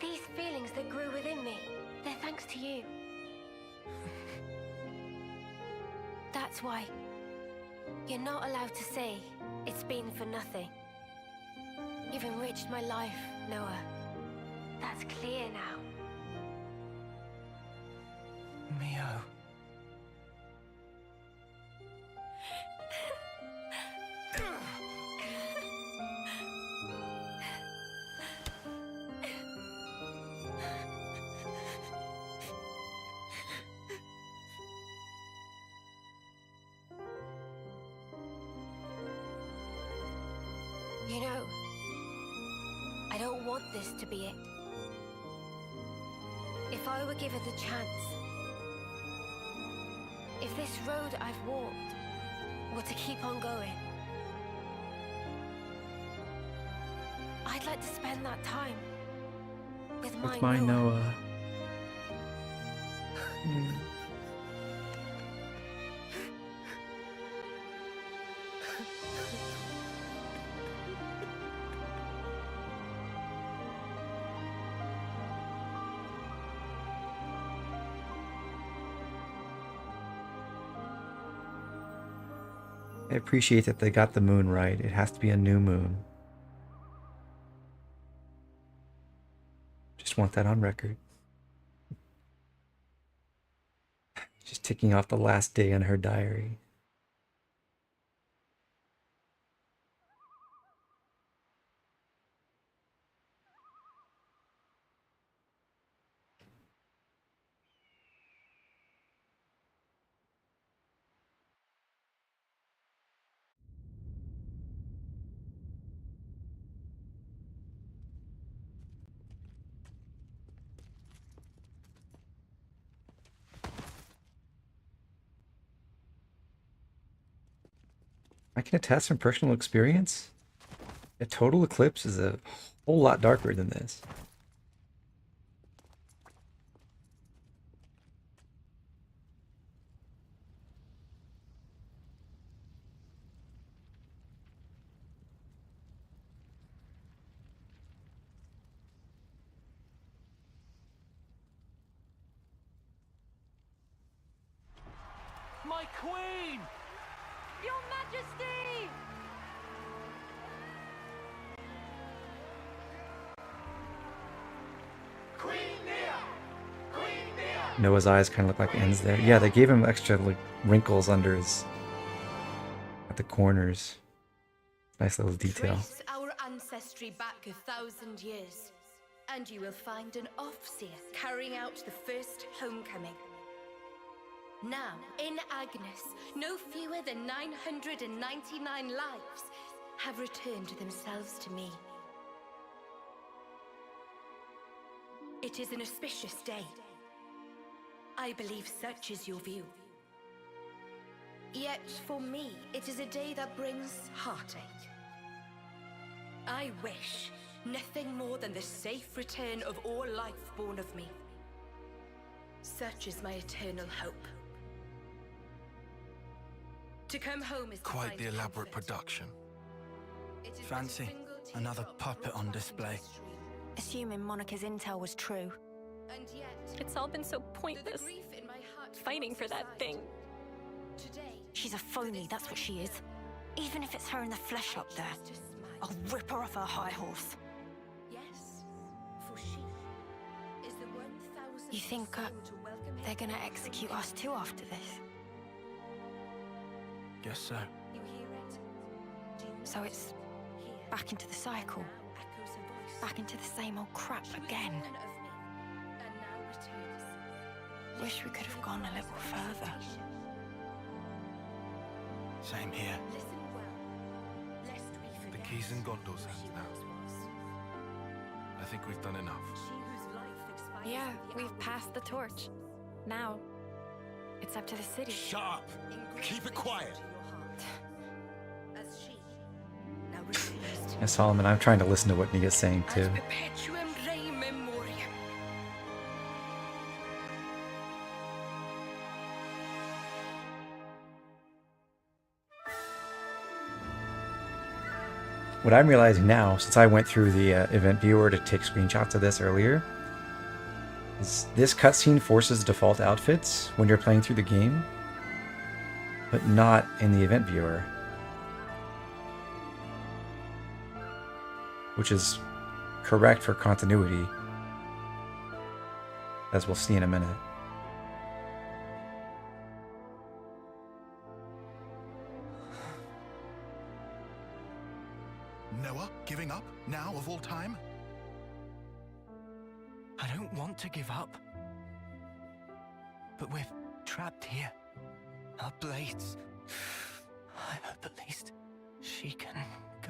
these feelings that grew within me, they're thanks to you. That's why you're not allowed to say it's been for nothing. You've enriched my life, Noah. That's clear now. Mio. You know, I don't want this to be it. If I were given the chance, if this road I've walked were to keep on going, I'd like to spend that time with my Noah. I appreciate that they got the moon right. It has to be a new moon. Just want that on record. Just ticking off the last day on her diary. I can attest from personal experience. A total eclipse is a whole lot darker than this. My queen! Your Majesty! Noah's eyes kind of look like ends there. Yeah, they gave him extra like wrinkles under his at the corners. Nice little detail. Trace our ancestry back 1,000 years, and you will find an Offseer carrying out the first homecoming. Now, in Agnus, no fewer than 999 lives have returned themselves to me. It is an auspicious day. I believe such is your view. Yet, for me, it is a day that brings heartache. I wish nothing more than the safe return of all life born of me. Such is my eternal hope. To come home is to Quite find the elaborate comfort. production. It is Fancy but a single teardrop another puppet on from display. the stream. Assuming Monica's intel was true. And yet, It's all been so though the pointless, grief in my heart fighting for that subside, thing. Today, She's a phony, that's what she is. Even if it's her in the flesh up there, to smile. I'll rip her off her high horse. Yes, for she is the 1,000th You think, soul to welcome They're him gonna home. execute us too after this. Guess so. You hear it? Do you So not it's hear? back into the cycle. Now echoes a voice. Back into the same old crap She was again. one of me, and now returns. Wish we could have gone a little further. Same here. Listen well, lest we The forget key's in Gondor's who hands she now. once was. I think we've done enough. She whose life expires Yeah, with the we've hour passed the of torch. Now, it's up to the city. Shut up! Keep it quiet. to your heart. As she now returns to Yeah, Solomon, I'm trying to listen to what Nia's saying Ad too. perpetuum rei memoriam. What I'm realizing now, since I went through the event viewer to take screenshots of this earlier, is this cutscene forces default outfits when you're playing through the game, but not in the event viewer. Which is correct for continuity, as we'll see in a minute. Noah, giving up? Now, of all time? I don't want to give up. But we're trapped here. Our blades. I hope at least she can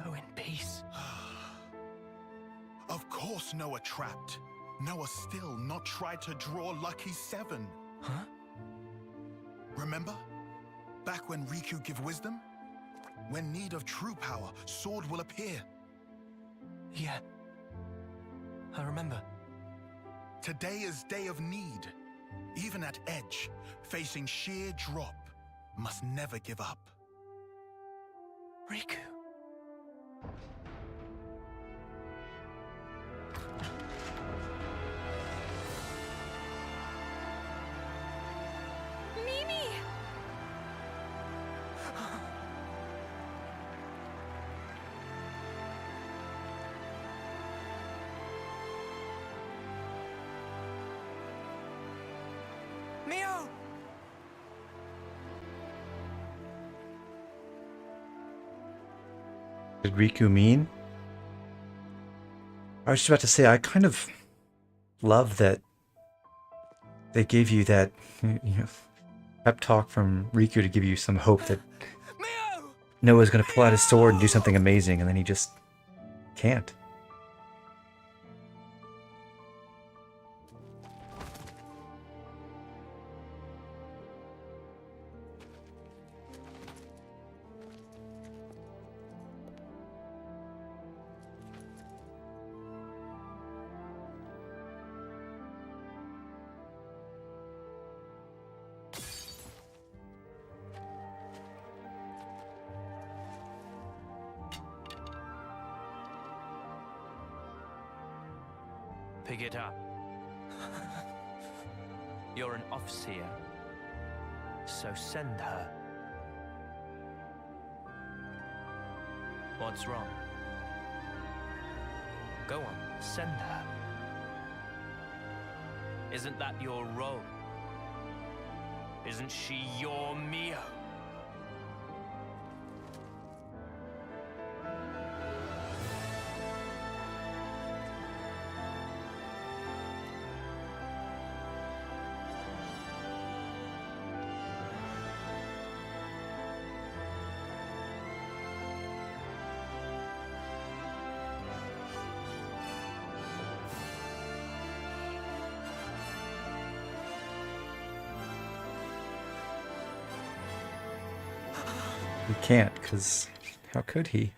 go in peace. Of course Noah trapped. Noah still not tried to draw Lucky 7. Huh? Remember? Back when Riku give wisdom? When need of true power, sword will appear. Yeah. I remember. Today is day of need. Even at edge, facing sheer drop, must never give up. Riku. Mimi! Mio! Did Riku mean? I was just about to say, I kind of love that they gave you that pep talk from Riku to give you some hope that Mio! Noah's going to pull out his sword and do something amazing, and then he just can't. Pick it up. You're an Offseer, so send her. What's wrong? Go on, send her. Isn't that your role? Isn't she your Mio? He can't, because how could he?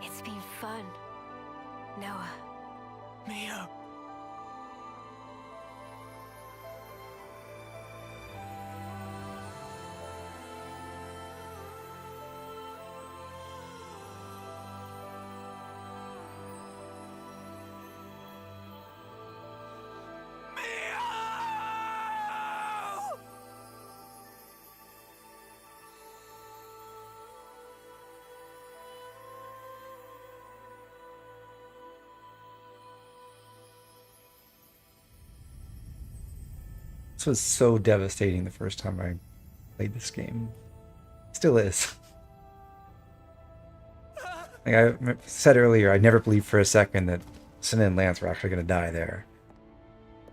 It's been fun, Noah. Mio! This was so devastating the first time I played this game. Still is. Like I said earlier, I never believed for a second that Sin and Lance were actually going to die there.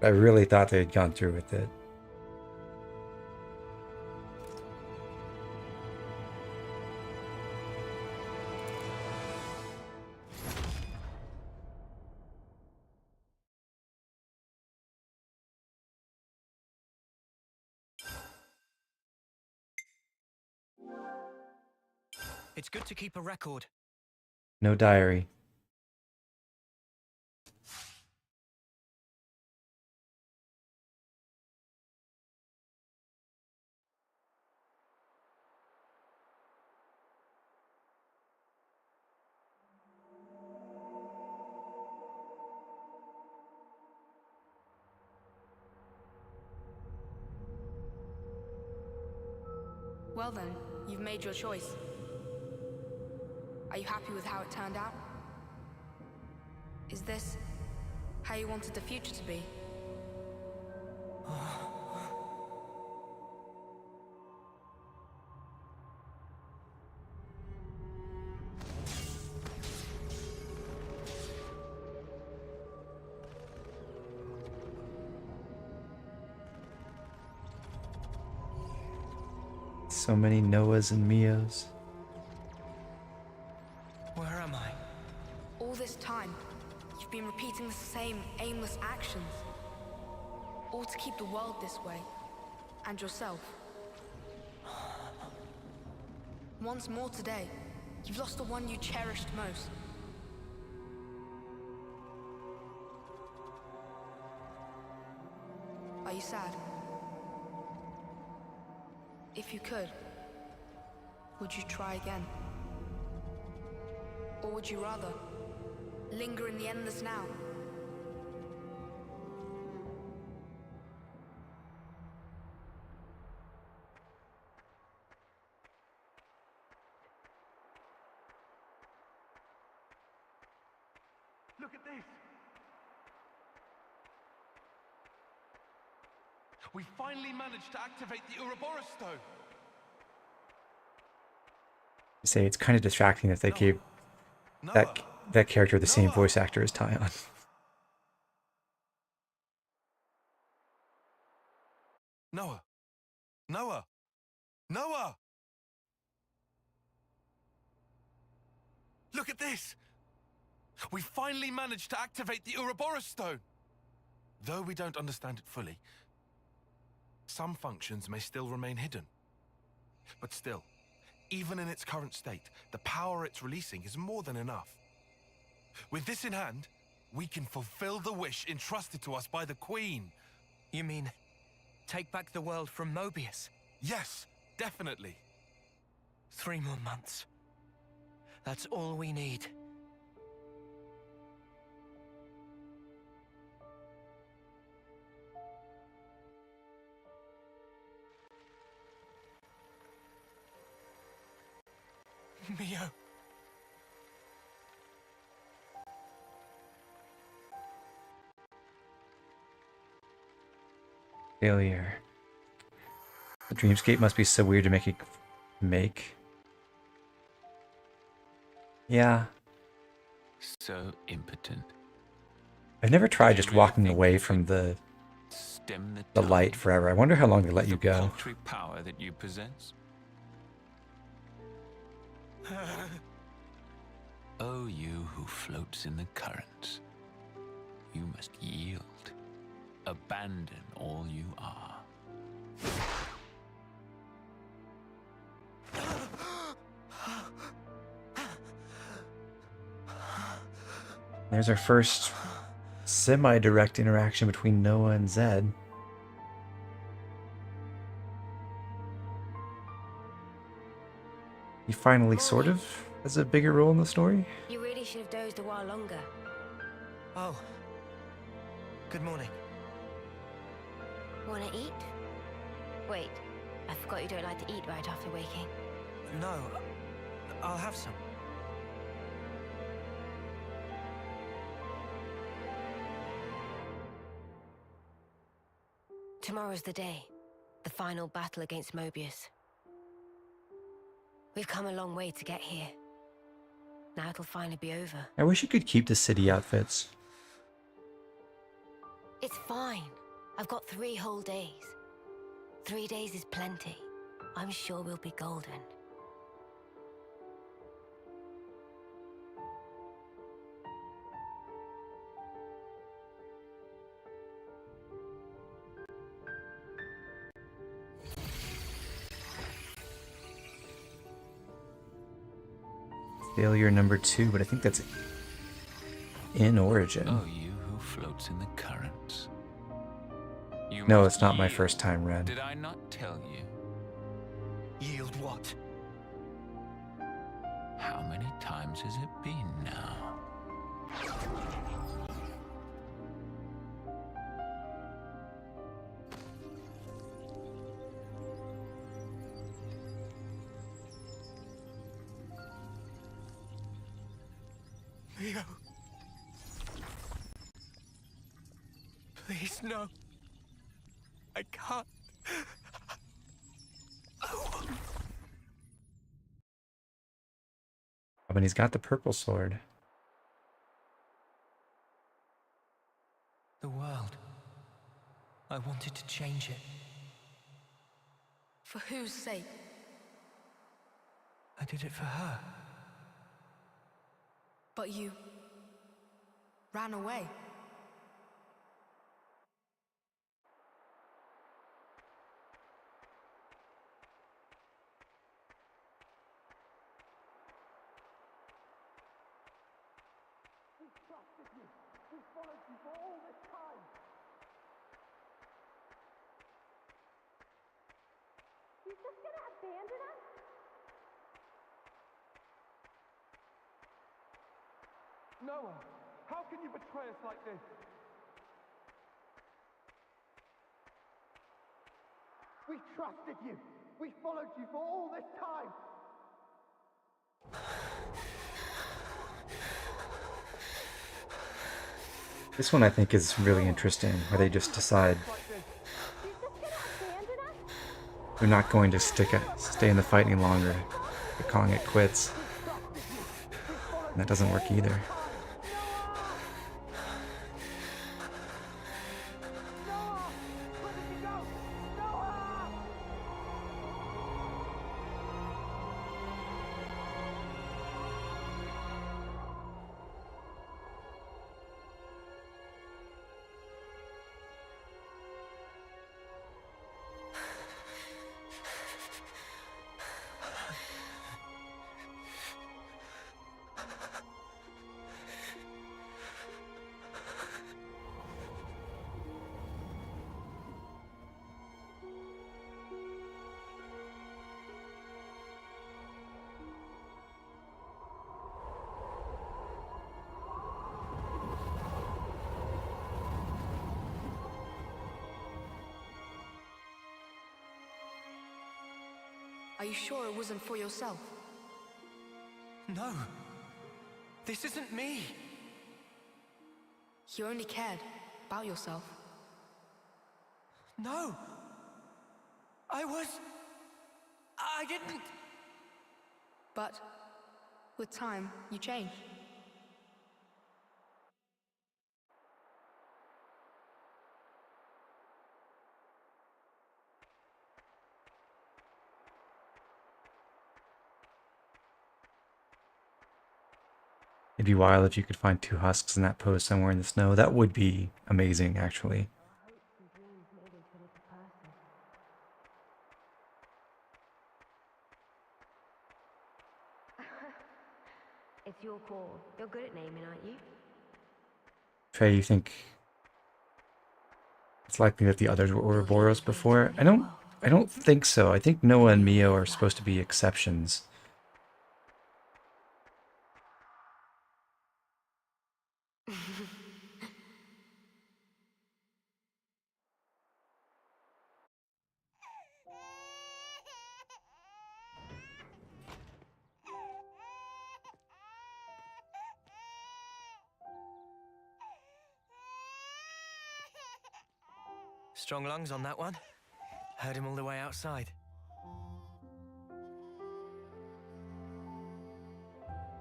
I really thought they had gone through with it. It's good to keep a record. No diary. Well then, you've made your choice. Are you happy with how it turned out? Is this how you wanted the future to be? So many Noahs and Mios. Where am I? All this time, you've been repeating the same aimless actions. All to keep the world this way, and yourself. Once more today, you've lost the one you cherished most. Are you sad? If you could, would you try again? Or would you rather linger in the endless now? Look at this! We finally managed to activate the Ouroboros stone! Say it's kind of distracting that they gave that character the same voice actor as Tyon. Noah! Noah! Noah! Look at this! We finally managed to activate the Ouroboros stone! Though we don't understand it fully, some functions may still remain hidden. But still, Even in its current state, the power it's releasing is more than enough. With this in hand, we can fulfill the wish entrusted to us by the Queen. You mean, take back the world from Mobius? Yes, definitely. 3 more months. That's all we need. Mio. Failure. The dreamscape must be so weird to make. Yeah. So impotent. I've never tried just walking away from the Stem the light forever. I wonder how long they let you go. paltry power that you possess. Oh, you who floats in the currents, you must yield. Abandon all you are. There's our first semi-direct interaction between Noah and Zed. He finally sort of has a bigger role in the story. You really should have dozed a while longer. Oh. Good morning. Wanna eat? Wait, I forgot you don't like to eat right after waking. No, I'll have some. Tomorrow's the day. The final battle against Mobius. We've come a long way to get here. Now it'll finally be over. I wish you could keep the city outfits. It's fine. I've got 3 whole days. 3 days is plenty. I'm sure we'll be golden. Failure number 2, but I think that's in Origin. Oh, you who floats in the currents. You No, must it's not my yield. first time, Red. Did I not tell you? Yield what? How many times has it been now? Mio. Please, no. I can't. Oh, and he's got the purple sword. The world. I wanted to change it. For whose sake? I did it for her. But you ran away. We trusted you. We followed you for all this time. You're just gonna abandon us? Noah, how can you betray us like this? We trusted you. We followed you for all this time. This one I think is really interesting, where they just decide they're not going to stay in the fight any longer. They're calling it quits. And that doesn't work either. Are you sure it wasn't for yourself? No. This isn't me. You only cared about yourself. No. I didn't. But with time, you change. It'd be wild if you could find 2 husks in that pose somewhere in the snow. That would be amazing, actually. It's your call. You're good at naming, aren't you? Trey, you think it's likely that the others were Ouroboros before? I don't think so. I think Noah and Mio are supposed to be exceptions. Strong lungs on that one. Heard him all the way outside.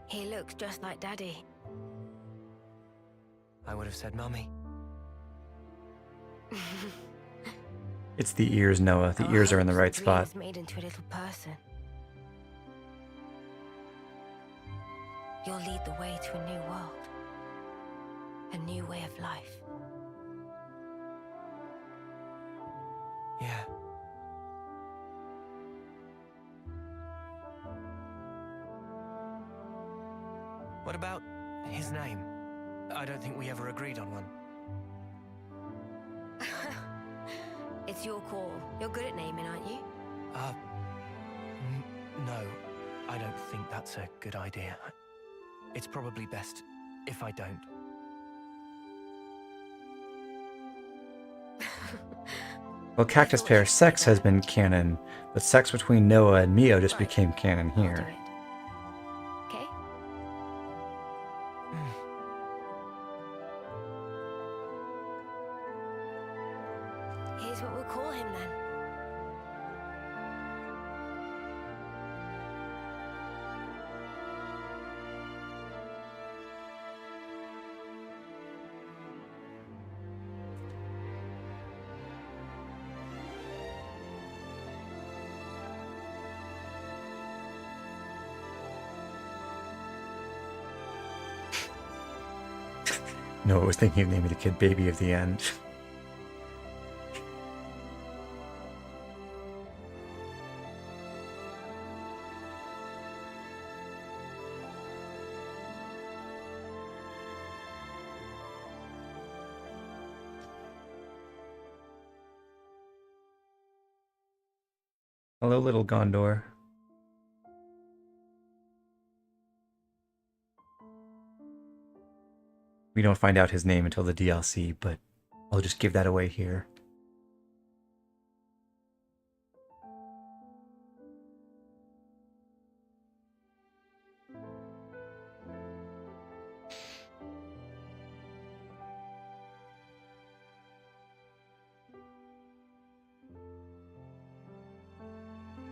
He looks just like Daddy. I would have said Mummy. It's the ears, Noah. The ears are in the right spot. Dream is made into a little person. You'll lead the way to a new world. A new way of life. Yeah. What about his name? I don't think we ever agreed on one. It's your call. You're good at naming, aren't you? No. I don't think that's a good idea. It's probably best if I don't. Well, Cactus Pair sex has been canon, but sex between Noah and Mio just became canon here. Okay? Here's what we'll call him then. Noah was thinking of naming the kid Baby of the End. Hello, little Ghondor. We don't find out his name until the DLC, but I'll just give that away here.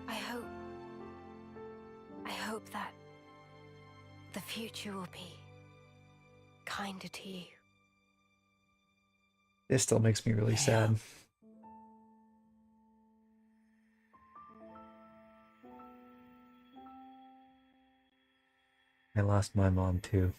I hope that the future will be kinder to you. This still makes me really sad. I lost my mom too.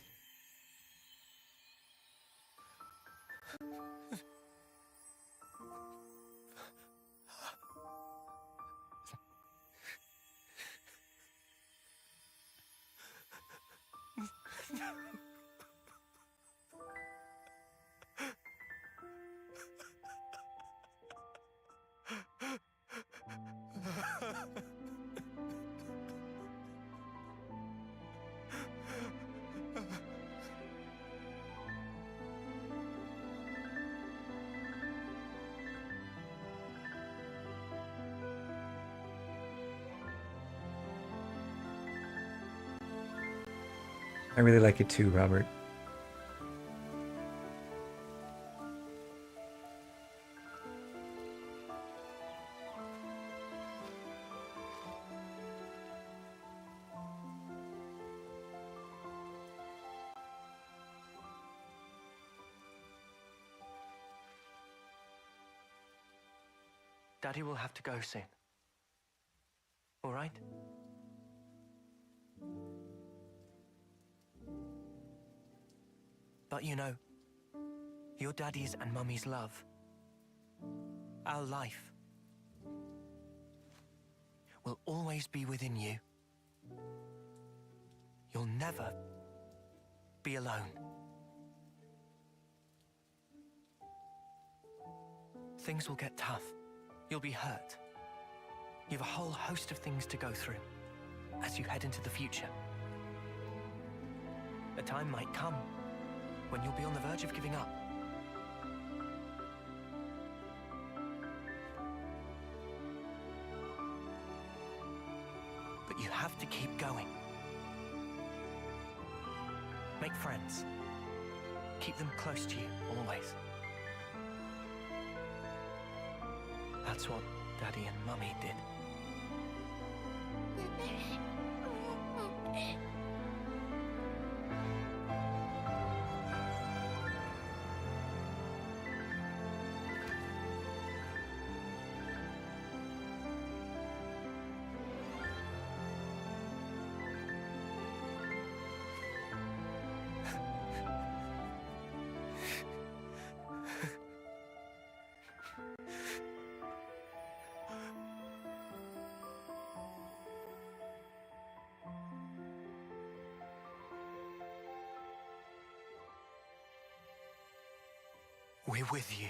I really like it too, Robert. Daddy will have to go soon. All right? But you know, your daddy's and mummy's love, our life, will always be within you. You'll never be alone. Things will get tough. You'll be hurt. You have a whole host of things to go through as you head into the future. A time might come when you'll be on the verge of giving up. But you have to keep going. Make friends. Keep them close to you, always. That's what Daddy and Mummy did. We're with you,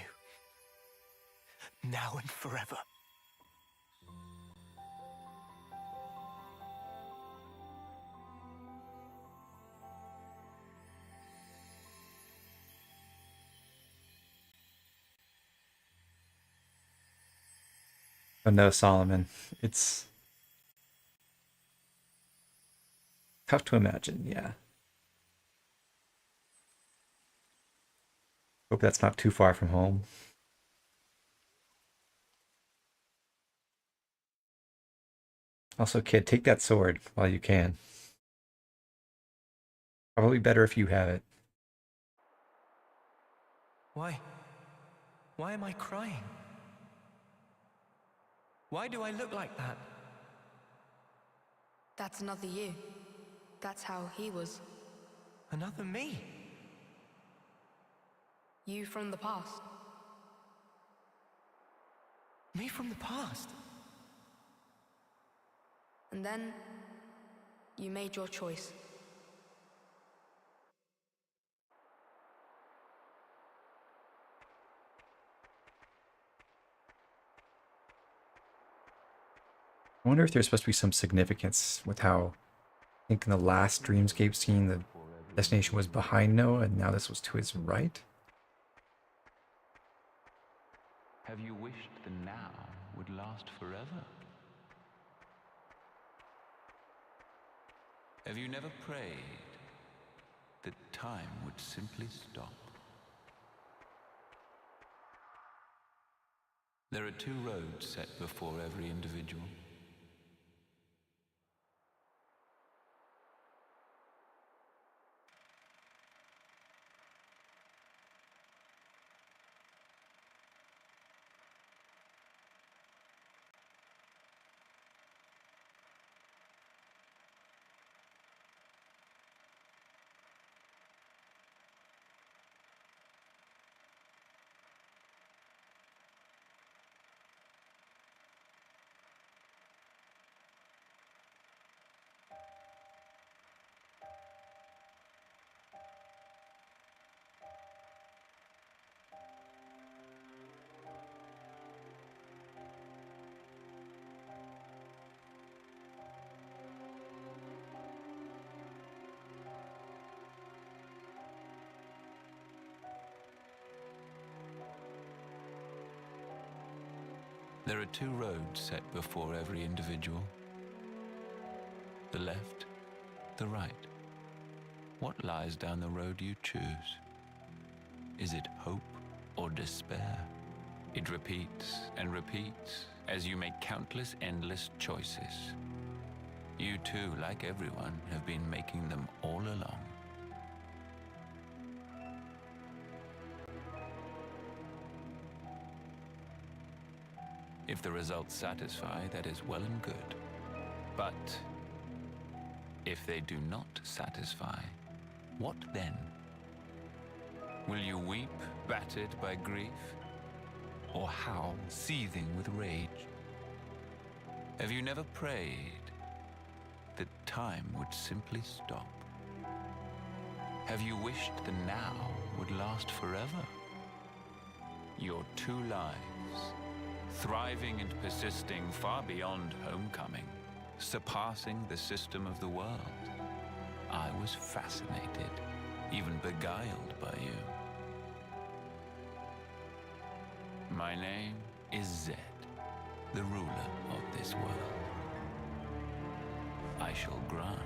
now and forever. But no, Solomon, it's tough to imagine, yeah. Hope that's not too far from home. Also, kid, take that sword while you can. Probably better if you have it. Why? Why am I crying? Why do I look like that? That's another you. That's how he was. Another me? You from the past. Me from the past? And then, you made your choice. I wonder if there's supposed to be some significance with how, I think in the last Dreamscape scene, the destination was behind Noah, and now this was to his right? Have you wished the now would last forever? Have you never prayed that time would simply stop? There are two roads set before every individual. There are two roads set before every individual. The left, the right. What lies down the road you choose? Is it hope or despair? It repeats and repeats as you make countless endless choices. You too, like everyone, have been making them all along. If the results satisfy, that is well and good. But if they do not satisfy, what then? Will you weep, battered by grief? Or howl, seething with rage? Have you never prayed that time would simply stop? Have you wished the now would last forever? Your two lives, thriving and persisting far beyond homecoming, surpassing the system of the world. I was fascinated, even beguiled by you. My name is Zed, the ruler of this world. I shall grant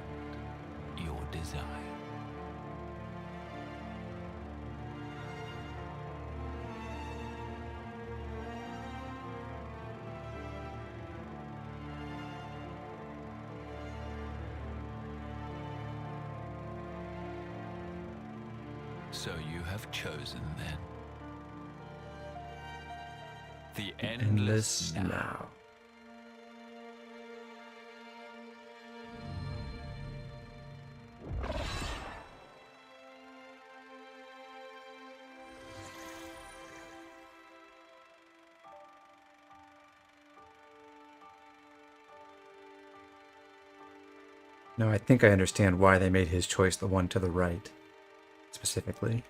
your desire. So you have chosen then. The endless now. No, I think I understand why they made his choice the one to the right, specifically.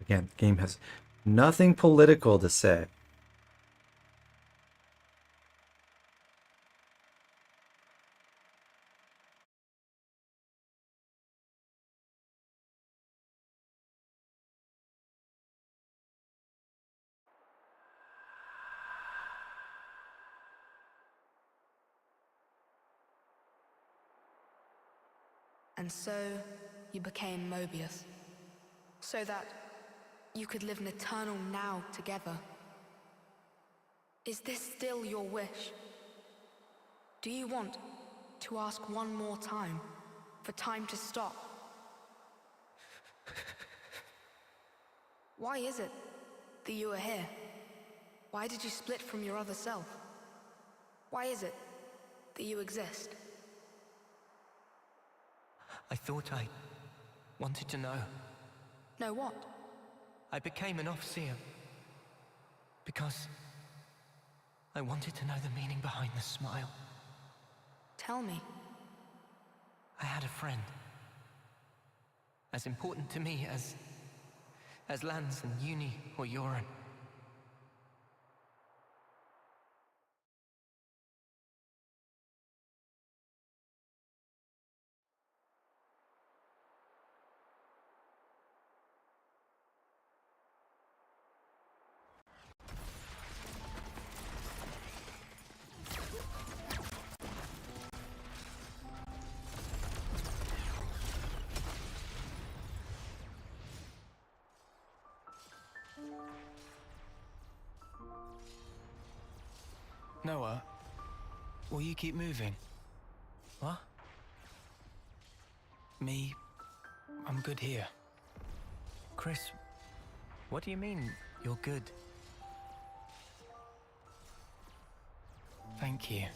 Again, the game has nothing political to say. And so you became Mobius, so that you could live an eternal now together. Is this still your wish? Do you want to ask one more time for time to stop? Why is it that you are here? Why did you split from your other self? Why is it that you exist? I thought I wanted to know. Know what? I became an Overseer because I wanted to know the meaning behind the smile. Tell me. I had a friend. As important to me as Lance and Uni or Yoren. Noah, will you keep moving? What? Me, I'm good here. Chris, what do you mean, you're good? Thank you.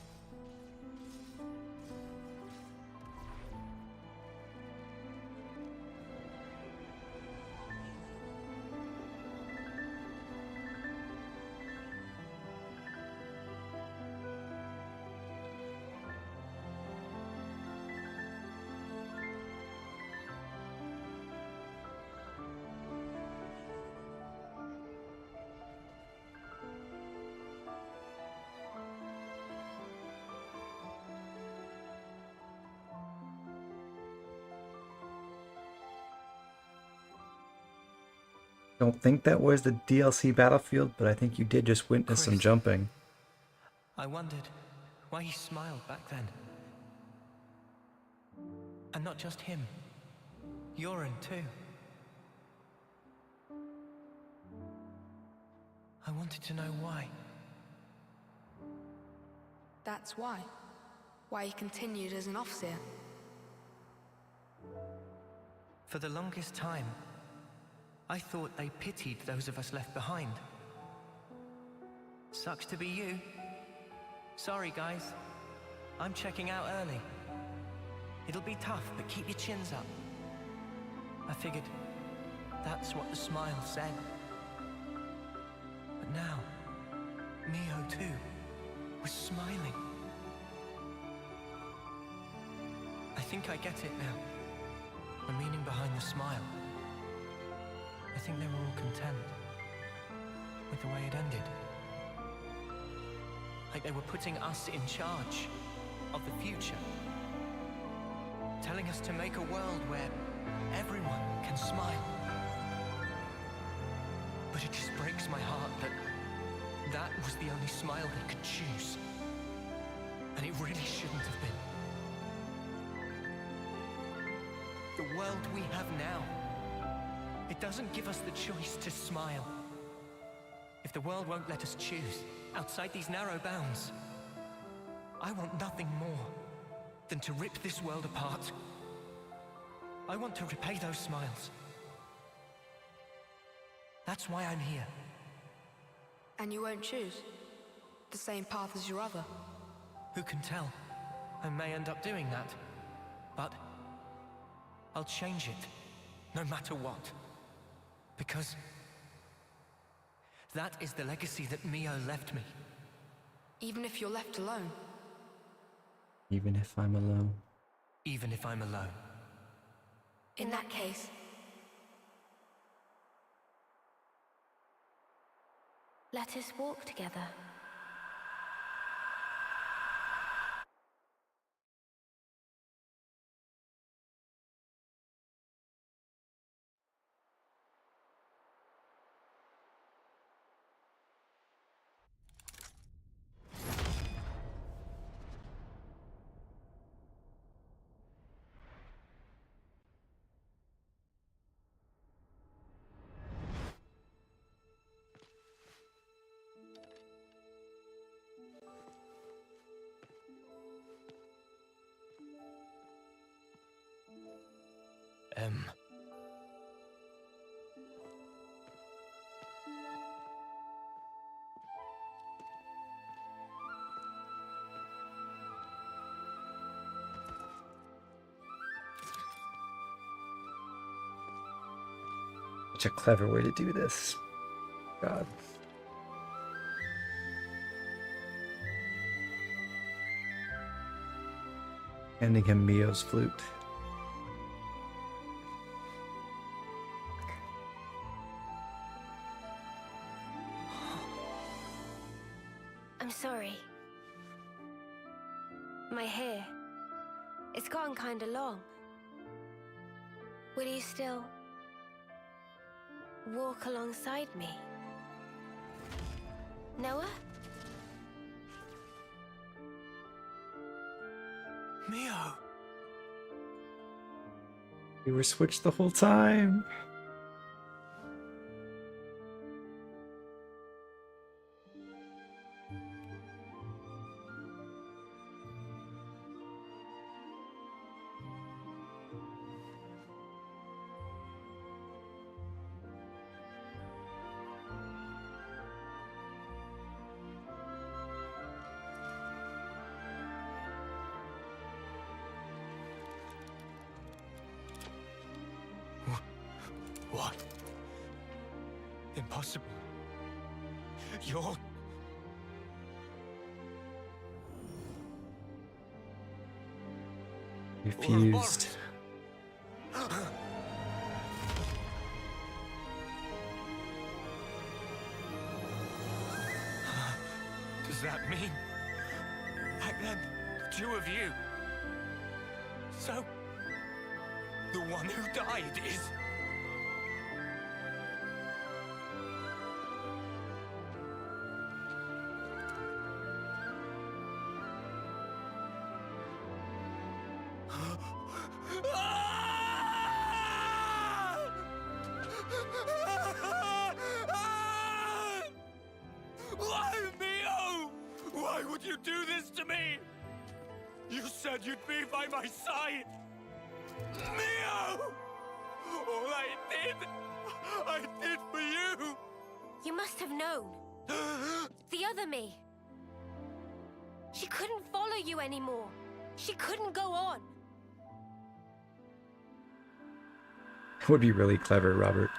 Don't think that was the DLC battlefield, but I think you did just witness some Chris. jumping. I wondered why he smiled back then. And not just him. Yoren, too. I wanted to know why. That's why. Why he continued as an officer. For the longest time, I thought they pitied those of us left behind. Sucks to be you. Sorry, guys. I'm checking out early. It'll be tough, but keep your chins up. I figured that's what the smile said. But now, Mio too was smiling. I think I get it now. The meaning behind the smile. I think they were all content with the way it ended. Like they were putting us in charge of the future. Telling us to make a world where everyone can smile. But it just breaks my heart that that was the only smile they could choose. And it really shouldn't have been. The world we have now, it doesn't give us the choice to smile. If the world won't let us choose, outside these narrow bounds, I want nothing more than to rip this world apart. I want to repay those smiles. That's why I'm here. And you won't choose the same path as your other. Who can tell? I may end up doing that. But I'll change it, no matter what. Because that is the legacy that Mio left me. Even if you're left alone. Even if I'm alone. Even if I'm alone. In that case, let us walk together. Such a clever way to do this. God. Handing him Mio's flute. I'm sorry. My hair, it's gotten kinda long. Will you still walk alongside me? Noah? Mio! We were switched the whole time. What? Impossible. You're... Refused. Does that mean... back then, the two of you... So... the one who died is... Why, Mio? Why would you do this to me? You said you'd be by my side. Mio! All I did for you. You must have known. The other me. She couldn't follow you anymore. She couldn't go on. That would be really clever, Robert.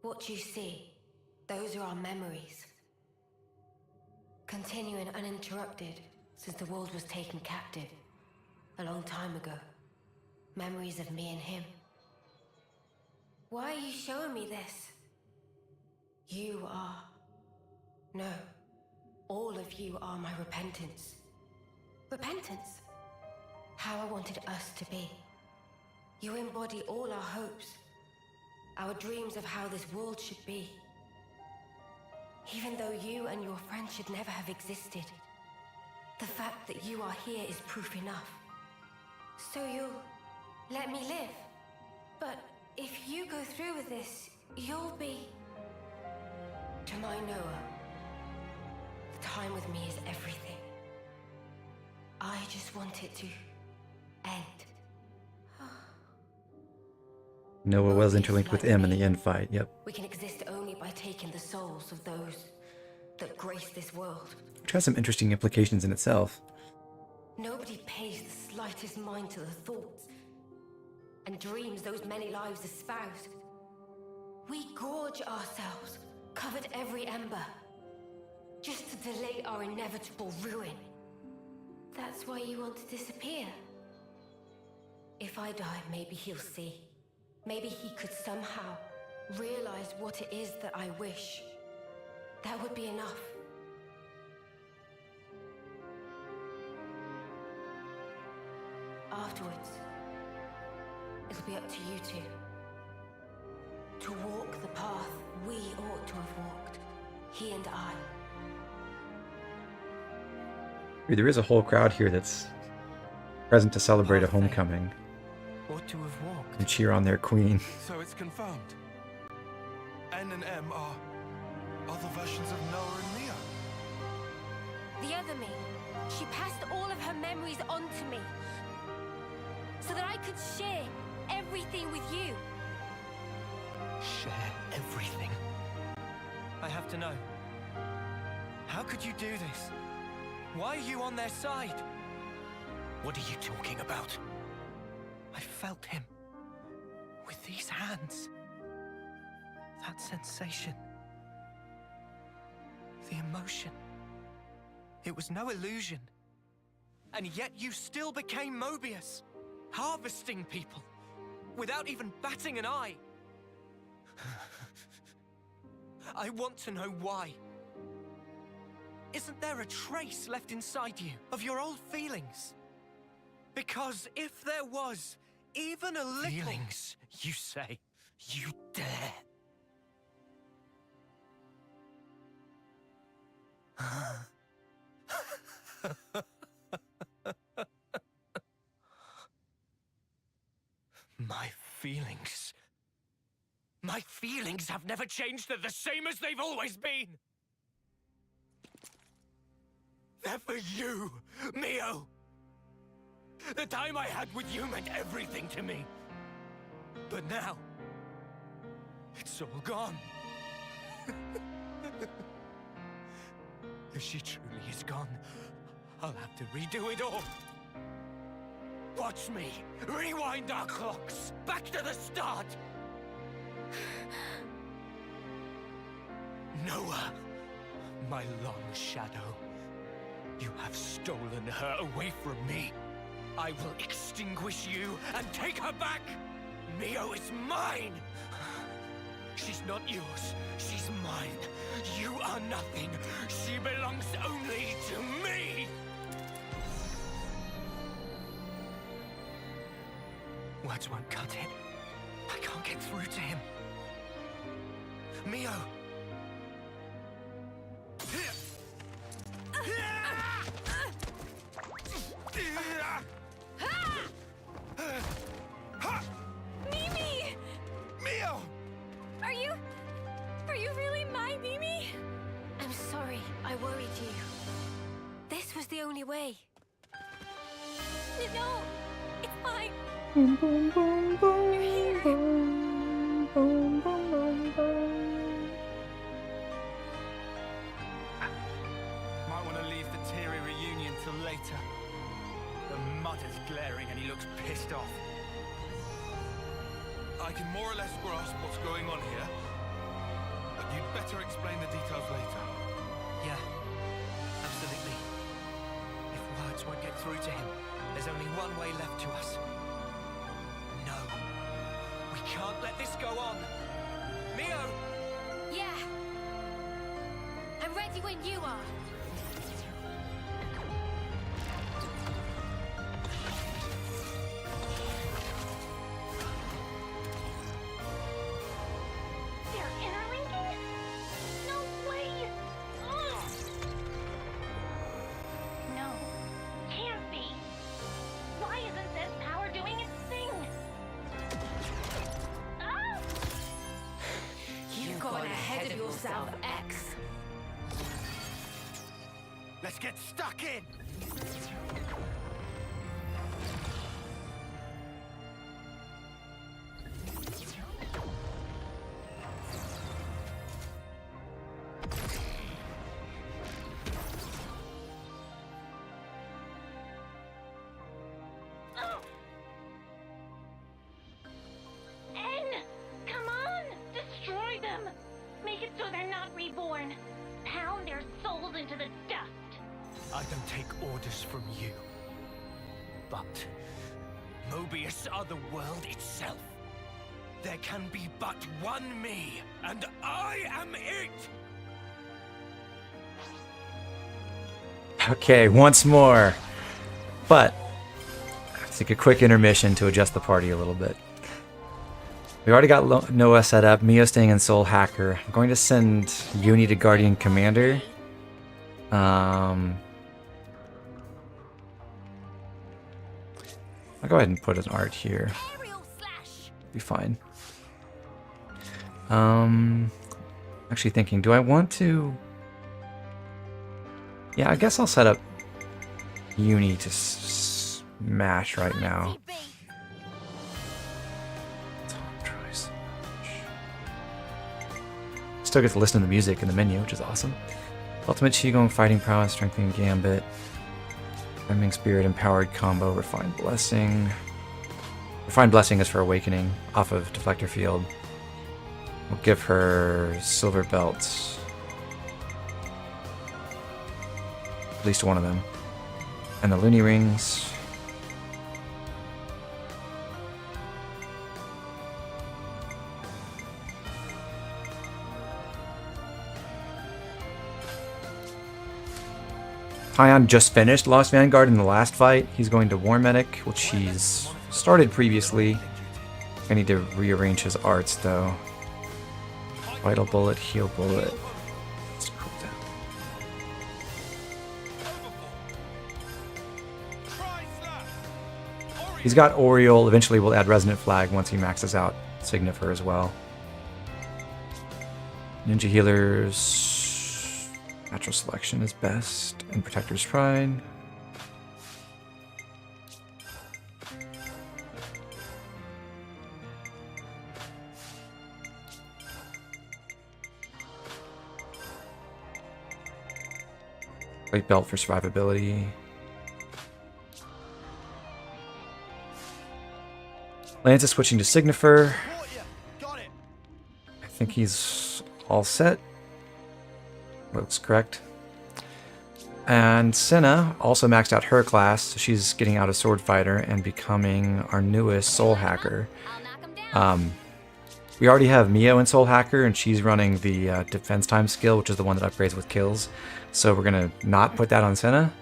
What you see, those are our memories. Continuing uninterrupted since the world was taken captive a long time ago. Memories of me and him. Why are you showing me this? You are... No. All of you are my repentance. Repentance? How I wanted us to be. You embody all our hopes. Our dreams of how this world should be. Even though you and your friends should never have existed, the fact that you are here is proof enough. So you'll let me live. But if you go through with this, you'll be... To my Noah, the time with me is everything. I just want it to end. Noah was interlinked with M in the end fight, yep. We can exist only by taking the souls of those that grace this world. Which has some interesting implications in itself. Nobody pays the slightest mind to the thoughts and dreams those many lives espouse. We gorge ourselves, covered every ember, just to delay our inevitable ruin. That's why you want to disappear. If I die, maybe he'll see. Maybe he could somehow realize what it is that I wish. That would be enough. Afterwards, it'll be up to you two. To walk the path we ought to have walked. He and I. There is a whole crowd here that's present to celebrate a homecoming. Ought to have walked. And cheer on their queen. So it's confirmed. N and M are other versions of Noah and Mio. The other me. She passed all of her memories on to me. So that I could share everything with you. Share everything? I have to know. How could you do this? Why are you on their side? What are you talking about? I felt him. With these hands. That sensation. The emotion. It was no illusion. And yet you still became Mobius. Harvesting people. Without even batting an eye. I want to know why. Isn't there a trace left inside you of your old feelings? Because if there was even a little... Feelings, you say? You dare? My feelings... My feelings have never changed. They're the same as they've always been. They're for you, Mio. The time I had with you meant everything to me. But now, it's all gone. If she truly is gone, I'll have to redo it all. Watch me rewind our clocks back to the start. Noah, my long shadow, you have stolen her away from me. I will extinguish you and take her back. Mio is mine. She's not yours. She's mine. You are nothing. She belongs only to me. Words won't cut it. I can't get through to him. Mio! Mimi! Mio! Are you really my Mimi? I'm sorry, I worried you. This was the only way. No, it's fine. Boom, boom, boom, boom, You're here. boom, boom, boom, boom, boom. Might want to leave the teary reunion till later. The mud is glaring and he looks pissed off. I can more or less grasp what's going on here, but you'd better explain the details later. Yeah, absolutely. If words won't get through to him, there's only one way left to us. No. We can't let this go on. Mio! Yeah. I'm ready when you are. They're interlinking? No way! Ugh. No, can't be. Why isn't this power doing its thing? Ah! You've gone ahead of yourself, X. Let's get stuck in! N! Come on! Destroy them! Make it so they're not reborn. Pound their souls into the dust. I don't take orders from you. But Mobius are the world itself. There can be but one me, and I am it! Okay, once more. But let's take a quick intermission to adjust the party a little bit. We already got Noah set up, Mio staying in Soul Hacker. I'm going to send Uni to Guardian Commander. I'll go ahead and put an art here. Be fine. Actually thinking, do I want to... Yeah, I guess I'll set up Uni to smash right now. Still get to listen to the music in the menu, which is awesome. Ultimate Qigong, Fighting Prowess, Strengthening Gambit, Reming Spirit, Empowered Combo, Refined Blessing. Refined Blessing is for Awakening, off of Deflector Field. We'll give her Silver Belts. At least one of them. And the Looney Rings. Pion just finished Lost Vanguard in the last fight. He's going to War Medic, which he's started previously. I need to rearrange his arts though. Vital Bullet, Heal Bullet. Let's cool down. He's got Oriole. Eventually we'll add Resonant Flag once he maxes out Signifer as well. Ninja Healers. Natural Selection is best. And Protector's Pride. Light Belt for survivability. Lance is switching to Signifer. I think he's all set. Looks correct. And Senna also maxed out her class, so she's getting out of Sword Fighter and becoming our newest Soul Hacker. We already have Mio in Soul Hacker, and she's running the Defense Time skill, which is the one that upgrades with kills. So we're gonna not put that on Senna.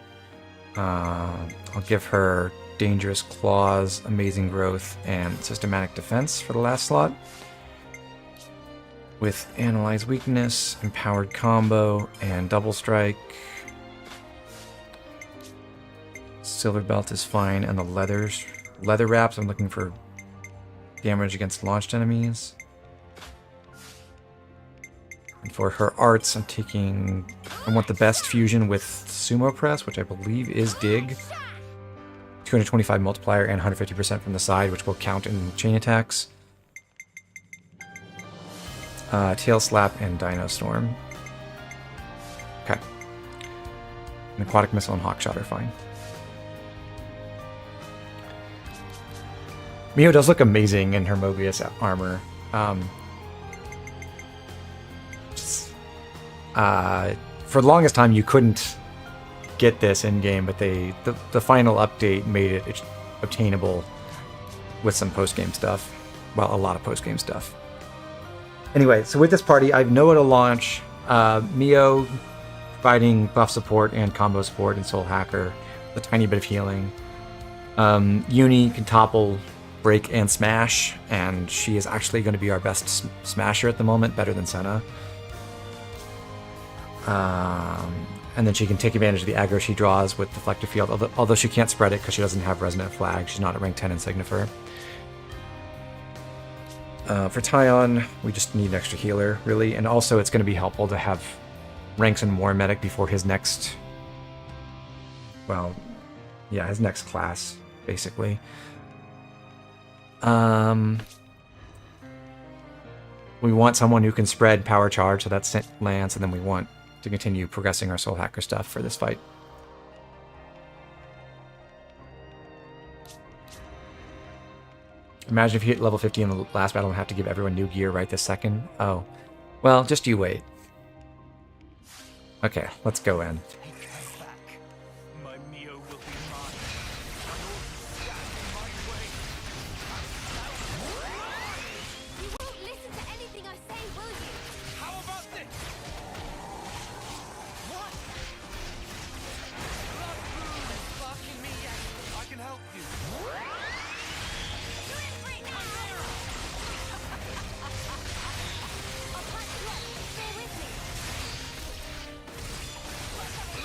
I'll give her Dangerous Claws, Amazing Growth, and Systematic Defense for the last slot. with Analyze Weakness, Empowered Combo, and Double Strike. Silver Belt is fine, and the leather wraps, I'm looking for damage against launched enemies. And for her arts, I want the best fusion with Sumo Press, which I believe is Dig. 225 multiplier and 150% from the side, which will count in chain attacks. Tail Slap and Dino Storm. Okay. And Aquatic Missile and Hawkshot are fine. Mio does look amazing in her Mobius armor. For the longest time, you couldn't get this in game, but the final update made it obtainable with some post game stuff. Well, a lot of post game stuff. Anyway, so with this party, I have Noah to launch, Mio providing buff support and combo support, and Soul Hacker, a tiny bit of healing. Uni can topple, break, and smash, and she is actually going to be our best smasher at the moment, better than Senna. And then she can take advantage of the aggro she draws with Deflector Field, although she can't spread it because she doesn't have Resonant Flag. She's not at rank 10 in Signifer. For Tyon, we just need an extra healer, really, and also it's going to be helpful to have ranks in War Medic before his next... Well, yeah, his next class, basically. We want someone who can spread Power Charge, so that's Lance, and then we want to continue progressing our Soul Hacker stuff for this fight. Imagine if you hit level 50 in the last battle and have to give everyone new gear right this second. Oh. Well, just you wait. Okay, let's go in.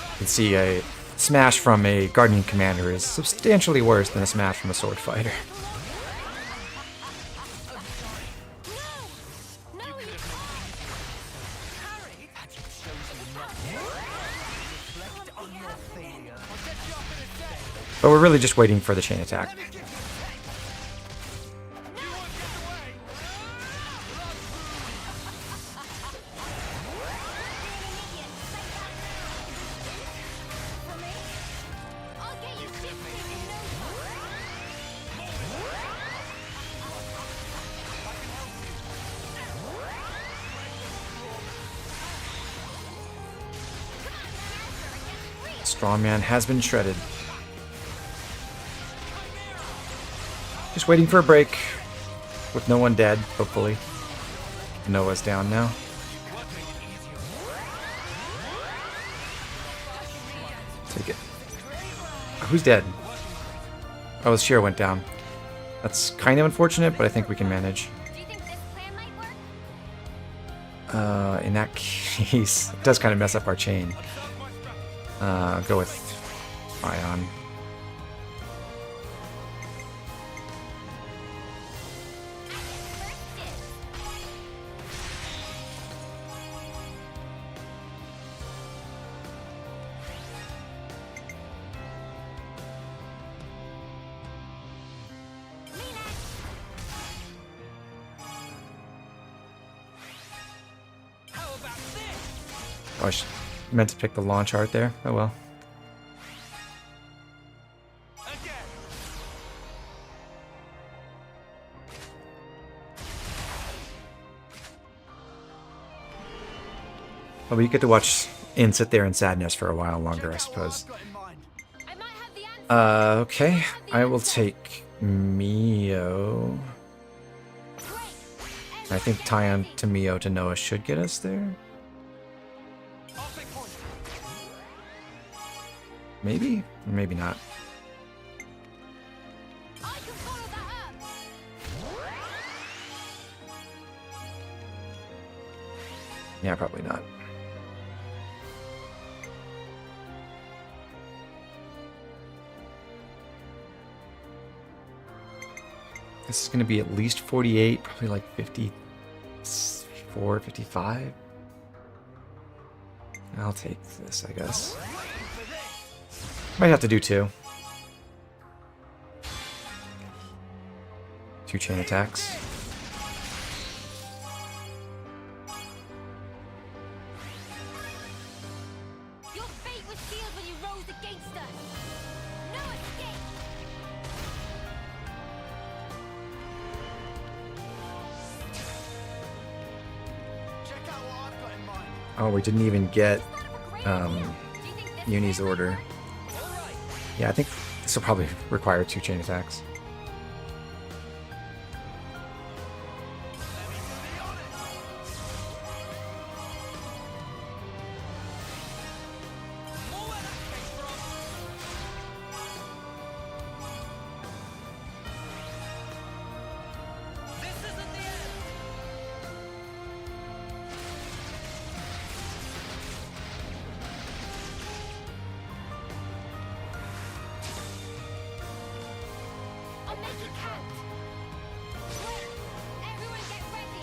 You can see a smash from a Guardian Commander is substantially worse than a smash from a Sword Fighter. But we're really just waiting for the chain attack. Strongman has been shredded. Just waiting for a break with no one dead, hopefully. Noah's down now. Take it. Who's dead? Oh, Shiro went down. That's kind of unfortunate, but I think we can manage. In that case, it does kind of mess up our chain. Go with Ion. Oh, I meant to pick the launch art there. Oh well. Well, we get to watch Inn sit there in sadness for a while longer, I suppose. Okay. I will take Mio. I think Tyon to Mio to Noah should get us there. Maybe? Or maybe not. Yeah, probably not. This is going to be at least 48, probably like 54, 55. I'll take this, I guess. Might have to do 2. 2 chain attacks. Your fate was sealed when you rose against us. No escape. Check out what I've got in mind. Oh, we didn't even get Uni's order. Yeah, I think this will probably require 2 chain attacks. I'll make it count. Quick, everyone get ready.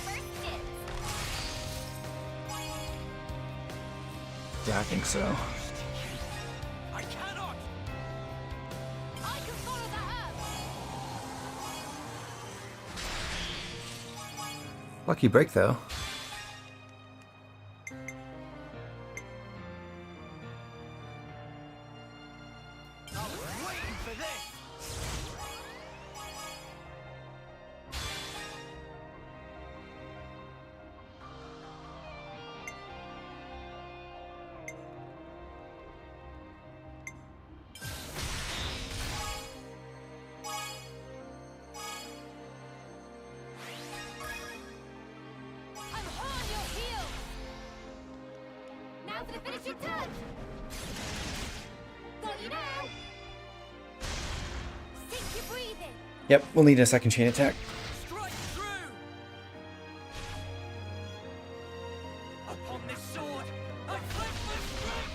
First dibs. Yeah, I think so. I cannot. I can follow that up. Lucky break, though. I'm on your heels. Now for the finishing touch. Got you now. Sink your breathing. Yep, we'll need a second chain attack. Strike true. Upon this sword, I flip my strength.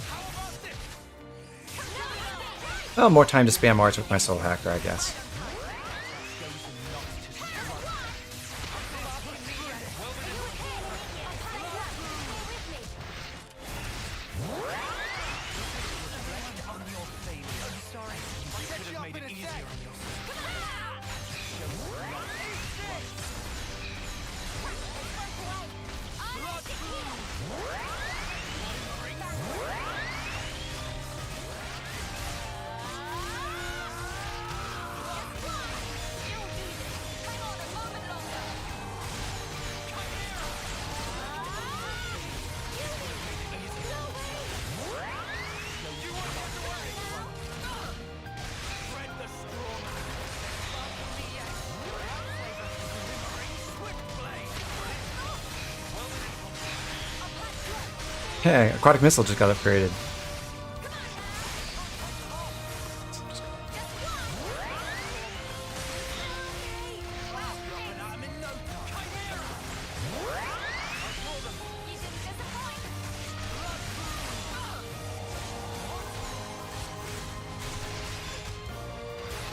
How about this? Oh, more time to spam arts with my soul hacker, I guess. Hey, aquatic missile just got upgraded.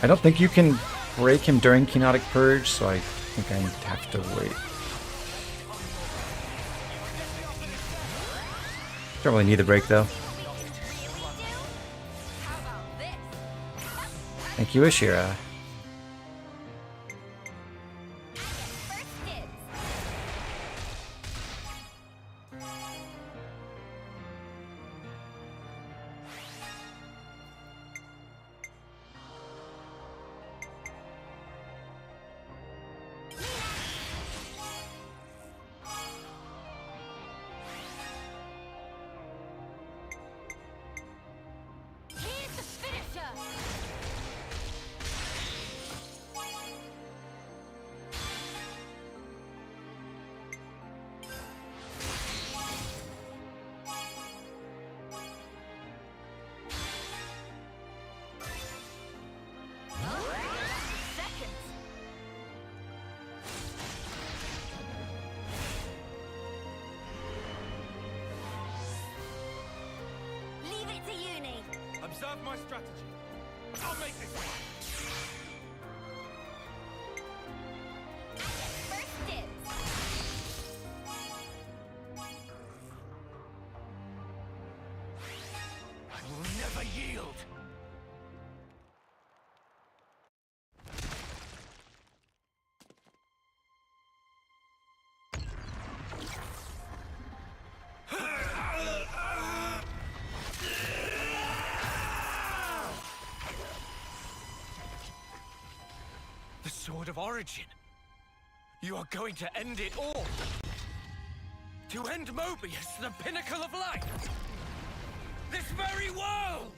I don't think you can break him during Kenotic Purge, so I think I have to wait. Don't really need the break though. Thank you, Ashira. Observe my strategy. I'll make this work. First dibs. I will never yield. The Sword of Origin. You are going to end it all. To end Mobius, the pinnacle of life. This very world.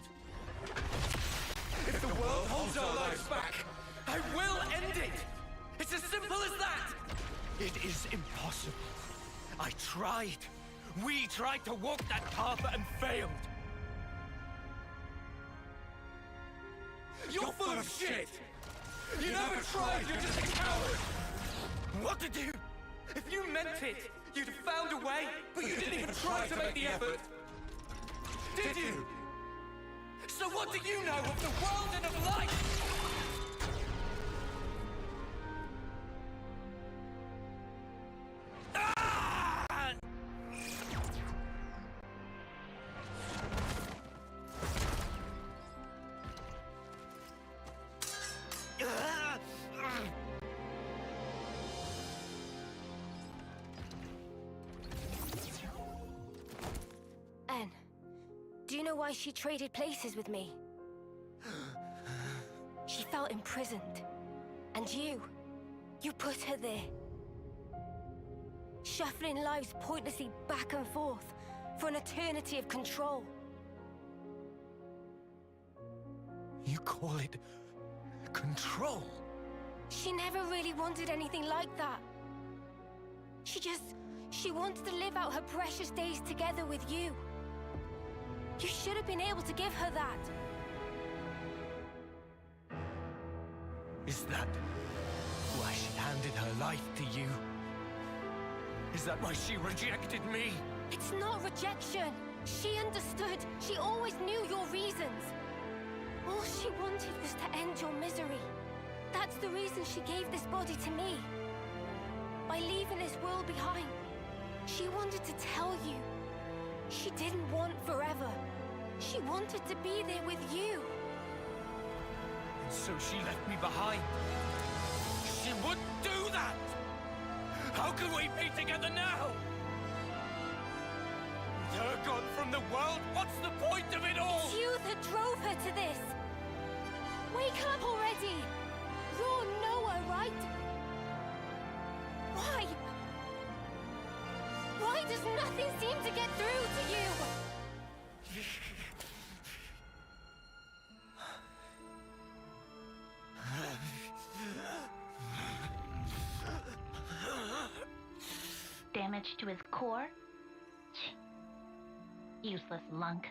If the world holds our lives back, I will end it. It's as simple as that. It is impossible. I tried. We tried to walk that path and failed. You're full of shit. You never tried, you're just a coward! What to do? If you meant it, you'd have found a way, but you didn't even try to make the effort. Did you? So what do you know of the world and of life? Do you know why she traded places with me? She felt imprisoned. And you put her there. Shuffling lives pointlessly back and forth for an eternity of control. You call it control? She never really wanted anything like that. She wanted to live out her precious days together with you. You should have been able to give her that. Is that why she handed her life to you? Is that why she rejected me? It's not rejection. She understood. She always knew your reasons. All she wanted was to end your misery. That's the reason she gave this body to me. By leaving this world behind, she wanted to tell you. She didn't want forever. She wanted to be there with you. And so she left me behind. She wouldn't do that! How can we be together now? With her gone from the world, what's the point of it all? It's you that drove her to this. Wake up already! You're Noah, right? Why? Why does nothing seem to get through to you? Damage to his core? Useless lunk.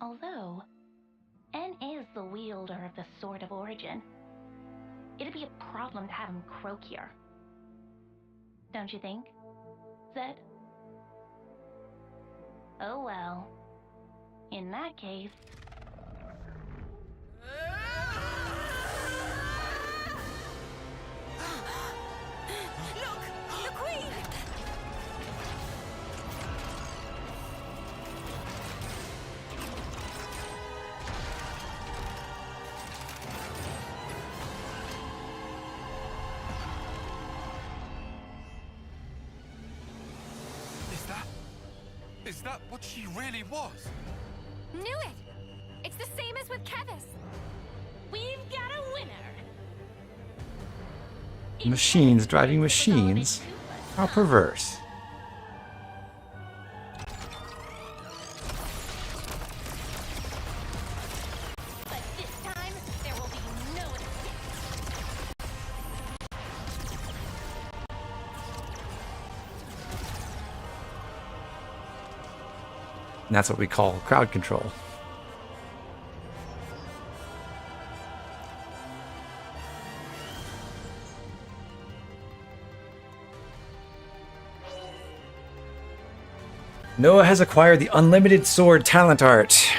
Although, N is the wielder of the Sword of Origin. It'd be a problem to have him croak here. Don't you think, Zed? Oh well. In that case... Look! The Queen! Is that what she really was? Knew it! It's the same as with Kevis. We've got a winner! Machines driving machines? How perverse. But this time, there will be no escape. And that's what we call crowd control. Noah has acquired the unlimited sword talent art.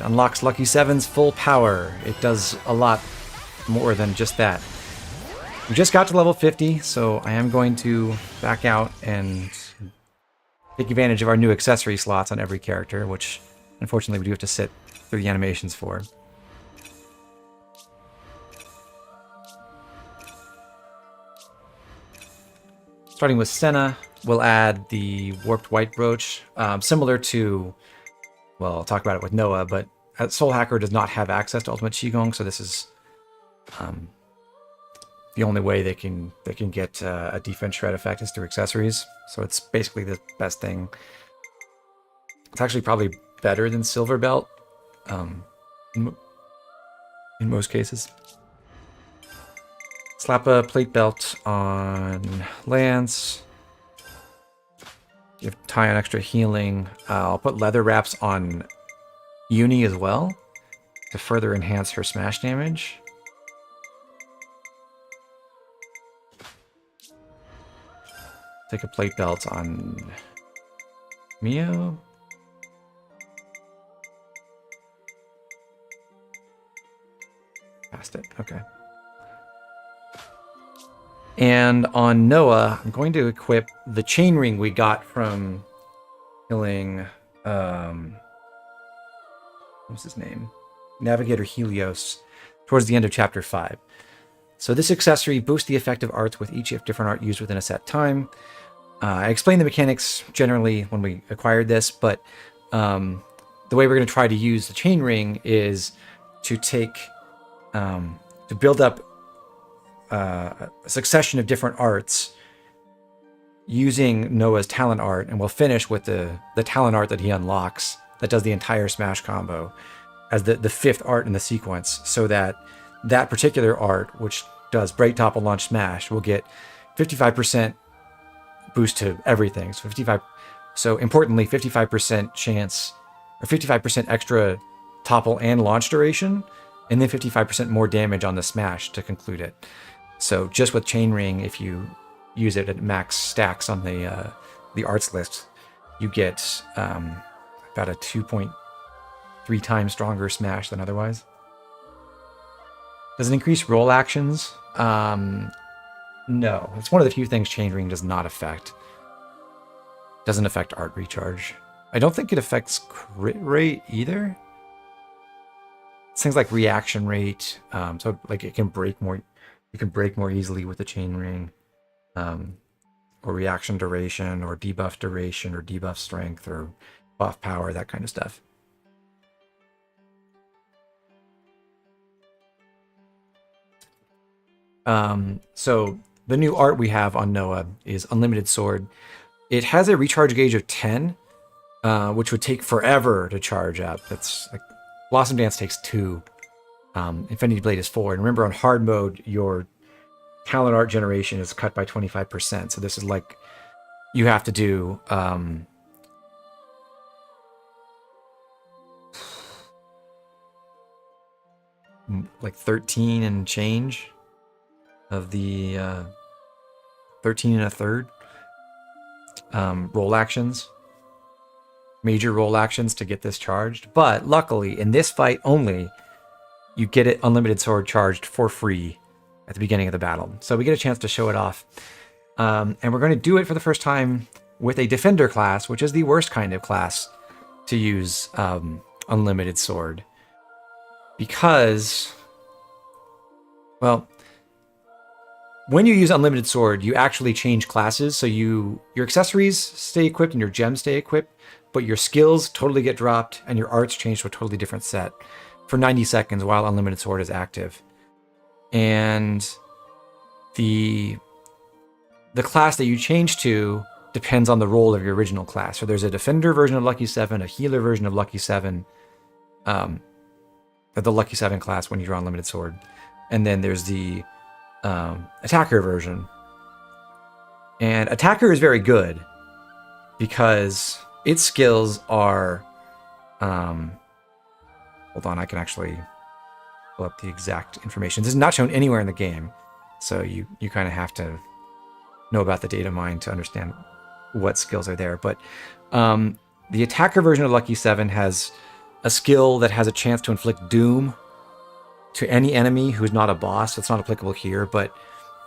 unlocks Lucky 7's full power. It does a lot more than just that. We just got to level 50, so I am going to back out and take advantage of our new accessory slots on every character, which unfortunately we do have to sit through the animations for. Starting with Senna, we'll add the Warped White Brooch, similar to, well, I'll talk about it with Noah, but Soul Hacker does not have access to Ultimate Qigong, so this is the only way they can get a defense shred effect is through accessories. So it's basically the best thing. It's actually probably better than Silver Belt in most cases. Slap a plate belt on Lance. You have tie on extra healing. I'll put leather wraps on Uni as well to further enhance her smash damage. Take a plate belt on Mio. Passed it. Okay. And on Noah, I'm going to equip the chain ring we got from killing, what's his name? Navigator Helios towards the end of Chapter 5. So this accessory boosts the effective arts with each different art used within a set time. I explained the mechanics generally when we acquired this, but the way we're going to try to use the chain ring is to take, to build up a succession of different arts using Noah's talent art, and we'll finish with the talent art that he unlocks that does the entire smash combo as the fifth art in the sequence, so that that particular art, which does break, topple, launch, smash, will get 55% boost to everything. So importantly, 55% chance, or 55% extra topple and launch duration, and then 55% more damage on the smash to conclude it. So just with Chainring, if you use it at max stacks on the arts list, you get about a 2.3 times stronger smash than otherwise. Does it increase roll actions? No. It's one of the few things Chainring does not affect. Doesn't affect art recharge. I don't think it affects crit rate either. It's things like reaction rate. So like it can break more. You can break more easily with the Chainring. Or reaction duration, or debuff duration, or debuff strength, or buff power, that kind of stuff. So the new art we have on Noah is Unlimited Sword. It has a recharge gauge of 10, which would take forever to charge up. That's like Blossom Dance takes 2. Infinity Blade is 4. And remember, on hard mode, your talent art generation is cut by 25%. So this is like you have to do like 13 and change of the 13 and a third roll actions, major roll actions to get this charged. But luckily, in this fight only, you get it Unlimited Sword charged for free at the beginning of the battle. So we get a chance to show it off. And we're going to do it for the first time with a Defender class, which is the worst kind of class to use Unlimited Sword. Because, well, when you use Unlimited Sword, you actually change classes. So your accessories stay equipped and your gems stay equipped, but your skills totally get dropped and your arts change to a totally different set for 90 seconds while Unlimited Sword is active. And the class that you change to depends on the role of your original class. So there's a Defender version of Lucky 7, a Healer version of Lucky 7, the Lucky 7 class when you draw Unlimited Sword. And then there's the Attacker version. And Attacker is very good because its skills are... hold on, I can actually pull up the exact information. This is not shown anywhere in the game, so you kind of have to know about the data mine to understand what skills are there. But the Attacker version of Lucky 7 has a skill that has a chance to inflict doom to any enemy who's not a boss. It's not applicable here, but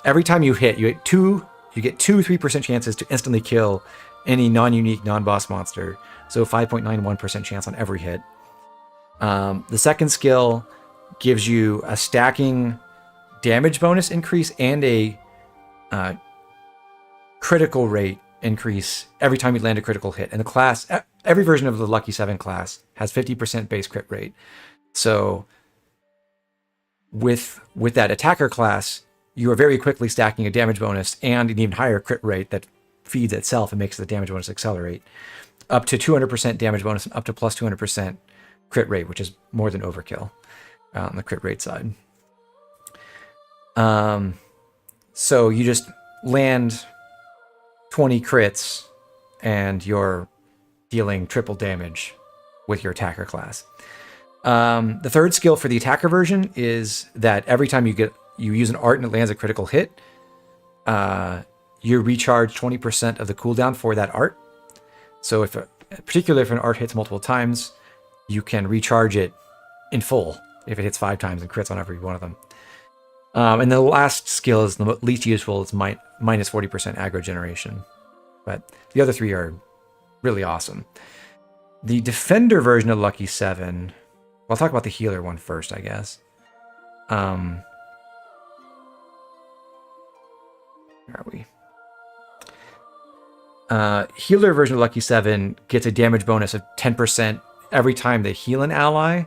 every time you hit, you get two 3% chances to instantly kill any non-unique, non-boss monster. So 5.91% chance on every hit. The second skill gives you a stacking damage bonus increase and a critical rate increase every time you land a critical hit. And the class, every version of the Lucky 7 class has 50% base crit rate. So with that attacker class, you are very quickly stacking a damage bonus and an even higher crit rate that feeds itself and makes the damage bonus accelerate. Up to 200% damage bonus and up to plus 200% crit rate, which is more than overkill on the crit rate side. So you just land 20 crits and you're dealing triple damage with your attacker class. The third skill for the attacker version is that every time you use an art and it lands a critical hit, you recharge 20% of the cooldown for that art. So particularly if an art hits multiple times, you can recharge it in full if it hits 5 times and crits on every one of them. And the last skill is the least useful. It's minus 40% aggro generation. But the other three are really awesome. The Defender version of Lucky 7... I'll talk about the healer one first, I guess. Where are we? Healer version of Lucky 7 gets a damage bonus of 10% every time they heal an ally,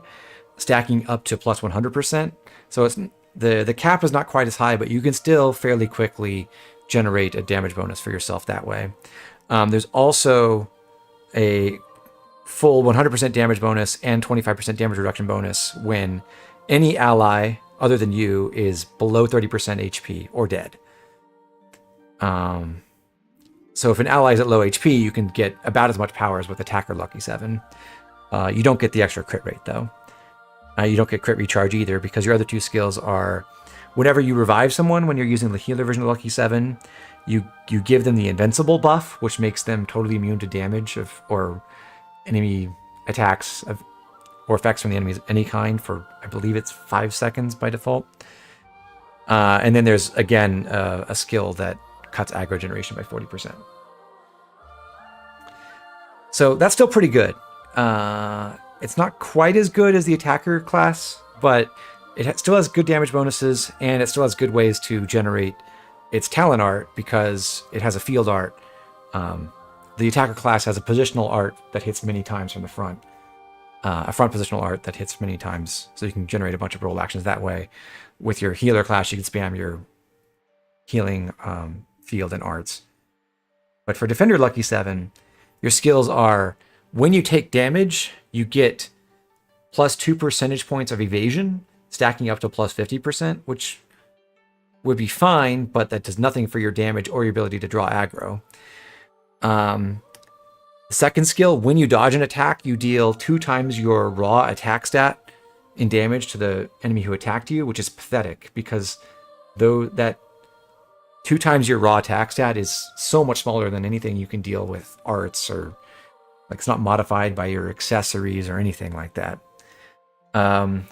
stacking up to plus 100%. So it's the cap is not quite as high, but you can still fairly quickly generate a damage bonus for yourself that way. There's also a full 100% damage bonus and 25% damage reduction bonus when any ally other than you is below 30% HP or dead. So if an ally is at low HP, you can get about as much power as with Attacker Lucky 7. You don't get the extra crit rate, though. You don't get crit recharge either, because your other two skills are whenever you revive someone when you're using the healer version of Lucky 7, you give them the invincible buff, which makes them totally immune to damage or enemy attacks or effects from the enemies of any kind for, I believe it's 5 seconds by default. And then there's, again, a skill that cuts aggro generation by 40%. So that's still pretty good. It's not quite as good as the attacker class, but it still has good damage bonuses, and it still has good ways to generate its talent art because it has a field art. The attacker class has a positional art that hits many times from the front. A front positional art that hits many times, so you can generate a bunch of roll actions that way. With your healer class, you can spam your healing field and arts. But for Defender Lucky 7, your skills are when you take damage, you get plus 2 percentage points of evasion, stacking up to plus 50%, which would be fine, but that does nothing for your damage or your ability to draw aggro. The second skill, when you dodge an attack, you deal 2 times your raw attack stat in damage to the enemy who attacked you, which is pathetic because though that 2 times your raw attack stat is so much smaller than anything you can deal with arts or like it's not modified by your accessories or anything like that.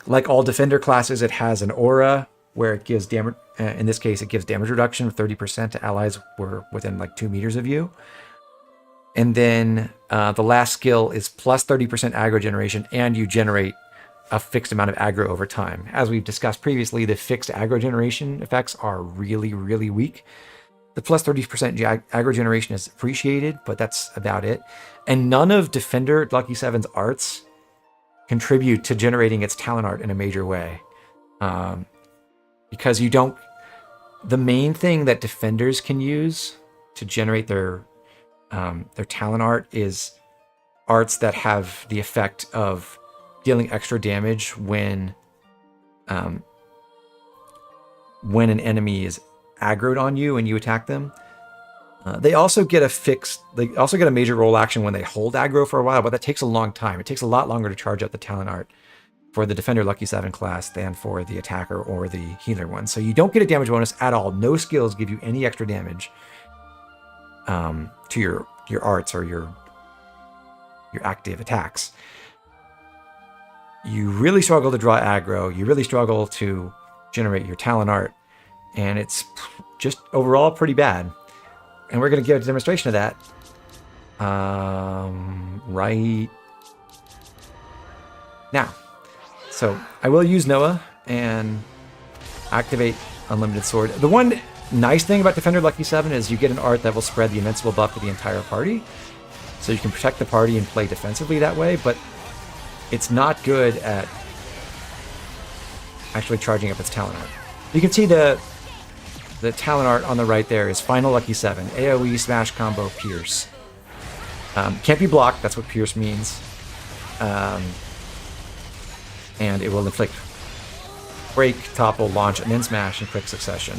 Like all defender classes, it has an aura where it gives damage. In this case, it gives damage reduction of 30% to allies who are within like 2 meters of you. And then the last skill is plus 30% aggro generation, and you generate a fixed amount of aggro over time. As we've discussed previously, the fixed aggro generation effects are really, really weak. The plus 30% aggro generation is appreciated, but that's about it. And none of Defender Lucky 7's arts contribute to generating its talent art in a major way. Because you don't... The main thing that defenders can use to generate their talent art is arts that have the effect of dealing extra damage when an enemy is aggroed on you and you attack them. They also get a major roll action when they hold aggro for a while, but that takes a long time. It takes a lot longer to charge up the talent art for the Defender Lucky 7 class than for the attacker or the healer one. So you don't get a damage bonus at all. No skills give you any extra damage to your arts or your active attacks. you really struggle to draw aggro. You really struggle to generate your talent art. And it's just overall pretty bad. And we're going to give a demonstration of that right now. So I will use Noah and activate Unlimited Sword. The one nice thing about Defender Lucky 7 is you get an art that will spread the invincible buff to the entire party. So you can protect the party and play defensively that way, but it's not good at actually charging up its talent art. You can see the talent art on the right there is Final Lucky 7, AoE, Smash, Combo, Pierce. Can't be blocked, that's what Pierce means. And it will inflict Break, Topple, Launch, and then Smash in quick succession.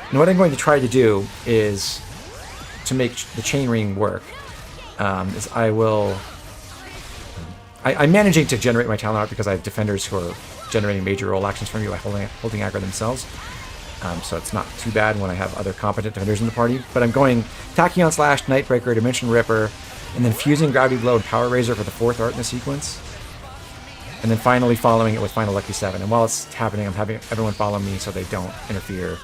And what I'm going to try to do is, to make the chain ring work, is I'm managing to generate my talent art because I have defenders who are generating major roll actions from you by holding aggro themselves. So it's not too bad when I have other competent defenders in the party. But I'm going Tachyon Slash, Nightbreaker, Dimension Ripper, and then fusing Gravity Blow and Power Razor for the 4th art in the sequence. And then finally following it with Final Lucky 7. And while it's happening, I'm having everyone follow me so they don't interfere.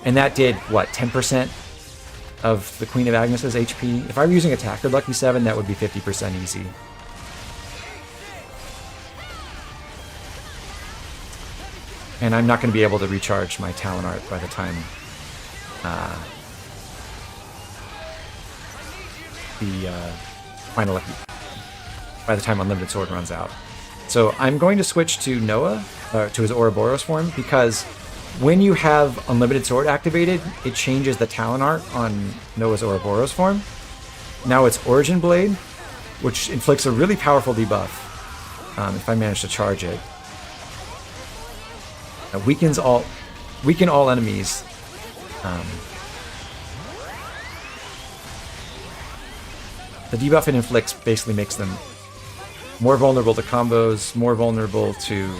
And that did, what, 10% of the Queen of Agnes's HP? If I were using Attacker Lucky 7, that would be 50% easy. And I'm not going to be able to recharge my talent art by the time by the time Unlimited Sword runs out. So I'm going to switch to Noah, to his Ouroboros form, because when you have Unlimited Sword activated, it changes the talent art on Noah's Ouroboros form. Now it's Origin Blade, which inflicts a really powerful debuff, if I manage to charge it. Weaken all enemies. The debuff it inflicts basically makes them more vulnerable to combos, more vulnerable to...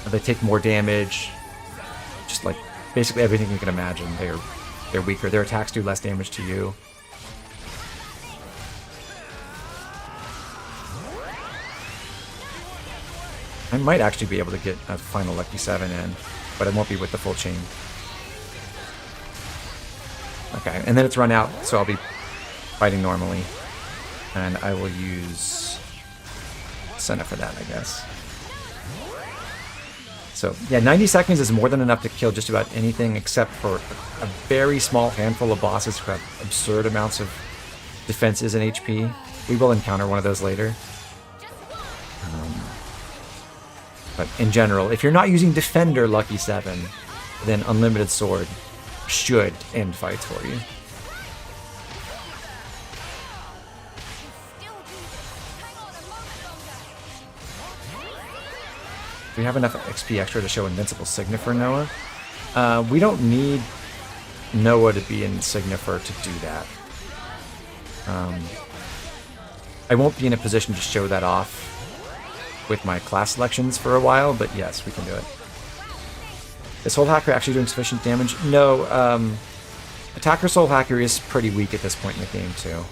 they take more damage. Just like basically everything you can imagine. They're weaker. Their attacks do less damage to you. I might actually be able to get a Final Lucky 7 in, but it won't be with the full chain. Okay, and then it's run out, so I'll be fighting normally. And I will use Senna for that, I guess. So, yeah, 90 seconds is more than enough to kill just about anything except for a very small handful of bosses who have absurd amounts of defenses and HP. We will encounter one of those later. But in general, if you're not using Defender Lucky 7, then Unlimited Sword should end fights for you. We have enough XP extra to show Invincible Signa for Noah. We don't need Noah to be in Signifer to do that. I won't be in a position to show that off with my class selections for a while, but yes, we can do it. Is Soul Hacker actually doing sufficient damage? No, Attacker Soul Hacker is pretty weak at this point in the game, too.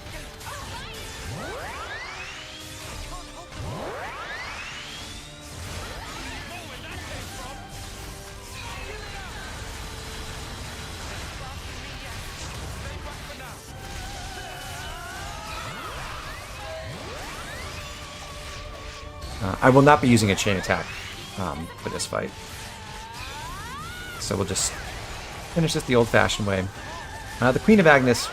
I will not be using a chain attack for this fight. So we'll just finish this the old-fashioned way. The Queen of Agnus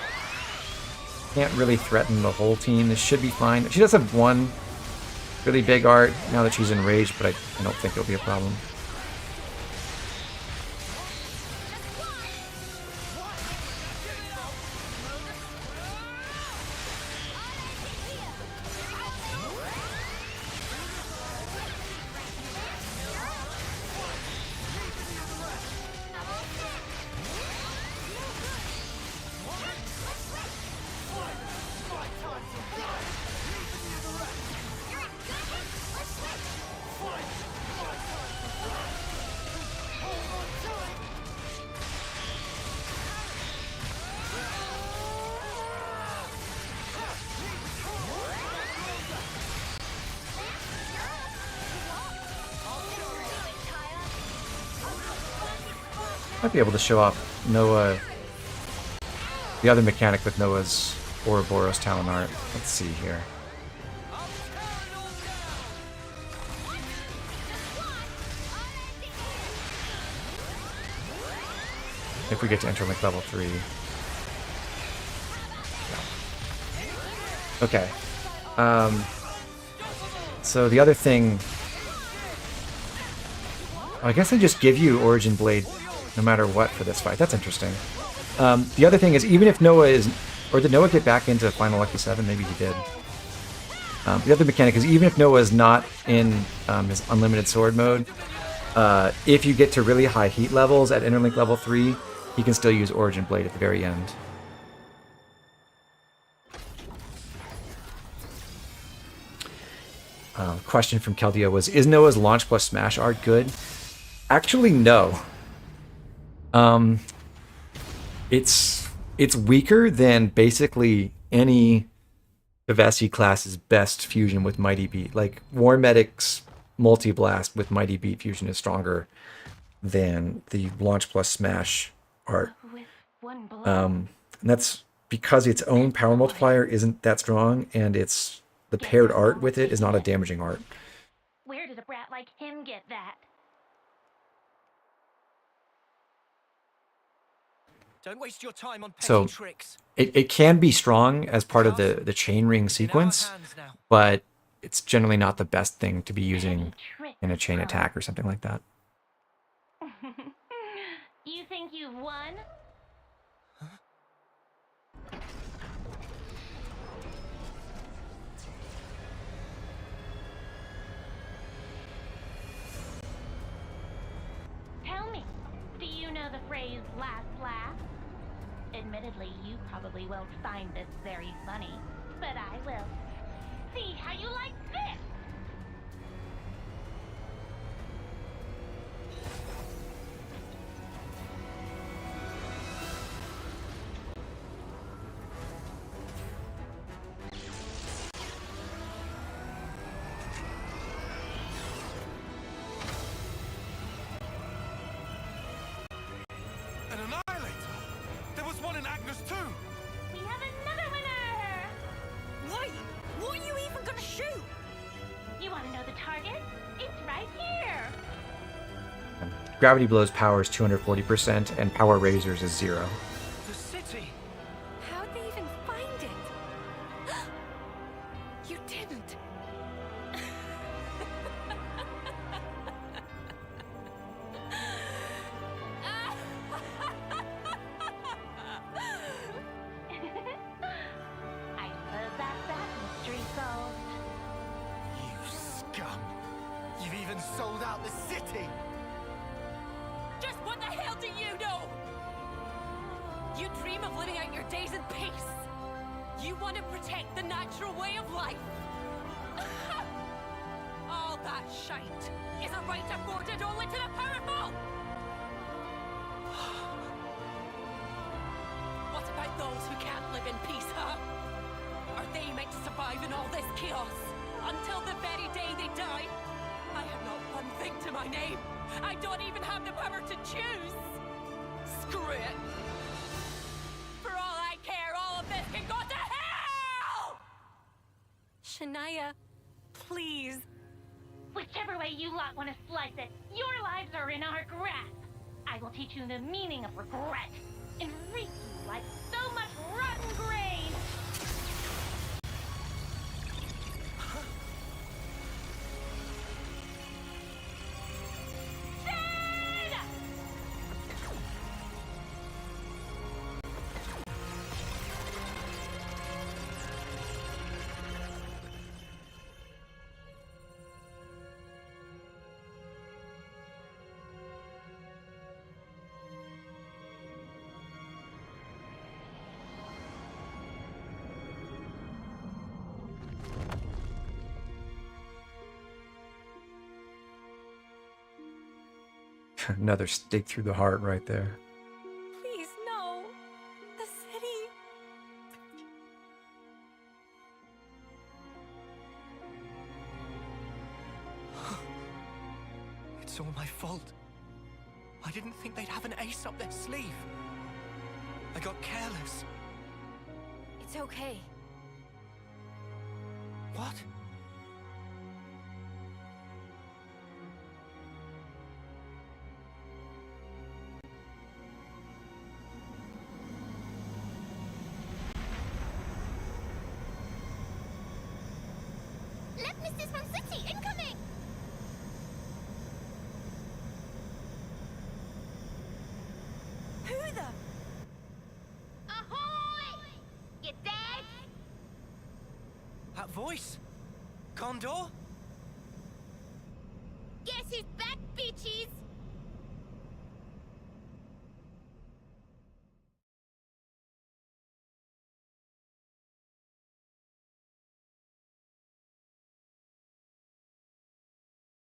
can't really threaten the whole team. This should be fine. She does have one really big art now that she's enraged, but I don't think it'll be a problem. Might be able to show off Noah, the other mechanic with Noah's Ouroboros talent art. Let's see here. If we get to interlink level 3. Okay. So the other thing... I guess I just give you Origin Blade no matter what for this fight. That's interesting. The other thing is, even if Noah is... Or did Noah get back into Final Lucky 7? Maybe he did. The other mechanic is, even if Noah is not in his unlimited sword mode, if you get to really high heat levels at interlink level 3, he can still use Origin Blade at the very end. Question from Keldeo was, is Noah's launch plus smash art good? Actually, no. It's weaker than basically any Vivesi class's best fusion with Mighty Beat. Like, War Medic's Multi-Blast with Mighty Beat fusion is stronger than the launch plus smash art. And that's because its own power multiplier isn't that strong, and it's the paired art with it is not a damaging art. Where did a brat like him get that? Don't waste your time on petty So tricks. it can be strong as part of the chain ring sequence, but it's generally not the best thing to be using in a chain attack or something like that. You think you've won? Tell me, do you know the phrase last laugh? Admittedly, you probably won't find this very funny, but I will. See how you like this! An annihilator! There was one in Agnus too! We have another winner! Wait! What are you even gonna shoot? You want to know the target? It's right here! Gravity Blow's power is 240%, and Power Razors is 0. The city! How'd they even find it? You didn't. I suppose that's that mystery solved. You scum! You've even sold out the city! Just what the hell do you know? You dream of living out your days in peace. You want to protect the natural way of life. All that shite is a right afforded only to the powerful. What about those who can't live in peace, huh? Are they meant to survive in all this chaos until the very day they die? I have not one thing to my name. I don't even have the power to choose. Screw it. For all I care, all of this can go to hell! Shania, please. Whichever way you lot want to slice it, your lives are in our grasp. I will teach you the meaning of regret and reap you like so much rotten grain. Another stake through the heart right there. Please, no. The city. It's all my fault. I didn't think they'd have an ace up their sleeve. I got careless. It's okay. What? Left Mrs. from City, incoming! Who the? Ahoy! You dead? That voice? Ghondor? Guess who's back, bitches?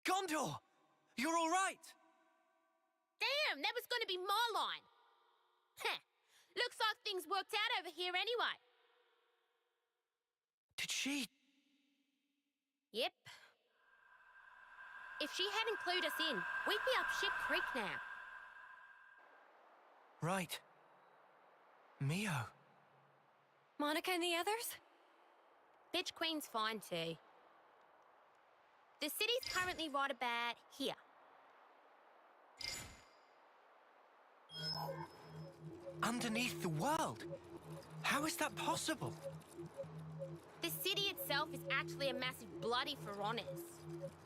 Ghondor! You're all right! Damn, that was going to be my line. Heh, looks like things worked out over here anyway. Did she? Yep. If she hadn't clued us in, we'd be up Ship Creek now. Right. Mio. Monica and the others? Bitch Queen's fine too. The city's currently right about here. Underneath the world? How is that possible? The city itself is actually a massive bloody Pharaonis.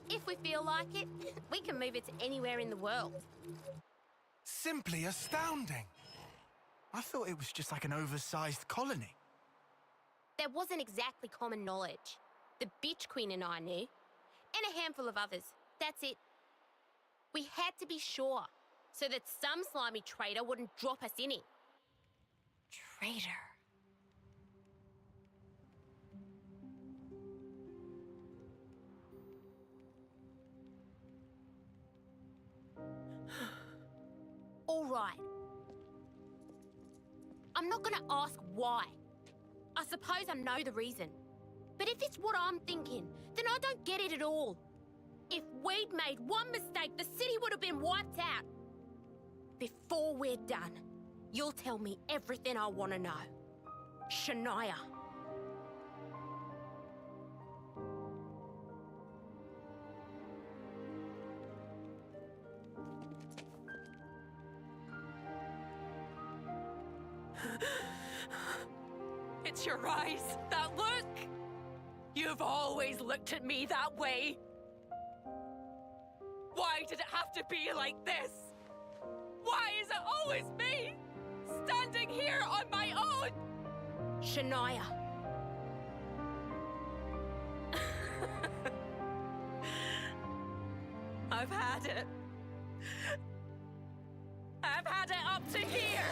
If we feel like it, we can move it to anywhere in the world. Simply astounding. I thought it was just like an oversized colony. That wasn't exactly common knowledge. The bitch Queen and I knew. And a handful of others. That's it. We had to be sure, so that some slimy traitor wouldn't drop us in it. Traitor. All right. I'm not gonna ask why. I suppose I know the reason. But if it's what I'm thinking, then I don't get it at all. If we'd made one mistake, the city would have been wiped out. Before we're done, you'll tell me everything I want to know. Shania. It's your eyes, that look! You've always looked at me that way. Why did it have to be like this? Why is it always me? Standing here on my own? Shania. I've had it. I've had it up to here.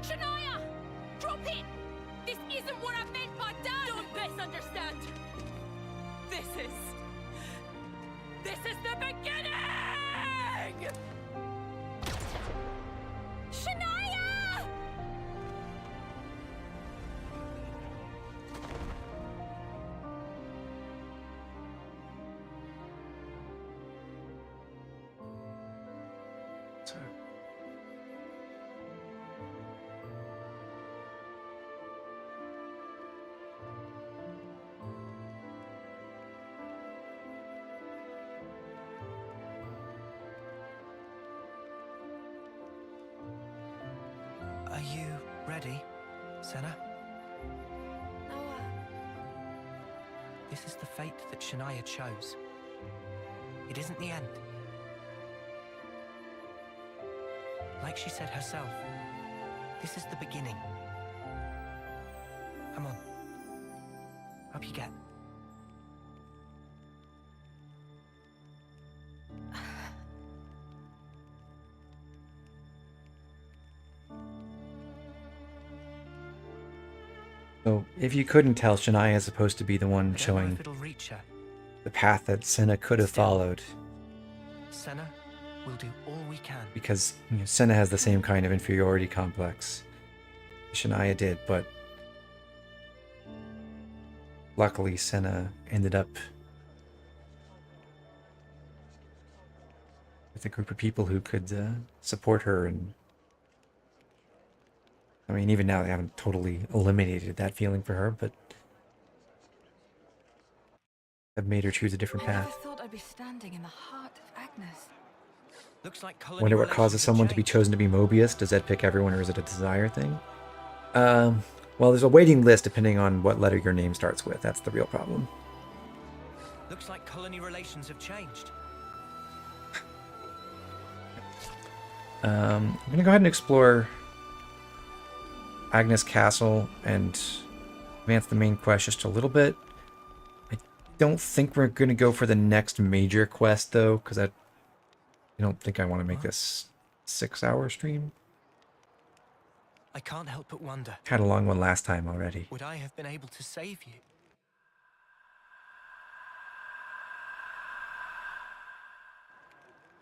Shania! Drop it! This isn't what I meant by dad! Don't misunderstand. This is the beginning! Shania! Are you ready, Senna? Noah. This is the fate that Shania chose. It isn't the end. Like she said herself, this is the beginning. Come on. Up you get. So, if you couldn't tell, Shania is supposed to be the one showing It'll reach her. the path that Senna could have followed. Senna, we'll do all we can. Because Senna has the same kind of inferiority complex Shania did, but luckily Senna ended up with a group of people who could support her, and I mean, even now they haven't totally eliminated that feeling for her, but have made her choose a different I never path. thought I'd be standing in the heart of Agnus. Looks like colony Wonder what causes relations have someone to be changed. chosen to be Mobius? Does that pick everyone, or is it a desire thing? Well, there's a waiting list depending on what letter your name starts with. That's the real problem. Looks like colony relations have changed. I'm gonna go ahead and explore Agnus Castle and advance the main quest just a little bit. I don't think we're gonna go for the next major quest though, because I don't think I want to make this 6-hour stream. I can't help but wonder. Had a long one last time already. Would I have been able to save you?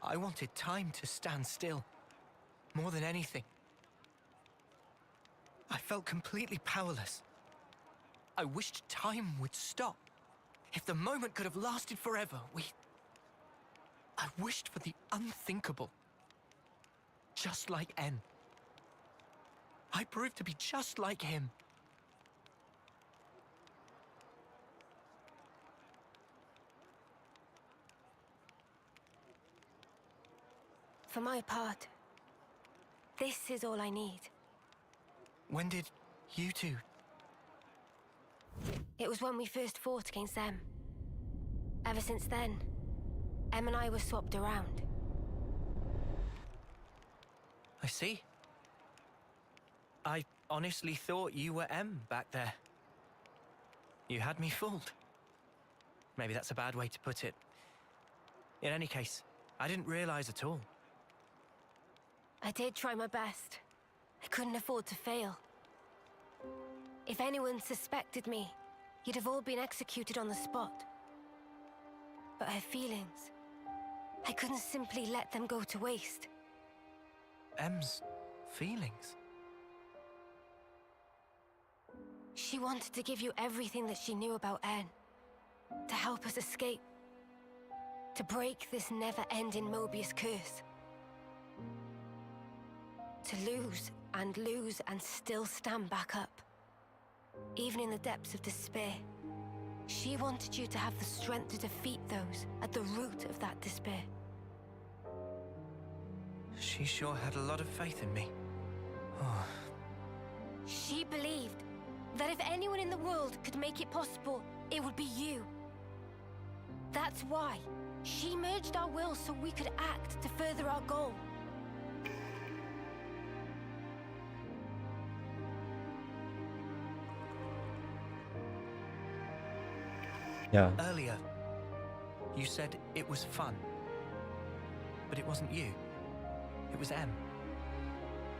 I wanted time to stand still. More than anything. I felt completely powerless. I wished time would stop. If the moment could have lasted forever, I wished for the unthinkable. Just like N. I proved to be just like him. For my part, this is all I need. When did you two? It was when we first fought against them. Ever since then, Em and I were swapped around. I see. I honestly thought you were M back there. You had me fooled. Maybe that's a bad way to put it. In any case, I didn't realize at all. I did try my best. I couldn't afford to fail. If anyone suspected me, you'd have all been executed on the spot. But her feelings, I couldn't simply let them go to waste. M's feelings? She wanted to give you everything that she knew about N, to help us escape, to break this never-ending Mobius curse. To lose and still stand back up. Even in the depths of despair. She wanted you to have the strength to defeat those at the root of that despair. She sure had a lot of faith in me. Oh. She believed that if anyone in the world could make it possible, it would be you. That's why she merged our wills so we could act to further our goal. Yeah. Earlier, you said it was fun. But it wasn't you. It was M.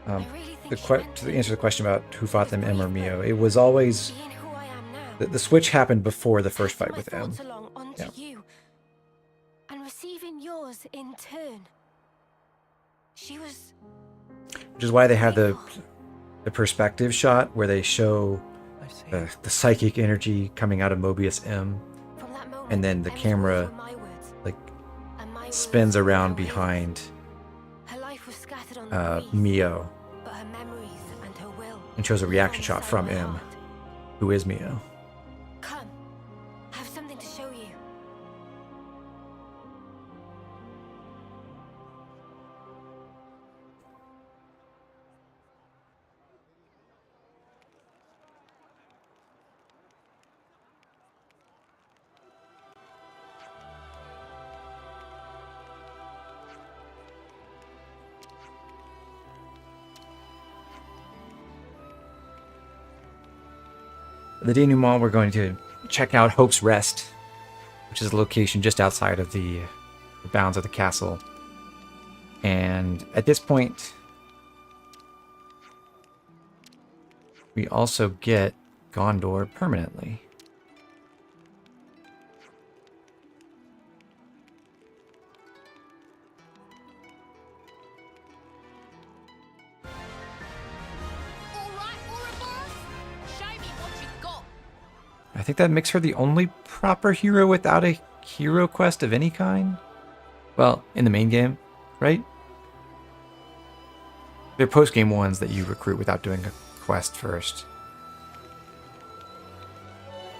To answer the question about who fought them, M or Mio, it was always the switch happened before the first fight with M. Onto you, and receiving yours in turn. She was. Which is why they have the perspective shot where they show the psychic energy coming out of Mobius M, and then the camera like spins around behind Mio and shows a reaction shot from M, who is Mio. Come, I have something to show you. The denouement, we're going to check out Hope's Rest, which is a location just outside of the bounds of the castle. And at this point, we also get Ghondor permanently. I think that makes her the only proper hero without a hero quest of any kind. Well, in the main game, right? They're post-game ones that you recruit without doing a quest first.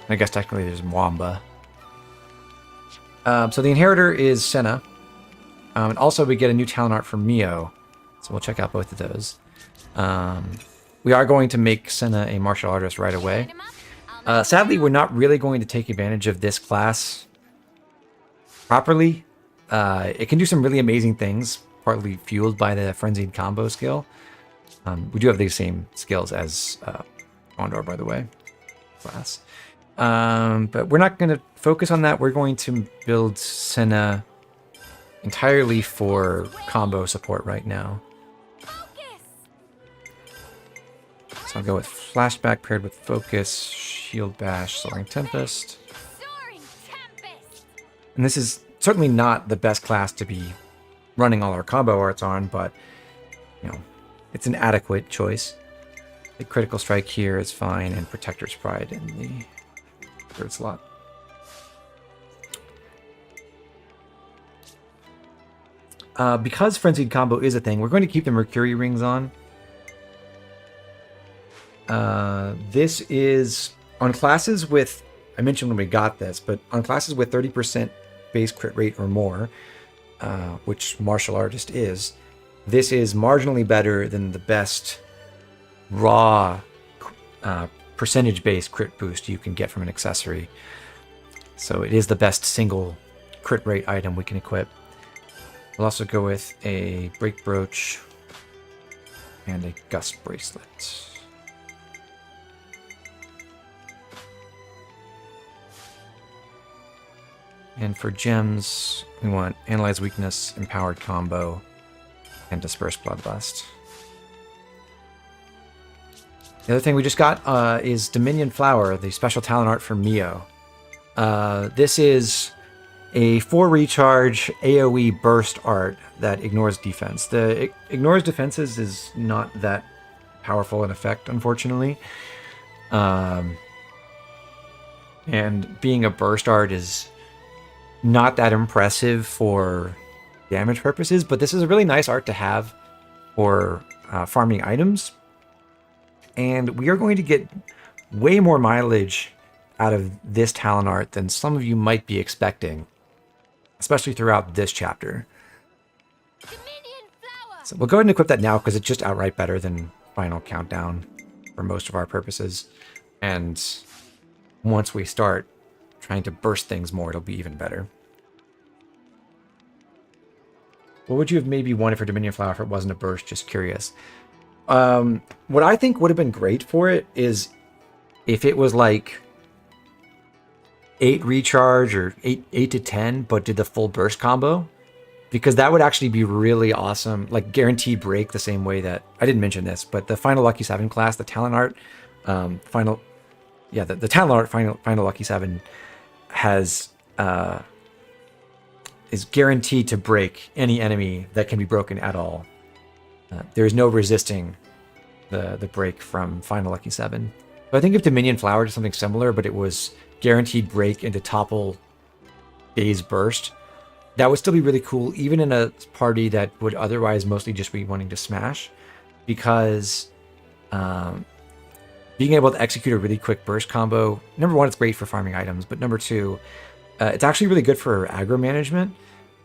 I guess technically there's Mwamba. So the Inheritor is Senna. And also we get a new talent art for Mio. So we'll check out both of those. We are going to make Senna a martial artist right away. Sadly, we're not really going to take advantage of this class properly. It can do some really amazing things, partly fueled by the Frenzied Combo skill. We do have these same skills as Ghondor, by the way, class. But we're not going to focus on that. We're going to build Senna entirely for combo support right now. So I'll go with Flashback paired with Focus, Shield Bash, Soaring Tempest. And this is certainly not the best class to be running all our combo arts on, but, you know, it's an adequate choice. The Critical Strike here is fine, and Protector's Pride in the third slot. Because Frenzied Combo is a thing, we're going to keep the Mercury Rings on. This is on classes with, I mentioned when we got this, but on classes with 30% base crit rate or more, which Martial Artist is, this is marginally better than the best raw percentage-based crit boost you can get from an accessory. So it is the best single crit rate item we can equip. We'll also go with a Break Brooch and a Gust Bracelet. And for gems, we want Analyze Weakness, Empowered Combo, and Disperse Bloodlust. The other thing we just got is Dominion Flower, the special talent art for Mio. This is a 4 recharge AoE burst art that ignores defense. The ignores defenses is not that powerful an effect, unfortunately. And being a burst art is not that impressive for damage purposes, but this is a really nice art to have for farming items. And we are going to get way more mileage out of this talent art than some of you might be expecting, especially throughout this chapter. So we'll go ahead and equip that now because it's just outright better than Final Countdown for most of our purposes. And once we start trying to burst things more, it'll be even better. What would you have maybe wanted for Dominion Flower if it wasn't a burst? Just curious. What I think would have been great for it is if it was like 8 recharge or 8 to 10, but did the full burst combo, because that would actually be really awesome. Like guaranteed break the same way that I didn't mention this, but the Final Lucky 7 class, the talent art, the talent art Final Lucky 7 has is guaranteed to break any enemy that can be broken at all. There is no resisting the break from Final Lucky 7. So I think if Dominion Flower did something similar, but it was guaranteed break into topple Daze Burst, that would still be really cool, even in a party that would otherwise mostly just be wanting to smash, because being able to execute a really quick burst combo, number one, it's great for farming items, but number two, it's actually really good for aggro management.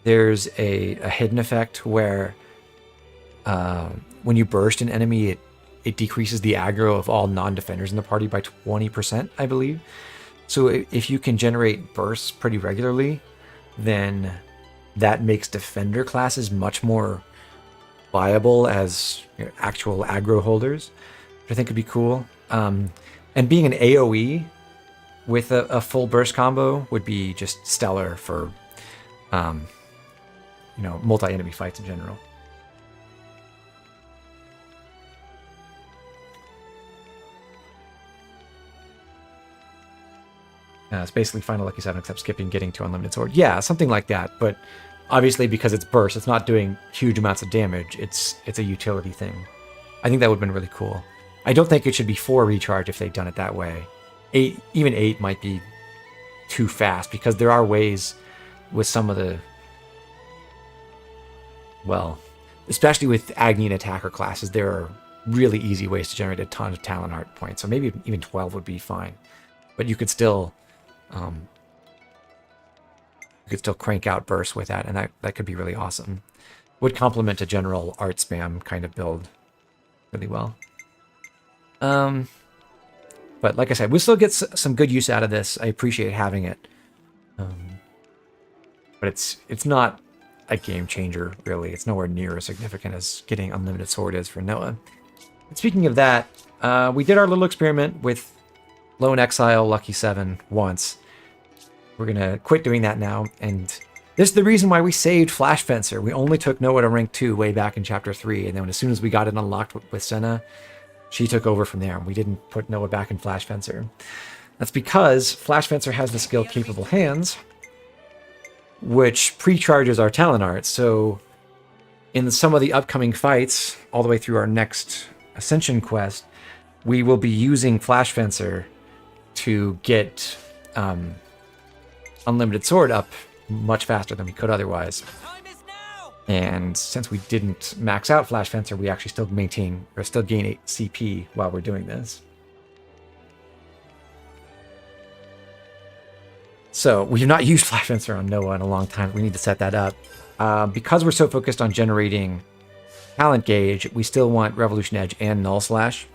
There's a hidden effect where when you burst an enemy, it decreases the aggro of all non-defenders in the party by 20%, I believe. So if you can generate bursts pretty regularly, then that makes defender classes much more viable as actual aggro holders, which I think would be cool. And being an AoE with a full burst combo would be just stellar for, multi-enemy fights in general. It's basically Final Lucky 7 except skipping getting to Unlimited Sword. Yeah, something like that. But obviously because it's burst, it's not doing huge amounts of damage. It's a utility thing. I think that would have been really cool. I don't think it should be 4 recharge if they'd done it that way. even 8 might be too fast, because there are ways with some of the, well, especially with Agni and attacker classes, there are really easy ways to generate a ton of talent art points. So maybe even 12 would be fine, but you could still crank out bursts with that, and that could be really awesome. Would complement a general art spam kind of build really well. But like I said, we'll still get some good use out of this. I appreciate having it. But it's not a game changer, really. It's nowhere near as significant as getting Unlimited Sword is for Noah. And speaking of that, we did our little experiment with Lone Exile Lucky 7 once. We're going to quit doing that now. And this is the reason why we saved Flash Fencer. We only took Noah to rank 2 way back in Chapter 3. And then as soon as we got it unlocked with Senna, she took over from there. We didn't put Noah back in Flash Fencer. That's because Flash Fencer has the skill Capable Hands, which pre-charges our talent art. So in some of the upcoming fights, all the way through our next Ascension quest, we will be using Flash Fencer to get Unlimited Sword up much faster than we could otherwise. And since we didn't max out Flash Fencer, we actually still gain 8 CP while we're doing this. So we have not used Flash Fencer on Noah in a long time. We need to set that up. Because we're so focused on generating talent gauge, we still want Revolution Edge and Null Slash.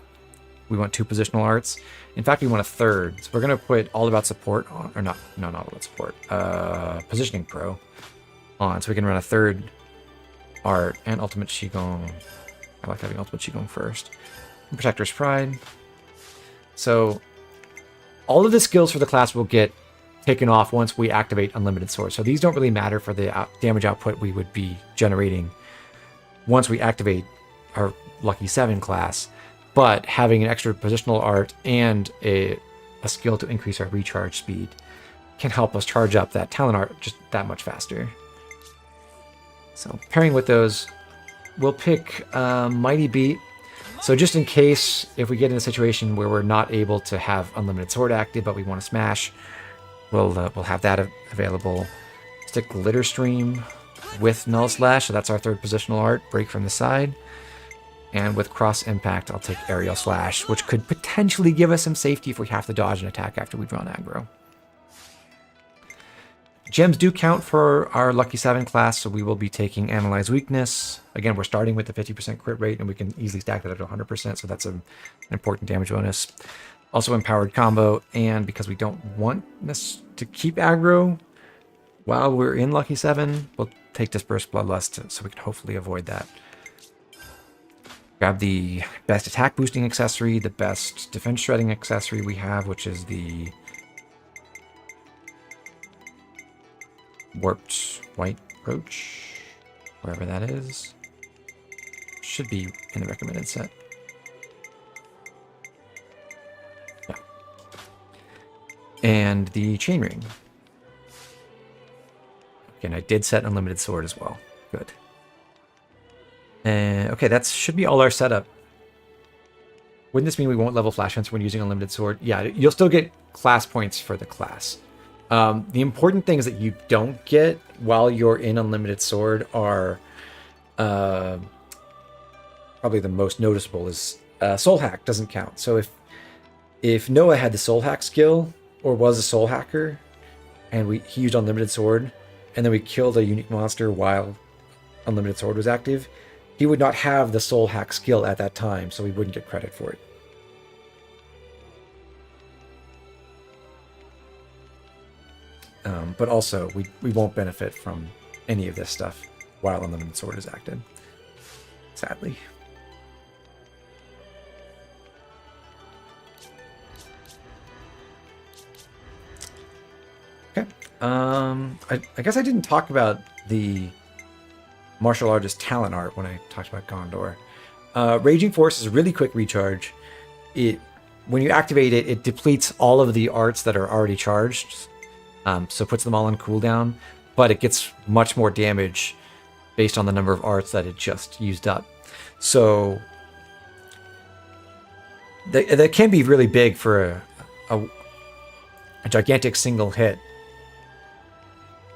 We want 2 positional arts. In fact, we want a 3rd. So we're going to put All About Support on, or not All About Support, Positioning Pro on, so we can run a 3rd art and Ultimate Qigong. I like having Ultimate Qigong first. And Protector's Pride. So all of the skills for the class will get taken off once we activate Unlimited Sword. So these don't really matter for the damage output we would be generating once we activate our Lucky 7 class. But having an extra positional art and a skill to increase our recharge speed can help us charge up that talent art just that much faster. So pairing with those, we'll pick Mighty Beat. So just in case, if we get in a situation where we're not able to have Unlimited Sword active, but we want to smash, we'll have that available. Stick Glitter Stream with Null Slash, so that's our 3rd positional art, break from the side. And with Cross Impact, I'll take Aerial Slash, which could potentially give us some safety if we have to dodge an attack after we draw an aggro. Gems do count for our Lucky 7 class, so we will be taking Analyze Weakness. Again, we're starting with the 50% crit rate, and we can easily stack that up to 100%, so that's an important damage bonus. Also Empowered Combo, and because we don't want this to keep aggro while we're in Lucky 7, we'll take Dispersed Bloodlust, so we can hopefully avoid that. Grab the best attack boosting accessory, the best defense shredding accessory we have, which is the Warped White Brooch, wherever that is. Should be in the recommended set. Yeah. And the Chain Ring. Again, I did set Unlimited Sword as well. Good. Okay, that should be all our setup. Wouldn't this mean we won't level Flash Fence when using Unlimited Sword? Yeah, you'll still get class points for the class. The important things that you don't get while you're in Unlimited Sword are probably the most noticeable is Soul Hack doesn't count. So if Noah had the Soul Hack skill or was a Soul Hacker and he used Unlimited Sword and then we killed a unique monster while Unlimited Sword was active, he would not have the Soul Hack skill at that time, so we wouldn't get credit for it. But also, we won't benefit from any of this stuff while Unlimited Sword is active, sadly. Okay. I guess I didn't talk about the martial artist talent art when I talked about Ghondor. Raging Force is a really quick recharge. When you activate it, it depletes all of the arts that are already charged, so puts them all on cooldown, but it gets much more damage based on the number of arts that it just used up. So that can be really big for a gigantic single hit.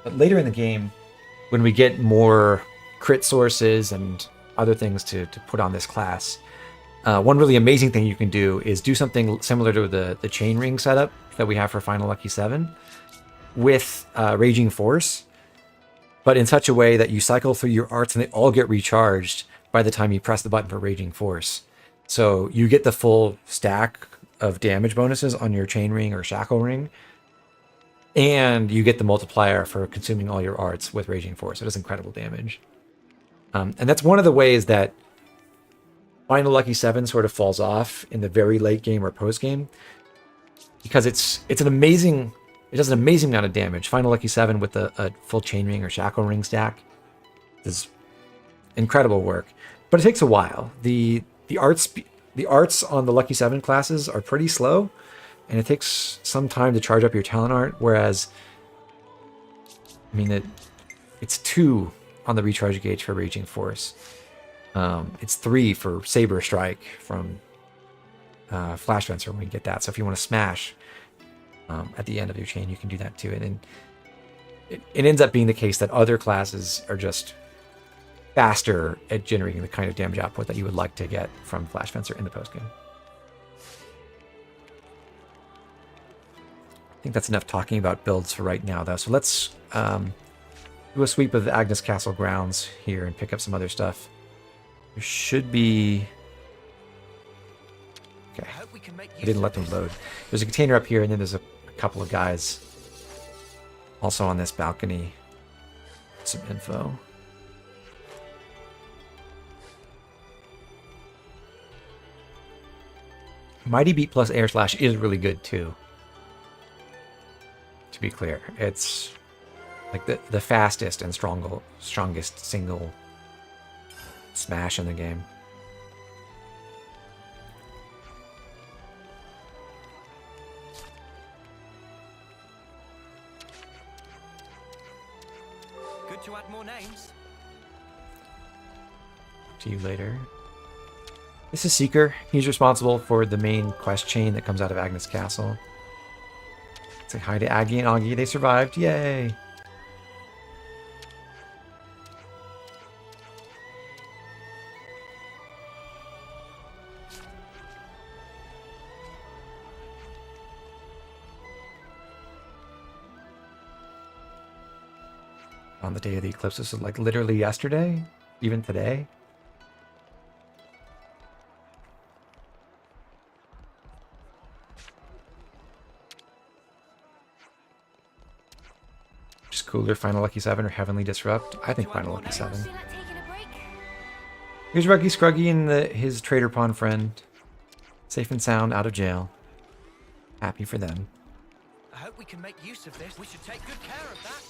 But later in the game, when we get more crit sources and other things to put on this class, one really amazing thing you can do is do something similar to the chain ring setup that we have for Final Lucky 7 with Raging Force, but in such a way that you cycle through your arts and they all get recharged by the time you press the button for Raging Force. So you get the full stack of damage bonuses on your chain ring or shackle ring, and you get the multiplier for consuming all your arts with Raging Force. It does incredible damage. And that's one of the ways that Final Lucky 7 sort of falls off in the very late game or post game, because it's an amazing, it does an amazing amount of damage. Final Lucky 7 with a full chain ring or shackle ring stack is incredible work, but it takes a while. The arts on the Lucky 7 classes are pretty slow, and it takes some time to charge up your talent art, whereas, I mean, it's 2 on the recharge gauge for Raging Force. It's 3 for Saber Strike from Flash Fencer when we get that. So if you want to smash at the end of your chain, you can do that too. And it ends up being the case that other classes are just faster at generating the kind of damage output that you would like to get from Flash Fencer in the post game. I think that's enough talking about builds for right now, though. So let's do a sweep of the Agnus Castle grounds here and pick up some other stuff. There should be... Okay, I didn't let them load. There's a container up here, and then there's a couple of guys also on this balcony. Some info. Mighty Beat plus Air Slash is really good too. To be clear, it's like the fastest and strongest single smash in the game. Good to add more names. To you later. This is Seeker. He's responsible for the main quest chain that comes out of Agnus Castle. Say hi to Aggie and Augie. They survived. Yay! On the day of the eclipse, this is like literally yesterday, even today. Just cooler, Final Lucky 7 or Heavenly Disrupt. I think Final Lucky 7. Here's Ruggy Scruggy and his trader pawn friend. Safe and sound, out of jail. Happy for them. I hope we can make use of this. We should take good care of that.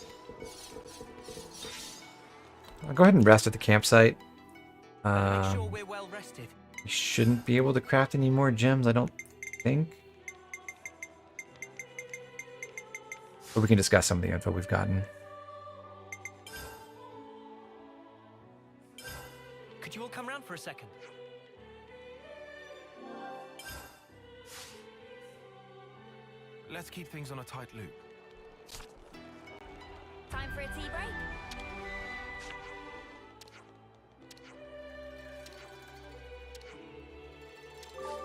I'll go ahead and rest at the campsite. Make sure we're well rested. We shouldn't be able to craft any more gems, I don't think. But we can discuss some of the info we've gotten. Could you all come round for a second? Let's keep things on a tight loop. Time for a tea break?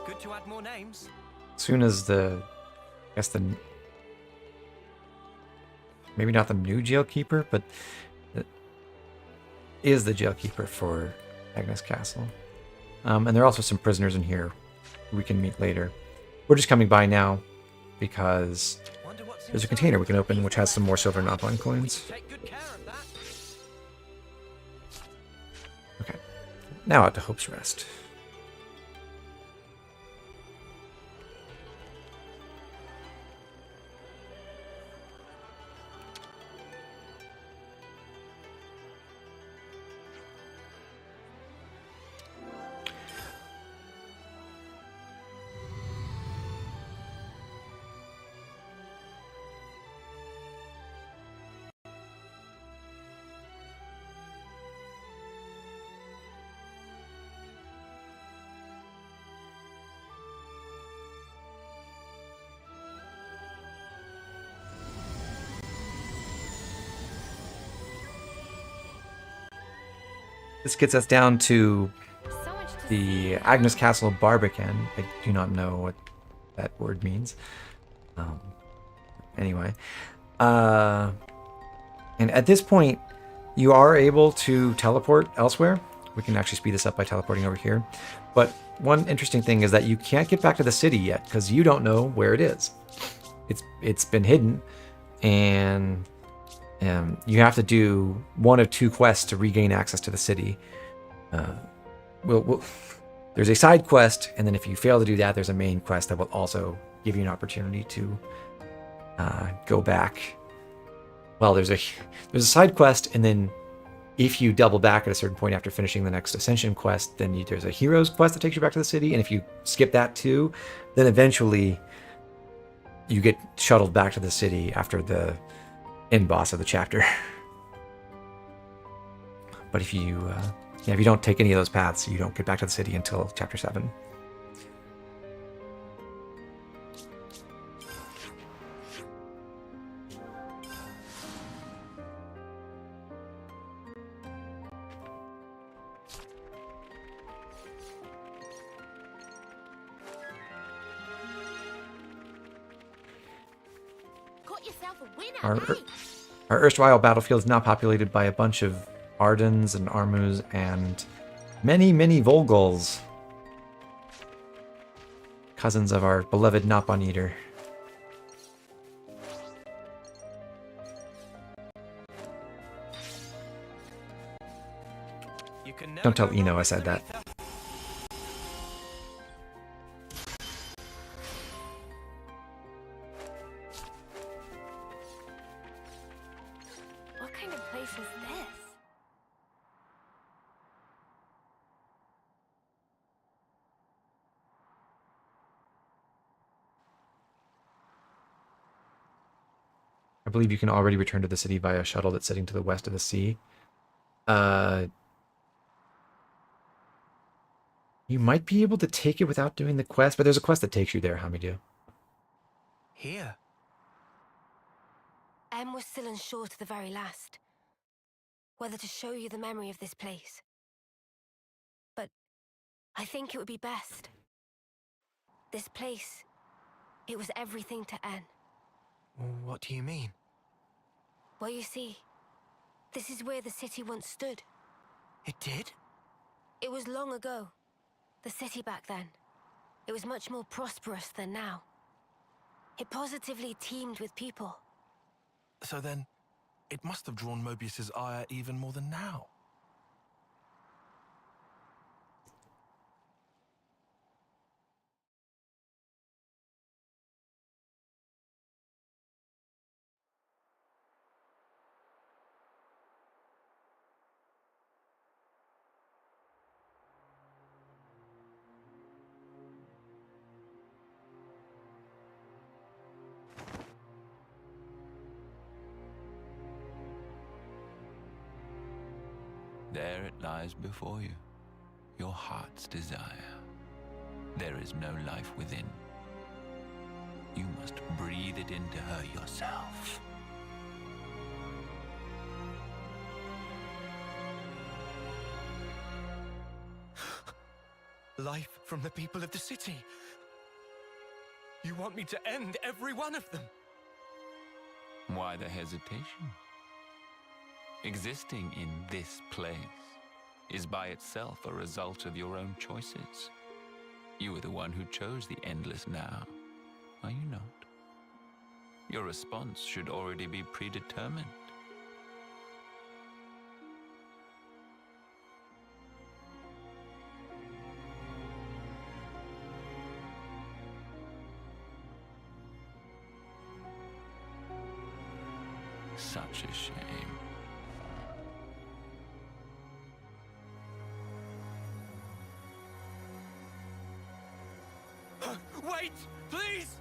Good to add more names. As soon as maybe not the new Jailkeeper, but is the Jailkeeper for Agnus Castle. And there are also some prisoners in here we can meet later. We're just coming by now because there's a container we can open which has some more silver Nopon coins. Okay, now out to Hope's Rest. This gets us down to the Agnus Castle Barbican. I do not know what that word means. Anyway. And at this point, you are able to teleport elsewhere. We can actually speed this up by teleporting over here. But one interesting thing is that you can't get back to the city yet because you don't know where it is. It's been hidden, and you have to do one of 2 quests to regain access to the city. There's a side quest, and then if you fail to do that, there's a main quest that will also give you an opportunity to go back. Well, there's a side quest, and then if you double back at a certain point after finishing the next Ascension quest, then there's a Heroes quest that takes you back to the city, and if you skip that too, then eventually you get shuttled back to the city after the end boss of the chapter. But if you don't take any of those paths, you don't get back to the city until chapter 7. Got yourself a winner, Our erstwhile battlefield is now populated by a bunch of Ardens and Armus and many, many Volguls. Cousins of our beloved Napon Eater. Don't tell Eno I said that. What kind of place is this? I believe you can already return to the city via a shuttle that's sitting to the west of the sea. You might be able to take it without doing the quest, but there's a quest that takes you there, Hamidu. Here? Em was still unsure to the very last whether to show you the memory of this place. But I think it would be best. This place, it was everything to En. What do you mean? Well, you see, this is where the city once stood. It did? It was long ago. The city back then. It was much more prosperous than now. It positively teemed with people. So then, it must have drawn Mobius's ire even more than now. There it lies before you, your heart's desire. There is no life within. You must breathe it into her yourself. Life from the people of the city. You want me to end every one of them? Why the hesitation? Existing in this place is by itself a result of your own choices. You are the one who chose the endless now, are you not? Your response should already be predetermined. Such a shame. Wait, please!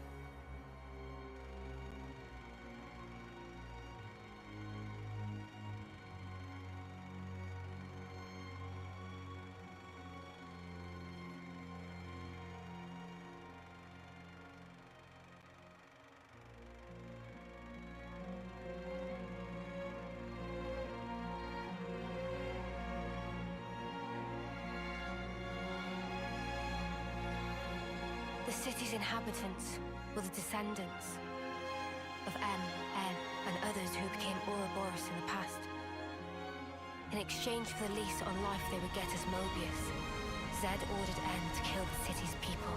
These inhabitants were the descendants of M, N, and others who became Ouroboros in the past. In exchange for the lease on life they would get as Mobius, Zed ordered N to kill the city's people.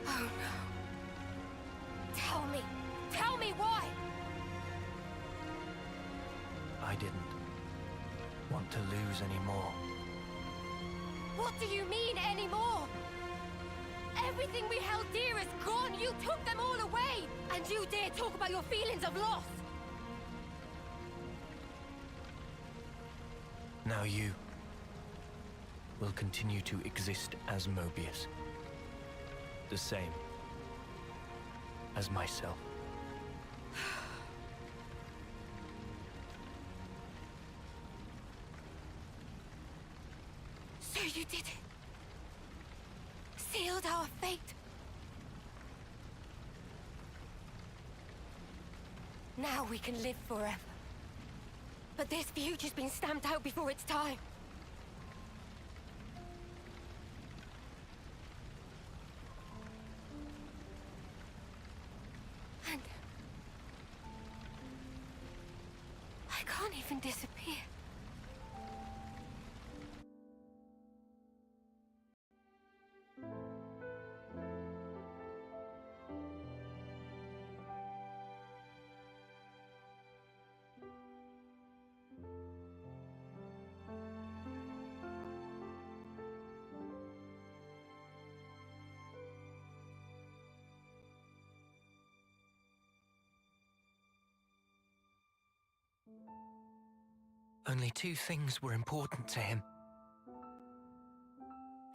Oh no. Tell me why! I didn't want to lose any more. What do you mean anymore? Everything we held dear is gone. You took them all away. And you dare talk about your feelings of loss. Now you will continue to exist as Mobius. The same as myself. So you did it. Sealed our fate. Now we can live forever. But this future's been stamped out before its time. And I can't even disappear. Only two things were important to him.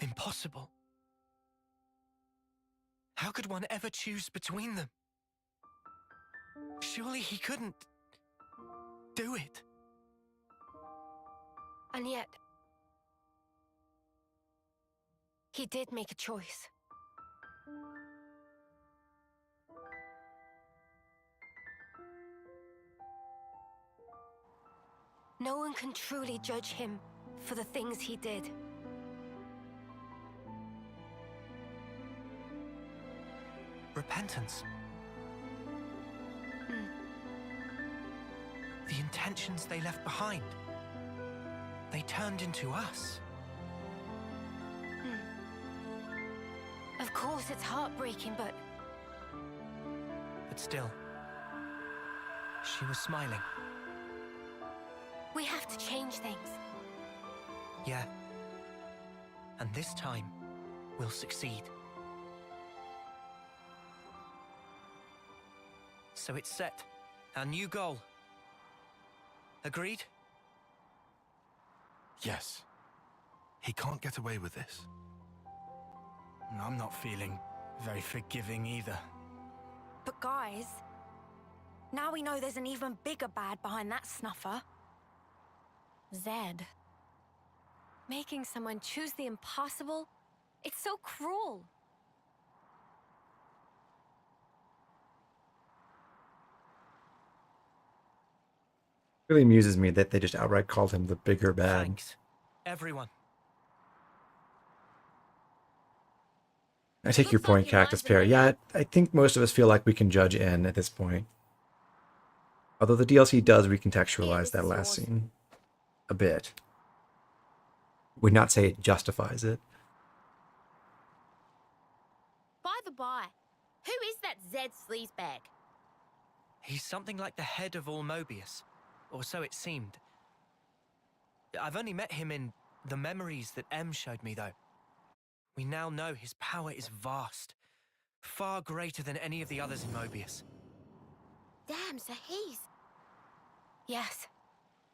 Impossible. How could one ever choose between them? Surely he couldn't do it. And yet, he did make a choice. No one can truly judge him for the things he did. Repentance. The intentions they left behind. They turned into us. Of course, it's heartbreaking, but still, she was smiling. we have to change things. Yeah. And this time, we'll succeed. So it's set. Our new goal. Agreed? Yes. He can't get away with this. I'm not feeling very forgiving either. But guys, now we know there's an even bigger bad behind that snuffer. Zed. Making someone choose the impossible? It's so cruel. It really amuses me that they just outright called him the bigger bad. Thanks, everyone. I take your point, Cactus Pear. Yeah, I think most of us feel like we can judge N at this point. Although the DLC does recontextualize that last scene a bit. Would not say it justifies it. By the by, who is that Zed sleazebag? He's something like the head of all Mobius, or so it seemed. I've only met him in the memories that M showed me, though. We now know his power is vast, far greater than any of the others in Mobius. Damn, so he's... Yes,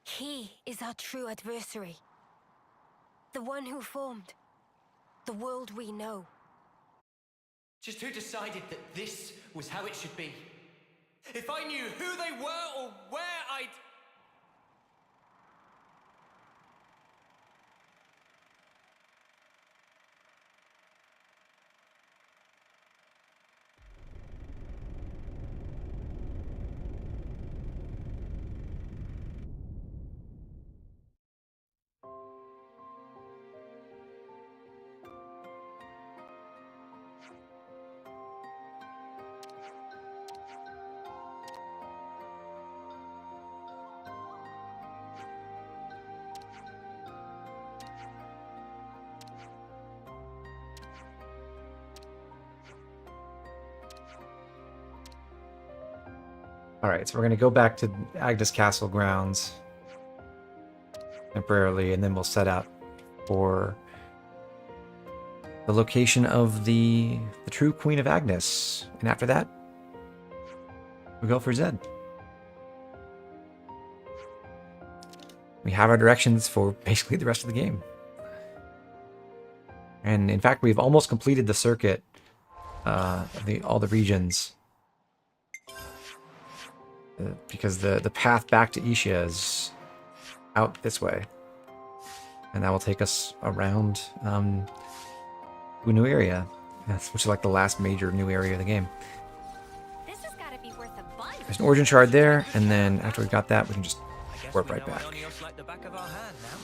he is our true adversary. The one who formed the world we know. Just who decided that this was how it should be? If I knew who they were or where I'd... Alright, so we're going to go back to Agnus Castle grounds temporarily, and then we'll set out for the location of the true Queen of Agnus. And after that, we go for Zed. We have our directions for basically the rest of the game. And in fact, we've almost completed the circuit of all the regions. Because the path back to Ishia is out this way. And that will take us around to a new area. Which is like the last major new area of the game. This has got to be worth a bunch. There's an origin shard there, and then after we've got that, we can just warp right back. Like the back of our hand now.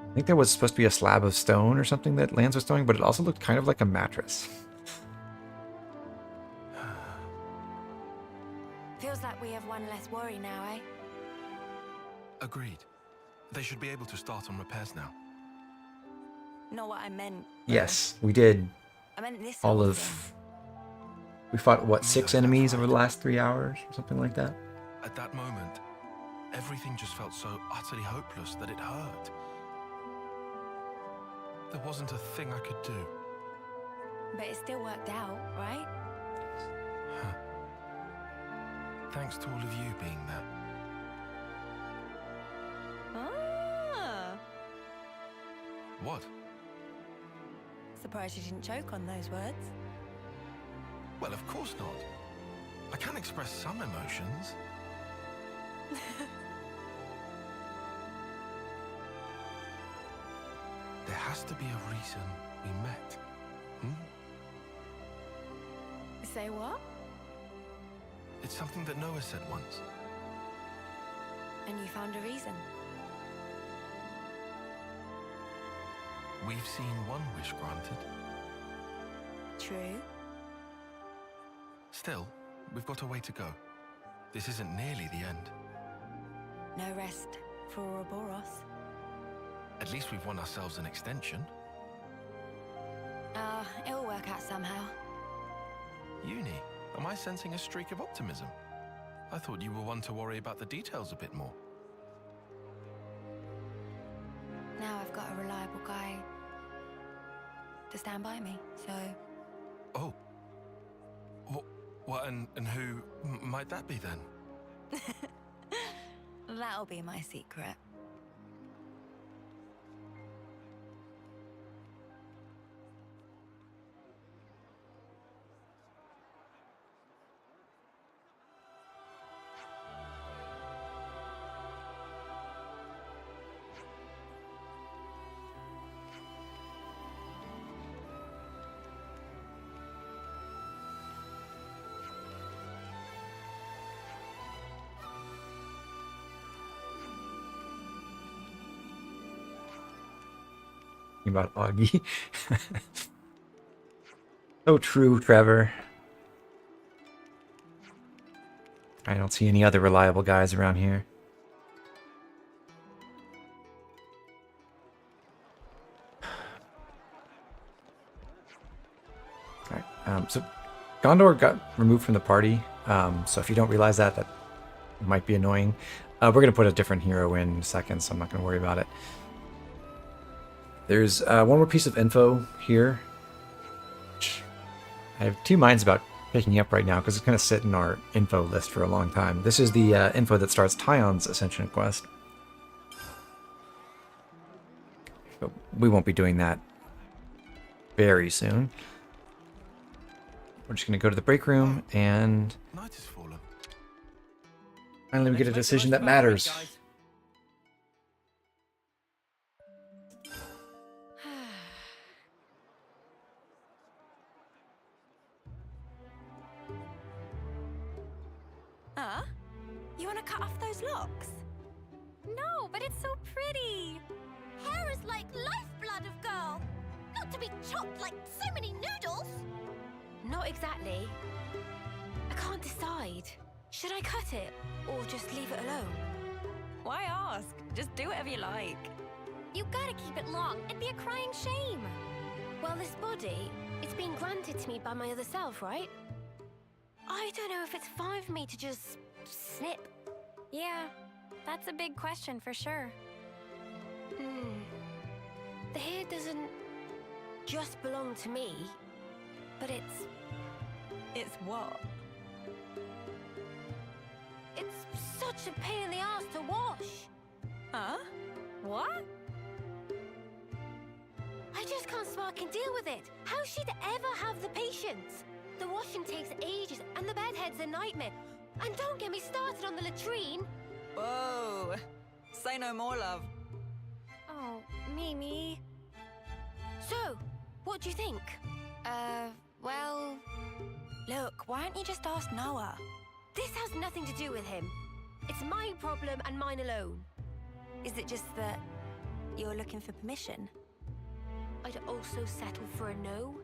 I think there was supposed to be a slab of stone or something that Lance was throwing, but it also looked kind of like a mattress. Feels like we have one less worry now, eh? Agreed. They should be able to start on repairs now. Not what I meant. Yes, we did I meant this all whole of... thing. We fought, what, 6 enemies over the last 3 hours or something like that? At that moment, everything just felt so utterly hopeless that it hurt. There wasn't a thing I could do. But it still worked out, right? Huh. Thanks to all of you being there. Ah. What? Surprised you didn't choke on those words. Well, of course not. I can express some emotions. There has to be a reason we met. Say what? It's something that Noah said once. And you found a reason. We've seen one wish granted. True. Still, we've got a way to go. This isn't nearly the end. No rest for Ouroboros. At least we've won ourselves an extension. It'll work out somehow. Uni, am I sensing a streak of optimism? I thought you were one to worry about the details a bit more. Now I've got a reliable guy to stand by me, so... Oh. What, and who might that be then? That'll be my secret. About Augie. So true, Trevor. I don't see any other reliable guys around here. Alright, so Ghondor got removed from the party, so if you don't realize that, that might be annoying. We're going to put a different hero in a second, so I'm not going to worry about it. There's one more piece of info here, which I have two minds about picking up right now because it's going to sit in our info list for a long time. This is the info that starts Tyon's Ascension quest. But we won't be doing that very soon. We're just going to go to the break room and finally we get a decision that matters. You want to cut off those locks? No, but it's so pretty. Hair is like lifeblood of girl. Not to be chopped like so many noodles. Not exactly. I can't decide. Should I cut it or just leave it alone? Why ask? Just do whatever you like. You gotta keep it long. It'd be a crying shame. Well, this body, it's been granted to me by my other self, right? I don't know if it's fine for me to just snip. Yeah, that's a big question for sure. The hair doesn't just belong to me, but it's... It's what? It's such a pain in the ass to wash. Huh? What? I just can't spark and deal with it. How she'd ever have the patience? The washing takes ages, and the bedhead's a nightmare. And don't get me started on the latrine. Whoa. Say no more, love. Oh, Mimi. So, what do you think? Well... Look, why don't you just ask Noah? This has nothing to do with him. It's my problem and mine alone. Is it just that you're looking for permission? I'd also settle for a no.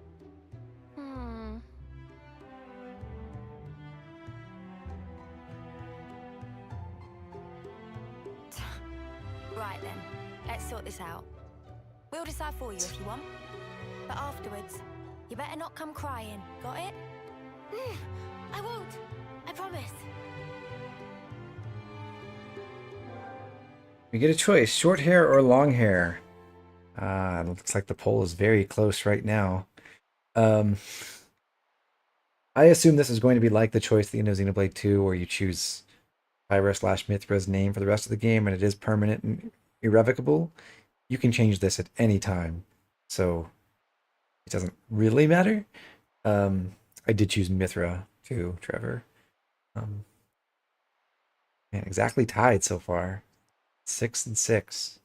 Right then, let's sort this out. We'll decide for you if you want. But afterwards, you better not come crying. Got it? I won't. I promise. We get a choice, short hair or long hair. It looks like the poll is very close right now. I assume this is going to be like the choice at the end of Xenoblade 2, where you choose Pyra/Mithra's name for the rest of the game, and it is permanent and irrevocable. You can change this at any time, so it doesn't really matter. I did choose Mithra too, Trevor. Man, exactly tied so far. 6 and 6.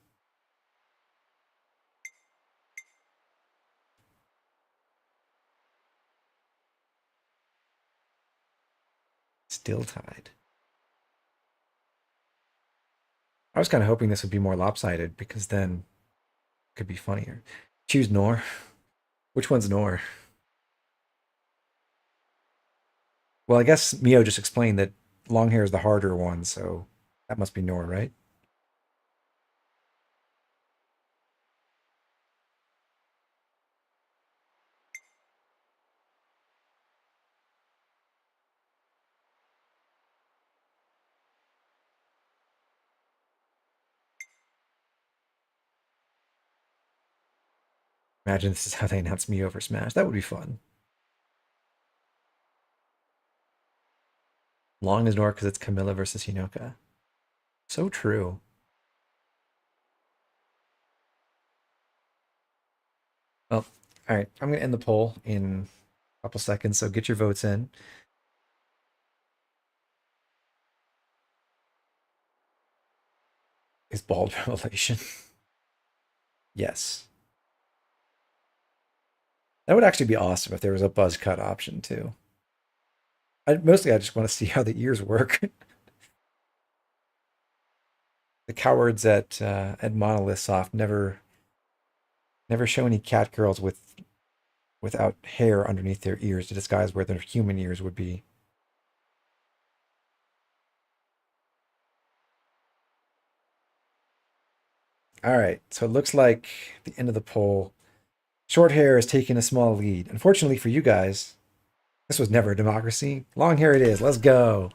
Still tied. I was kind of hoping this would be more lopsided, because then it could be funnier. Choose Nor. Which one's Nor? Well, I guess Mio just explained that long hair is the harder one, so that must be Nor, right? Imagine this is how they announce Mio for Smash. That would be fun. Long is Nor because it's Camilla versus Hinoka. So true. Well, all right. I'm going to end the poll in a couple seconds, so get your votes in. Is bald revelation? Yes. That would actually be awesome if there was a buzz cut option too. Mostly I just want to see how the ears work. The cowards at Monolith Soft never show any cat girls without hair underneath their ears to disguise where their human ears would be. All right, so it looks like the end of the poll. Short hair is taking a small lead. Unfortunately for you guys, this was never a democracy. Long hair it is. Let's go.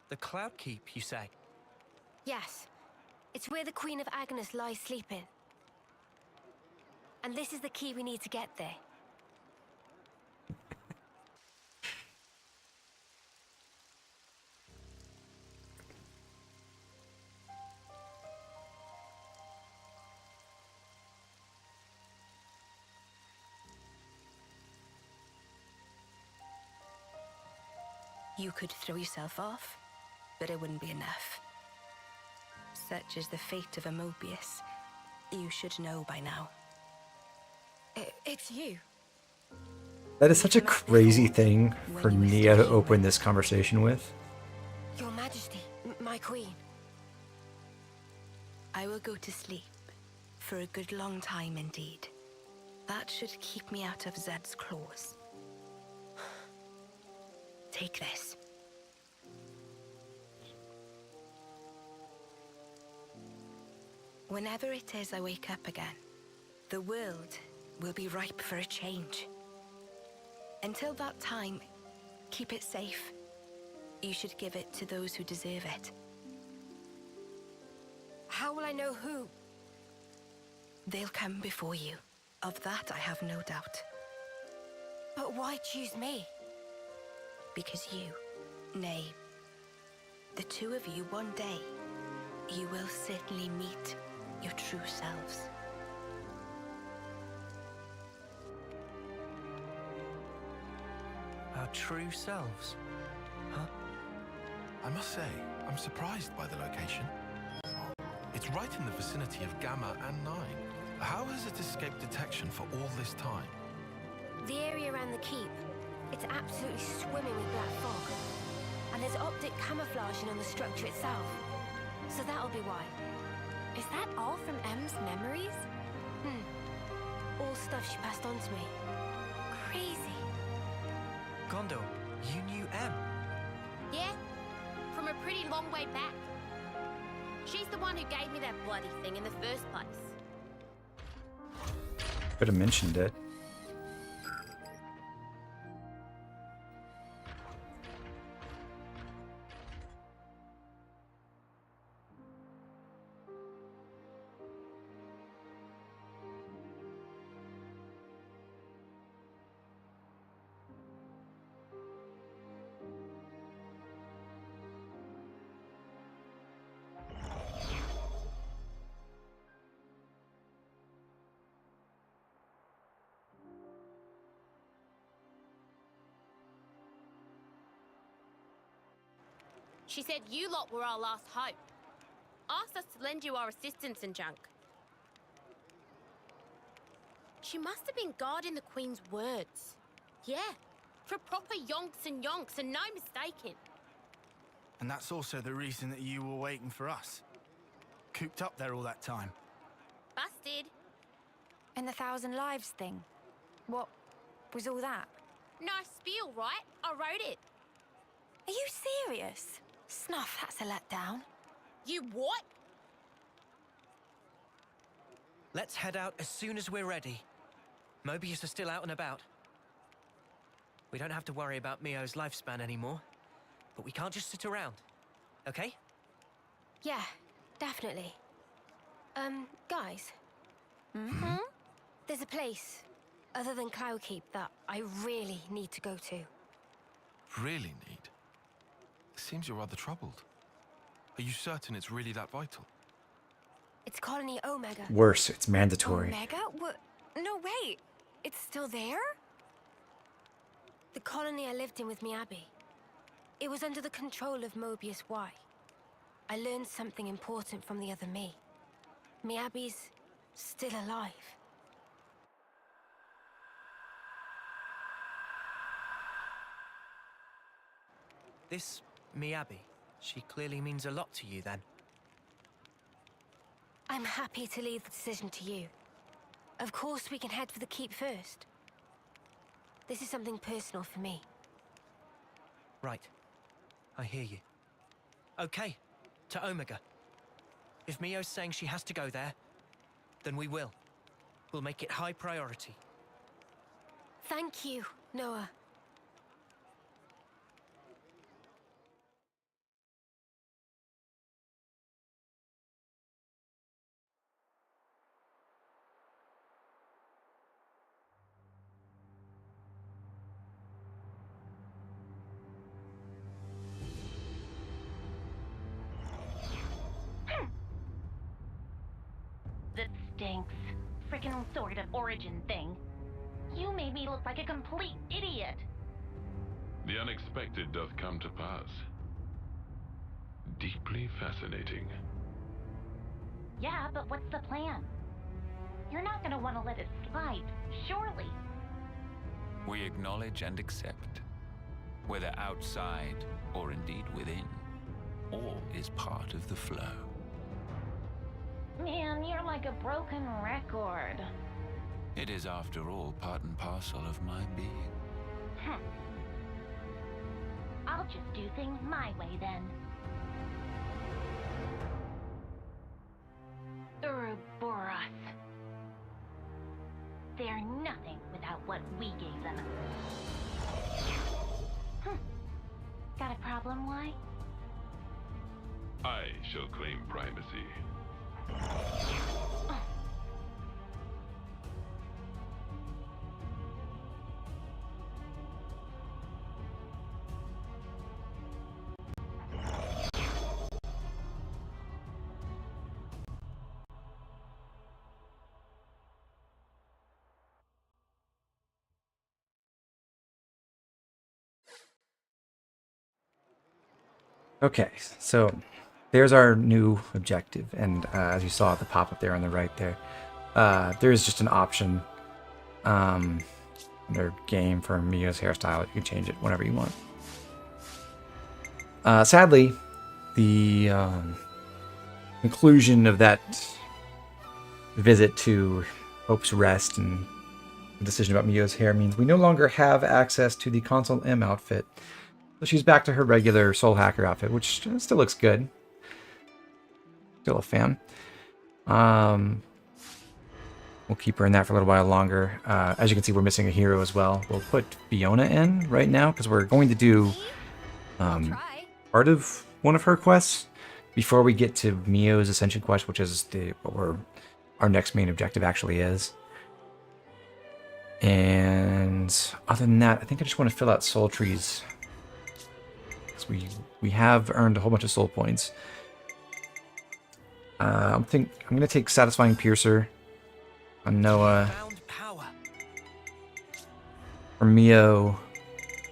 The Cloud Keep, you say? Yes. It's where the Queen of Agnus lies sleeping. And this is the key we need to get there. You could throw yourself off, but it wouldn't be enough. Such is the fate of a Mobius. You should know by now. It's you. That is such a crazy thing for Nia to open this conversation with. Your Majesty, my my queen. I will go to sleep for a good long time indeed. That should keep me out of Zed's claws. Take this. Whenever it is I wake up again, the world will be ripe for a change. Until that time, keep it safe. You should give it to those who deserve it. How will I know who? They'll come before you. Of that I have no doubt. But why choose me? Because you, nay, the two of you one day, you will certainly meet your true selves. Our true selves? Huh? I must say, I'm surprised by the location. It's right in the vicinity of Gamma and 9. How has it escaped detection for all this time? The area around the keep. It's absolutely swimming with black fog. And there's optic camouflaging on the structure itself. So that'll be why. Is that all from M's memories? All stuff she passed on to me. Crazy. Ghondor, you knew M? Yeah, from a pretty long way back. She's the one who gave me that bloody thing in the first place. Could have mentioned it. She said you lot were our last hope. Asked us to lend you our assistance and junk. She must have been guarding the Queen's words. Yeah, for proper yonks and no mistaking. And that's also the reason that you were waiting for us. Cooped up there all that time. Busted. And the 1,000 lives thing. What was all that? Nice spiel, right? I wrote it. Are you serious? Snuff, that's a letdown. You what? Let's head out as soon as we're ready. Mobius are still out and about. We don't have to worry about Mio's lifespan anymore. But we can't just sit around, okay? Yeah, definitely. Guys. There's a place, other than Cloudkeep, that I really need to go to. Really need? Seems you're rather troubled. Are you certain it's really that vital? It's Colony Omega. Worse, it's mandatory. Omega? What? No, wait. It's still there? The colony I lived in with Miyabi. It was under the control of Mobius Y. I learned something important from the other me. Miyabi's still alive. This Miyabi, she clearly means a lot to you then. I'm happy to leave the decision to you. Of course we can head for the keep first. This is something personal for me. Right. I hear you. Okay, to Omega. If Mio's saying she has to go there, then we will. We'll make it high priority. Thank you, Noah. This stinks. Frickin' sort of origin thing. You made me look like a complete idiot. The unexpected doth come to pass. Deeply fascinating. Yeah, but what's the plan? You're not gonna want to let it slide, surely. We acknowledge and accept, whether outside or indeed within. All is part of the flow. Man, you're like a broken record. It is, after all, part and parcel of my being. Huh. I'll just do things my way then. Ouroboros. They're nothing without what we gave them. Got a problem, why? I shall claim primacy. Okay, so there's our new objective, and as you saw at the pop-up there on the right there, there is just an option under game for Mio's hairstyle. You can change it whenever you want. Sadly, the conclusion of that visit to Hope's Rest and the decision about Mio's hair means we no longer have access to the Console M outfit. So she's back to her regular Soul Hacker outfit, which still looks good. Still a fan. We'll keep her in that for a little while longer. As you can see, we're missing a hero as well. We'll put Fiona in right now because we're going to do part of one of her quests before we get to Mio's Ascension quest, which is our next main objective actually is. And other than that, I think I just want to fill out soul trees. We have earned a whole bunch of soul points. I'm going to take Satisfying Piercer on Noah. For Mio,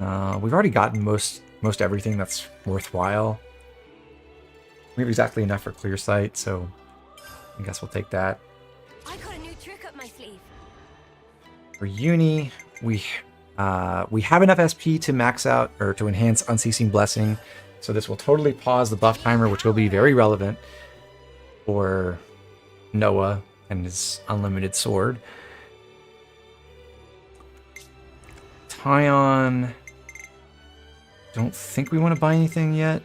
we've already gotten most everything that's worthwhile. We have exactly enough for Clear Sight, so I guess we'll take that. I got a new trick up my sleeve. For Uni, we have enough SP to max out or to enhance Unceasing Blessing, so this will totally pause the buff timer, which will be very relevant for Noah and his unlimited sword. Tyon, don't think we want to buy anything yet.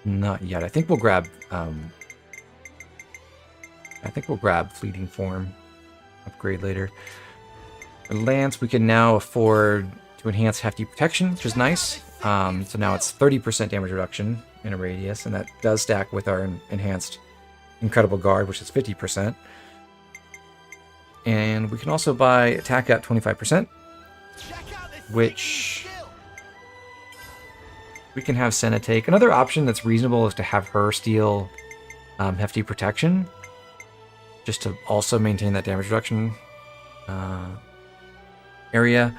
Not yet. I think we'll grab Fleeting Form upgrade later. For Lance, we can now afford to enhance Hefty Protection, which is nice. So now it's 30% damage reduction in a radius, and that does stack with our enhanced Incredible Guard, which is 50%. And we can also buy Attack at 25%, which we can have Senna take. Another option that's reasonable is to have her steal Hefty Protection, just to also maintain that damage reduction area.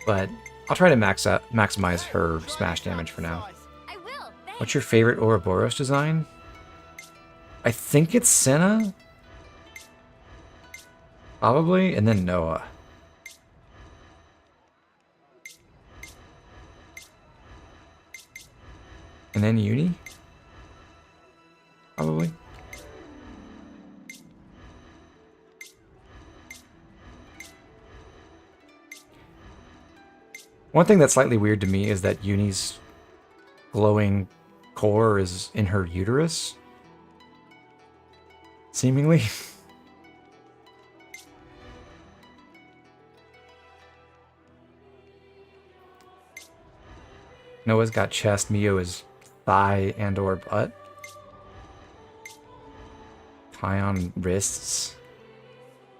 But I'll try to maximize her smash damage for now. What's your favorite Ouroboros design? I think it's Senna. Probably, and then Noah. And then Uni? Probably. One thing that's slightly weird to me is that Uni's glowing core is in her uterus. Seemingly. Noah's got chest, Mio is thigh and or butt. Tyon wrists.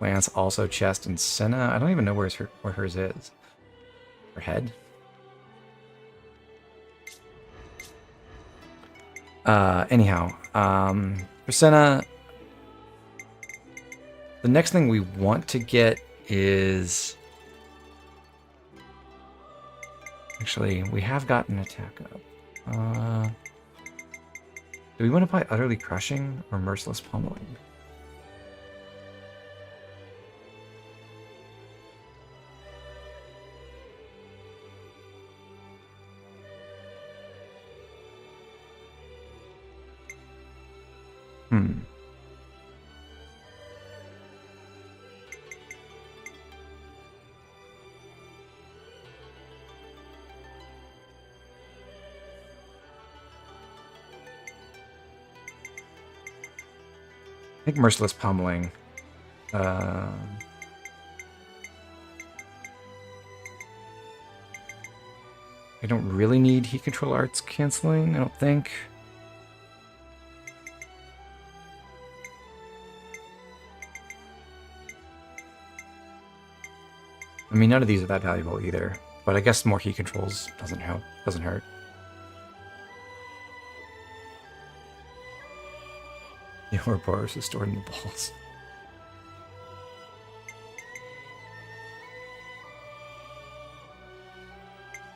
Lance also chest and Senna. I don't even know where hers is. Her head. Anyhow, for Senna, the next thing we want to get is... Actually, we have gotten attack up. Do we want to buy Utterly Crushing or Merciless Pummeling? I think Merciless Pummeling. I don't really need heat control arts canceling, I don't think. I mean, none of these are that valuable either, but I guess more heat controls doesn't help, doesn't hurt. The Ouroboros is stored in the balls.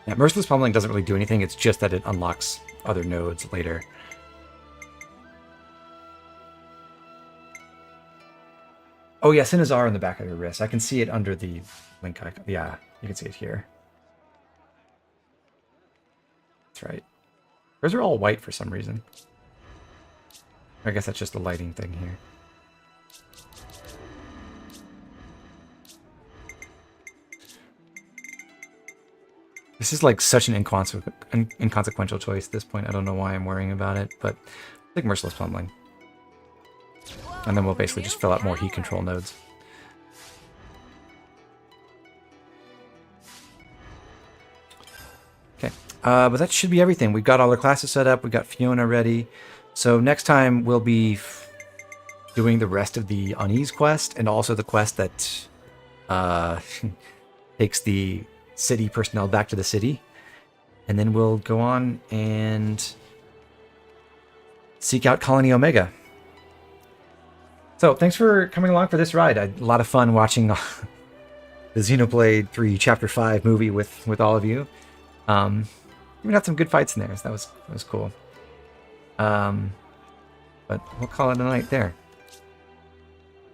Yeah, Merciless Pummeling doesn't really do anything, it's just that it unlocks other nodes later. Oh yeah, Sinazar in the back of your wrist. I can see it under the link icon. Yeah, you can see it here. That's right. Those are all white for some reason. I guess that's just the lighting thing here. This is like such an inconsequential choice at this point. I don't know why I'm worrying about it, but I think Merciless Pummeling. And then we'll basically just fill out more heat control nodes. Okay, but that should be everything. We've got all our classes set up. We've got Fiona ready. So next time we'll be doing the rest of the Unease quest and also the quest that takes the city personnel back to the city. And then we'll go on and seek out Colony Omega. So thanks for coming along for this ride. I had a lot of fun watching the Xenoblade 3 Chapter 5 movie with all of you. We had some good fights in there, so that was cool. But we'll call it a night there.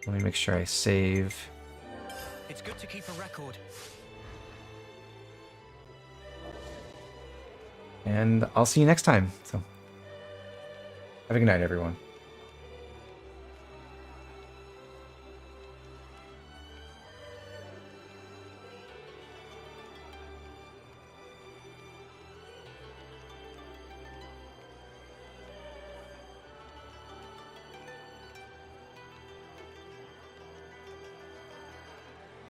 Let me make sure I save. It's good to keep a record. And I'll see you next time. So have a good night, everyone.